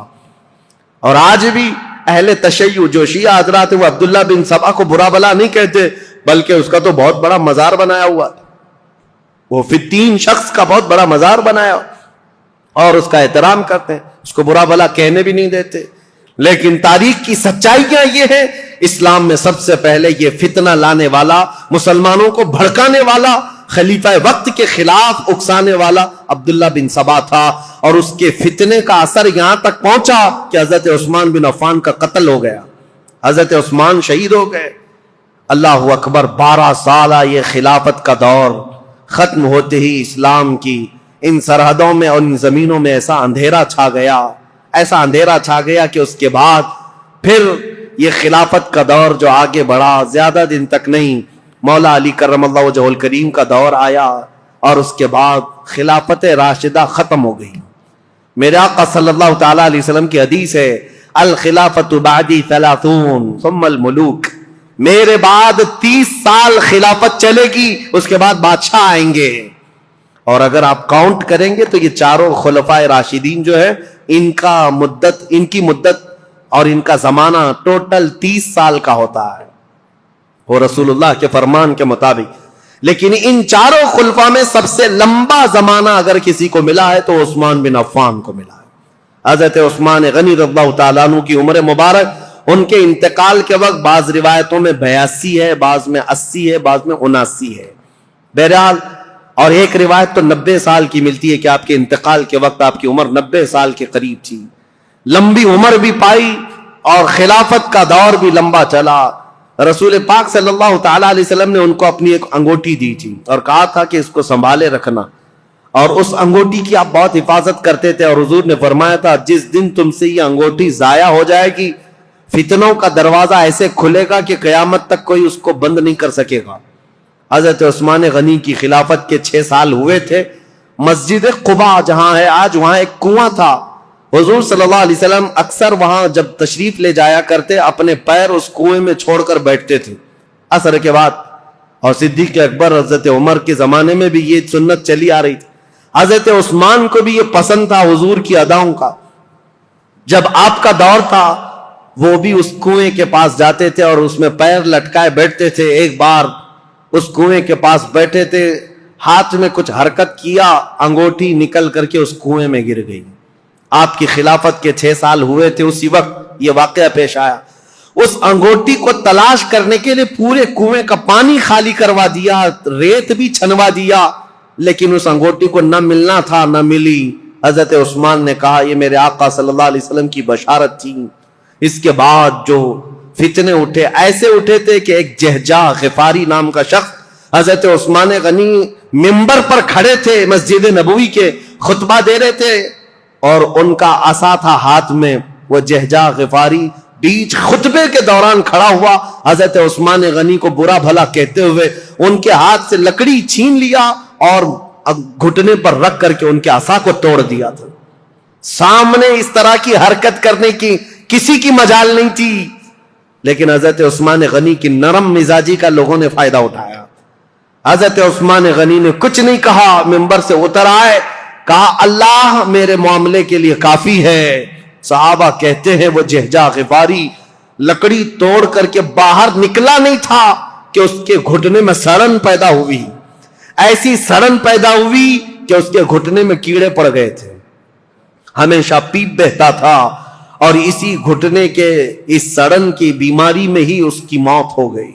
اور آج بھی اہل تشیع جو شیعہ حضرات وہ عبداللہ بن سبا کو برا بلا نہیں کہتے، بلکہ اس کا تو بہت بڑا مزار بنایا ہوا، وہ فتین شخص کا بہت بڑا مزار بنایا اور اس کا احترام کرتے ہیں، اس کو برا بلا کہنے بھی نہیں دیتے۔ لیکن تاریخ کی سچائیاں یہ ہیں، اسلام میں سب سے پہلے یہ فتنہ لانے والا، مسلمانوں کو بھڑکانے والا، خلیفہ وقت کے خلاف اکسانے والا عبداللہ بن سبا تھا، اور اس کے فتنے کا اثر یہاں تک پہنچا کہ حضرت عثمان بن عفان کا قتل ہو گیا، حضرت عثمان شہید ہو گئے۔ اللہ اکبر، 12 سالہ یہ خلافت کا دور ختم ہوتے ہی اسلام کی ان سرحدوں میں اور ان زمینوں میں ایسا اندھیرا چھا گیا، ایسا اندھیرا چھا گیا کہ اس کے بعد پھر یہ خلافت کا دور جو آگے بڑھا، زیادہ دن تک نہیں، مولا علی کرم اللہ وجہہ الکریم کا دور آیا اور اس کے بعد خلافت راشدہ ختم ہو گئی۔ میرے آقا صلی اللہ تعالی علیہ وسلم کی حدیث ہے، الخلافت بعدی 30 ثم الملوک، میرے بعد 30 سال خلافت چلے گی، اس کے بعد بادشاہ آئیں گے، اور اگر آپ کاؤنٹ کریں گے تو یہ چاروں خلفائے راشدین جو ہے ان کی مدت اور ان کا زمانہ ٹوٹل 30 سال کا ہوتا ہے وہ رسول اللہ کے فرمان کے مطابق، لیکن ان چاروں خلفاء میں سب سے لمبا زمانہ اگر کسی کو ملا ہے تو عثمان بن عفان کو ملا ہے۔ حضرت عثمان غنی رضی اللہ تعالیٰ عنہ کی عمر مبارک ان کے انتقال کے وقت بعض روایتوں میں 82 ہے، بعض میں 80 ہے، بعض میں 79 ہے، بہرحال، اور ایک روایت تو 90 سال کی ملتی ہے کہ آپ کے انتقال کے وقت آپ کی عمر 90 سال کے قریب تھی، لمبی عمر بھی پائی اور خلافت کا دور بھی لمبا چلا۔ رسول پاک صلی اللہ تعالی علیہ وسلم نے ان کو اپنی ایک انگوٹھی دی تھی اور کہا تھا کہ اس کو سنبھالے رکھنا، اور اس انگوٹھی کی آپ بہت حفاظت کرتے تھے، اور حضور نے فرمایا تھا جس دن تم سے یہ انگوٹھی ضائع ہو جائے گی، فتنوں کا دروازہ ایسے کھلے گا کہ قیامت تک کوئی اس کو بند نہیں کر سکے گا۔ حضرت عثمان غنی کی خلافت کے 6 سال ہوئے تھے۔ مسجد قباء جہاں ہے آج، وہاں ایک کنواں تھا، حضور صلی اللہ علیہ وسلم اکثر وہاں جب تشریف لے جایا کرتے اپنے پیر اس کنویں میں چھوڑ کر بیٹھتے تھے عصر کے بعد، اور صدیق اکبر حضرت عمر کے زمانے میں بھی یہ سنت چلی آ رہی تھی، حضرت عثمان کو بھی یہ پسند تھا حضور کی اداؤں کا۔ جب آپ کا دور تھا وہ بھی اس کنویں کے پاس جاتے تھے اور اس میں پیر لٹکائے بیٹھتے تھے۔ ایک بار اس کنویں کے پاس بیٹھے تھے، ہاتھ میں کچھ حرکت کیا، انگوٹھی نکل کر کے اس کنویں میں گر گئی۔ آپ کی خلافت کے 6 سال ہوئے تھے، اسی وقت یہ واقعہ پیش آیا۔ اس انگوٹھی کو تلاش کرنے کے لیے پورے کنویں کا پانی خالی کروا دیا، ریت بھی چھنوا دیا، لیکن اس انگوٹھی کو نہ ملنا تھا، نہ ملی۔ حضرت عثمان نے کہا یہ میرے آقا صلی اللہ علیہ وسلم کی بشارت تھی۔ اس کے بعد جو فتنے اٹھے، ایسے اٹھے تھے کہ ایک جہجہ غفاری نام کا شخص حضرت عثمان غنی منبر پر کھڑے تھے، مسجد نبوی کے خطبہ دے رہے تھے، اور ان کا عصا تھا ہاتھ میں۔ وہ جہجہ غفاری بیچ خطبے کے دوران کھڑا ہوا، حضرت عثمان غنی کو برا بھلا کہتے ہوئے ان کے ہاتھ سے لکڑی چھین لیا اور گھٹنے پر رکھ کر کے ان کے عصا کو توڑ دیا تھا۔ سامنے اس طرح کی حرکت کرنے کی کسی کی مجال نہیں تھی، لیکن حضرت عثمان غنی کی نرم مزاجی کا لوگوں نے فائدہ اٹھایا۔ حضرت عثمان غنی نے کچھ نہیں کہا، منبر سے اتر آئے، کہا اللہ میرے معاملے کے لیے کافی ہے۔ صحابہ کہتے ہیں وہ جہجہ غفاری لکڑی توڑ کر کے باہر نکلا نہیں تھا کہ اس کے گھٹنے میں سڑن پیدا ہوئی، ایسی سڑن پیدا ہوئی کہ اس کے گھٹنے میں کیڑے پڑ گئے تھے، ہمیشہ پیپ بہتا تھا، اور اسی گھٹنے کے اس سڑن کی بیماری میں ہی اس کی موت ہو گئی۔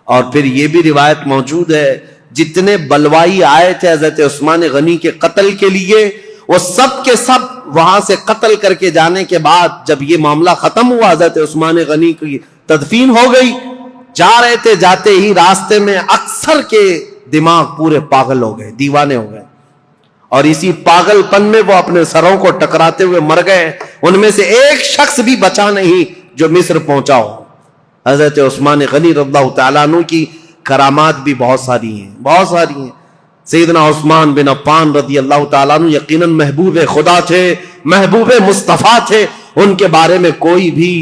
اور پھر یہ بھی روایت موجود ہے جتنے بلوائی آئے تھے حضرت عثمان غنی کے قتل کے لیے، وہ سب کے سب وہاں سے قتل کر کے جانے کے بعد جب یہ معاملہ ختم ہوا، حضرت عثمان غنی کی تدفین ہو گئی، جا رہے تھے، جاتے ہی راستے میں اکثر کے دماغ پورے پاگل ہو گئے، دیوانے ہو گئے، اور اسی پاگل پن میں وہ اپنے سروں کو ٹکراتے ہوئے مر گئے۔ ان میں سے ایک شخص بھی بچا نہیں جو مصر پہنچا ہو۔ حضرت عثمان غنی رضی اللہ تعالیٰ عنہ کی کرامات بھی بہت ساری ہیں، بہت ساری ہیں۔ سیدنا عثمان بن عفان رضی اللہ تعالیٰ عنہ یقیناً محبوب خدا تھے، محبوب مصطفیٰ تھے، ان کے بارے میں کوئی بھی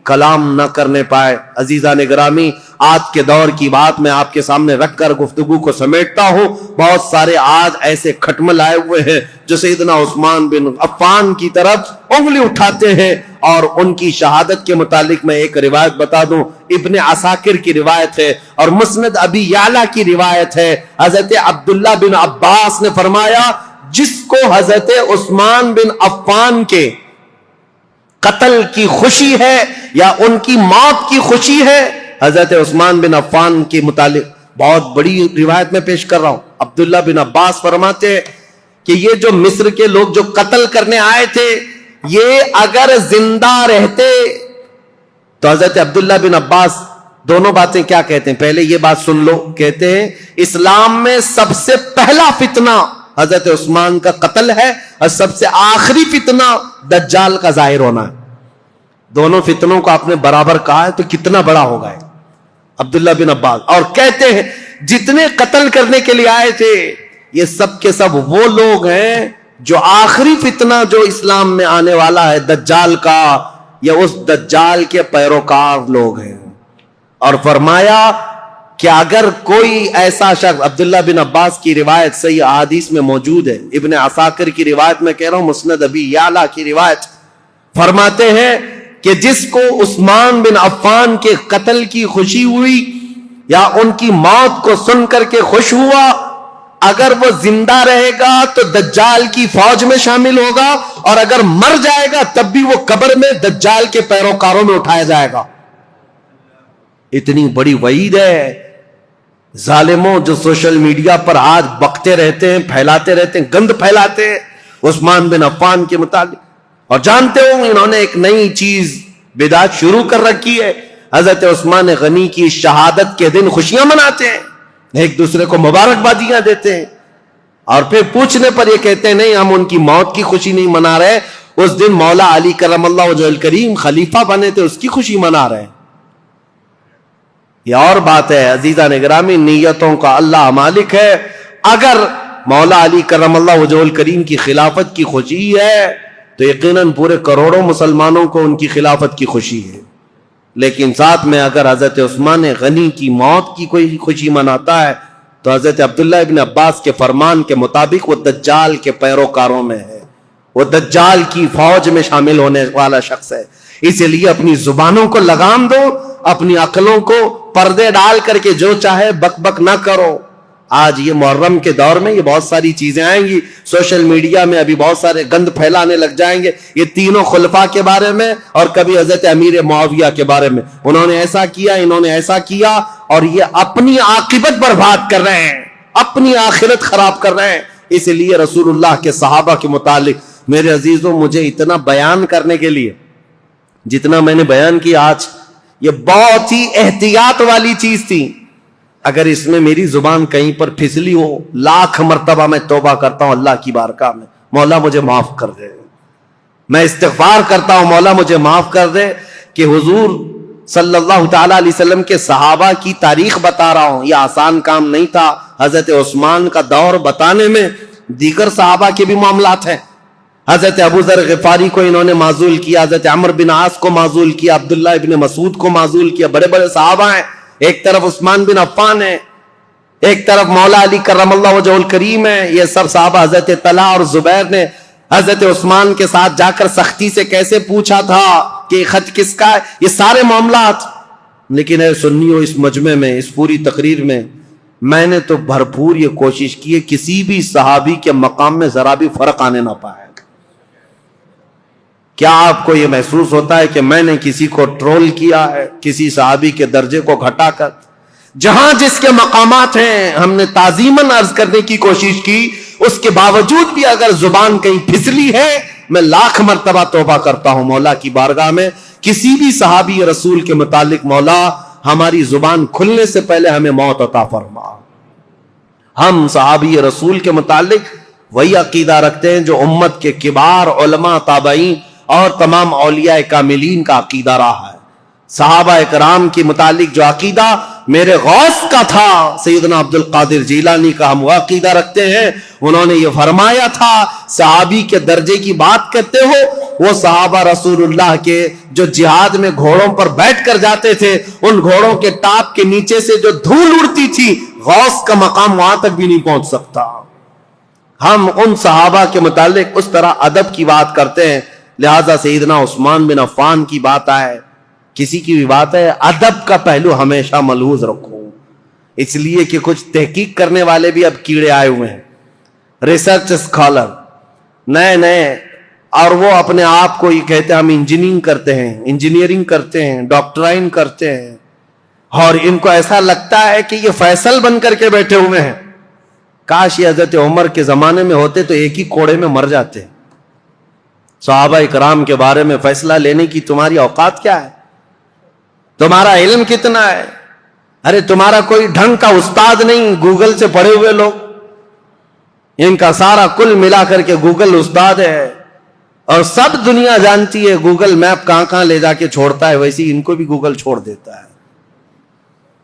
کلام نہ کرنے پائے۔ عزیزان گرامی، آج کے دور کی بات میں آپ کے سامنے رکھ کر گفتگو کو سمیٹتا ہوں۔ بہت سارے آج ایسے کھٹمل آئے ہوئے ہیں جو سیدنا عثمان بن عفان کی طرف انگلی اٹھاتے ہیں، اور ان کی شہادت کے متعلق میں ایک روایت بتا دوں، ابن عساکر کی روایت ہے اور مسند ابی یعلا کی روایت ہے۔ حضرت عبداللہ بن عباس نے فرمایا جس کو حضرت عثمان بن عفان کے قتل کی خوشی ہے یا ان کی موت کی خوشی ہے، حضرت عثمان بن عفان کے متعلق بہت بڑی روایت میں پیش کر رہا ہوں۔ عبداللہ بن عباس فرماتے ہیں کہ یہ جو مصر کے لوگ جو قتل کرنے آئے تھے، یہ اگر زندہ رہتے تو حضرت عبداللہ بن عباس دونوں باتیں کیا کہتے ہیں، پہلے یہ بات سن لو، کہتے ہیں اسلام میں سب سے پہلا فتنہ حضرت عثمان کا قتل ہے، اور سب سے آخری فتنہ دجال کا ظاہر ہونا ہے۔ دونوں فتنوں کو آپ نے برابر کہا ہے تو کتنا بڑا ہوگا عبداللہ بن عباس۔ اور کہتے ہیں جتنے قتل کرنے کے لیے آئے تھے یہ سب کے سب وہ لوگ ہیں جو آخری فتنہ جو اسلام میں آنے والا ہے دجال کا، یا اس دجال کے پیروکار لوگ ہیں۔ اور فرمایا کہ اگر کوئی ایسا شخص، عبداللہ بن عباس کی روایت صحیح احادیث میں موجود ہے، ابن عساکر کی روایت میں کہہ رہا ہوں، مسند ابی یعلا کی روایت، فرماتے ہیں کہ جس کو عثمان بن عفان کے قتل کی خوشی ہوئی یا ان کی موت کو سن کر کے خوش ہوا، اگر وہ زندہ رہے گا تو دجال کی فوج میں شامل ہوگا، اور اگر مر جائے گا تب بھی وہ قبر میں دجال کے پیروکاروں میں اٹھایا جائے گا. اتنی بڑی وعید ہے. ظالموں جو سوشل میڈیا پر آج بکتے رہتے ہیں، پھیلاتے رہتے ہیں، گند پھیلاتے ہیں عثمان بن عفان کے متعلق، اور جانتے ہو انہوں نے ایک نئی چیز بدعت شروع کر رکھی ہے. حضرت عثمان غنی کی شہادت کے دن خوشیاں مناتے ہیں، ایک دوسرے کو مبارکبادیاں دیتے ہیں، اور پھر پوچھنے پر یہ کہتے ہیں نہیں ہم ان کی موت کی خوشی نہیں منا رہے، اس دن مولا علی کرم اللہ وجہہ الکریم خلیفہ بنے تھے، اس کی خوشی منا رہے ہیں. یہ اور بات ہے عزیزان گرامی، نیتوں کا اللہ مالک ہے. اگر مولا علی کرم اللہ وجہہ الکریم کی خلافت کی خوشی ہے تو یقیناً پورے کروڑوں مسلمانوں کو ان کی خلافت کی خوشی ہے. لیکن ساتھ میں اگر حضرت عثمان غنی کی موت کی کوئی خوشی مناتا ہے تو حضرت عبداللہ ابن عباس کے فرمان کے مطابق وہ دجال کے پیروکاروں میں ہے، وہ دجال کی فوج میں شامل ہونے والا شخص ہے. اسی لیے اپنی زبانوں کو لگام دو، اپنی عقلوں کو پردے ڈال کر کے جو چاہے بک بک نہ کرو. آج یہ محرم کے دور میں یہ بہت ساری چیزیں آئیں گی، سوشل میڈیا میں ابھی بہت سارے گند پھیلانے لگ جائیں گے، یہ تینوں خلفاء کے بارے میں اور کبھی حضرت امیر معاویہ کے بارے میں، انہوں نے ایسا کیا، انہوں نے ایسا کیا، اور یہ اپنی عاقبت برباد کر رہے ہیں، اپنی آخرت خراب کر رہے ہیں. اس لیے رسول اللہ کے صحابہ کے متعلق میرے عزیزوں مجھے اتنا بیان کرنے کے لیے جتنا میں نے بیان کیا آج، یہ بہت ہی احتیاط والی چیز تھی. اگر اس میں میری زبان کہیں پر پھسلی ہو، لاکھ مرتبہ میں توبہ کرتا ہوں اللہ کی بارگاہ میں، مولا مجھے معاف کر دے. میں استغفار کرتا ہوں مولا مجھے معاف کر دے کہ حضور صلی اللہ تعالی علیہ وسلم کے صحابہ کی تاریخ بتا رہا ہوں. یہ آسان کام نہیں تھا حضرت عثمان کا دور بتانے میں. دیگر صحابہ کے بھی معاملات ہیں. حضرت ابو ذر غفاری کو انہوں نے معزول کیا، حضرت عمرو بن عاص کو معزول کیا، عبداللہ ابن مسعود کو معزول کیا. بڑے بڑے صحابہ ہیں، ایک طرف عثمان بن عفان ہے، ایک طرف مولا علی کرم اللہ وجہہ الکریم ہے. یہ سب صحابہ، حضرت طلحہ اور زبیر نے حضرت عثمان کے ساتھ جا کر سختی سے کیسے پوچھا تھا کہ خط کس کا ہے، یہ سارے معاملات. لیکن اے سنیو، اس مجمع میں، اس پوری تقریر میں میں نے تو بھرپور یہ کوشش کی ہے کسی بھی صحابی کے مقام میں ذرا بھی فرق آنے نہ پائے. کیا آپ کو یہ محسوس ہوتا ہے کہ میں نے کسی کو ٹرول کیا ہے کسی صحابی کے درجے کو گھٹا کر؟ جہاں جس کے مقامات ہیں ہم نے تعظیماً عرض کرنے کی کوشش کی. اس کے باوجود بھی اگر زبان کہیں پھسلی ہے میں لاکھ مرتبہ توبہ کرتا ہوں مولا کی بارگاہ میں. کسی بھی صحابی رسول کے متعلق مولا ہماری زبان کھلنے سے پہلے ہمیں موت عطا فرما. ہم صحابی رسول کے متعلق وہی عقیدہ رکھتے ہیں جو امت کے کبار علماء، تابعین اور تمام اولیاء کاملین کا عقیدہ رہا ہے. صحابہ اکرام کے متعلق جو عقیدہ میرے غوث کا تھا، سیدنا عبد القادر جیلانی کا، ہم وہ عقیدہ رکھتے ہیں. انہوں نے یہ فرمایا تھا صحابی کے درجے کی بات کرتے ہو، وہ صحابہ رسول اللہ کے جو جہاد میں گھوڑوں پر بیٹھ کر جاتے تھے، ان گھوڑوں کے ٹاپ کے نیچے سے جو دھول اڑتی تھی، غوث کا مقام وہاں تک بھی نہیں پہنچ سکتا. ہم ان صحابہ کے متعلق اس طرح ادب کی بات کرتے ہیں. لہذا سیدنا عثمان بن عفان کی بات آئے، کسی کی بھی بات ہے، ادب کا پہلو ہمیشہ ملحوظ رکھو. اس لیے کہ کچھ تحقیق کرنے والے بھی اب کیڑے آئے ہوئے ہیں، ریسرچ اسکالر نئے نئے، اور وہ اپنے آپ کو یہ کہتے ہیں ہم انجینئرنگ کرتے ہیں، ڈاکٹرائن کرتے ہیں، اور ان کو ایسا لگتا ہے کہ یہ فیصل بن کر کے بیٹھے ہوئے ہیں. کاش یہ حضرت عمر کے زمانے میں ہوتے تو ایک ہی کوڑے میں مر جاتے. صحابہ اکرام کے بارے میں فیصلہ لینے کی تمہاری اوقات کیا ہے؟ تمہارا علم کتنا ہے؟ ارے تمہارا کوئی ڈھنگ کا استاد نہیں، گوگل سے پڑھے ہوئے لوگ، ان کا سارا کل ملا کر کے گوگل استاد ہے، اور سب دنیا جانتی ہے گوگل میپ کہاں کہاں لے جا کے چھوڑتا ہے، ویسے ان کو بھی گوگل چھوڑ دیتا ہے.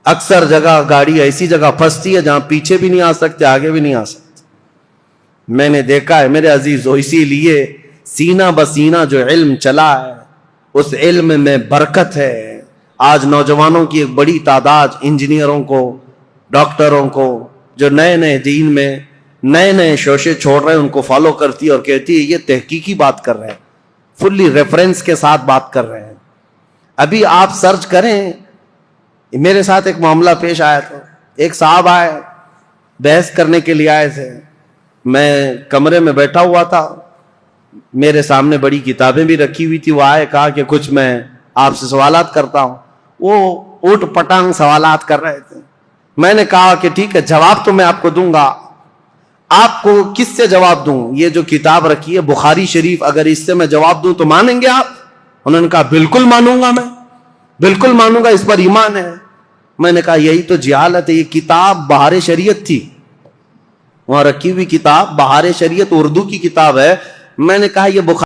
اکثر جگہ گاڑی ایسی جگہ پھنستی ہے جہاں پیچھے بھی نہیں آ سکتے، آگے بھی نہیں آ سکتے. میں نے دیکھا ہے میرے عزیزو. اسی لیے سینہ بسینہ جو علم چلا ہے اس علم میں برکت ہے. آج نوجوانوں کی ایک بڑی تعداد انجینئروں کو، ڈاکٹروں کو، جو نئے نئے دین میں نئے نئے شوشے چھوڑ رہے ہیں، ان کو فالو کرتی اور کہتی ہے یہ تحقیقی بات کر رہے ہیں، فلی ریفرنس کے ساتھ بات کر رہے ہیں. ابھی آپ سرچ کریں، میرے ساتھ ایک معاملہ پیش آیا تھا. ایک صاحب آئے، بحث کرنے کے لیے آئے تھے. میں کمرے میں بیٹھا ہوا تھا, میرے سامنے بڑی کتابیں بھی رکھی ہوئی تھی. وہ آئے, کہا کہ کچھ میں آپ سے سوالات کرتا ہوں. وہ اوٹ پٹانگ سوالات کر رہے تھے. میں نے کہا کہ ٹھیک ہے, جواب تو میں آپ کو دوں گا. آپ کو کس سے جواب دوں؟ یہ جو کتاب رکھی ہے بخاری شریف, اگر اس سے میں جواب دوں تو مانیں گے آپ؟ انہوں نے کہا بالکل مانوں گا, میں بالکل مانوں گا, اس پر ایمان ہے. میں نے کہا یہی تو جہالت ہے. یہ کتاب بہار شریعت تھی, وہاں رکھی ہوئی کتاب بہار شریعت اردو کی کتاب ہے. میں نے کہا یہ بخاری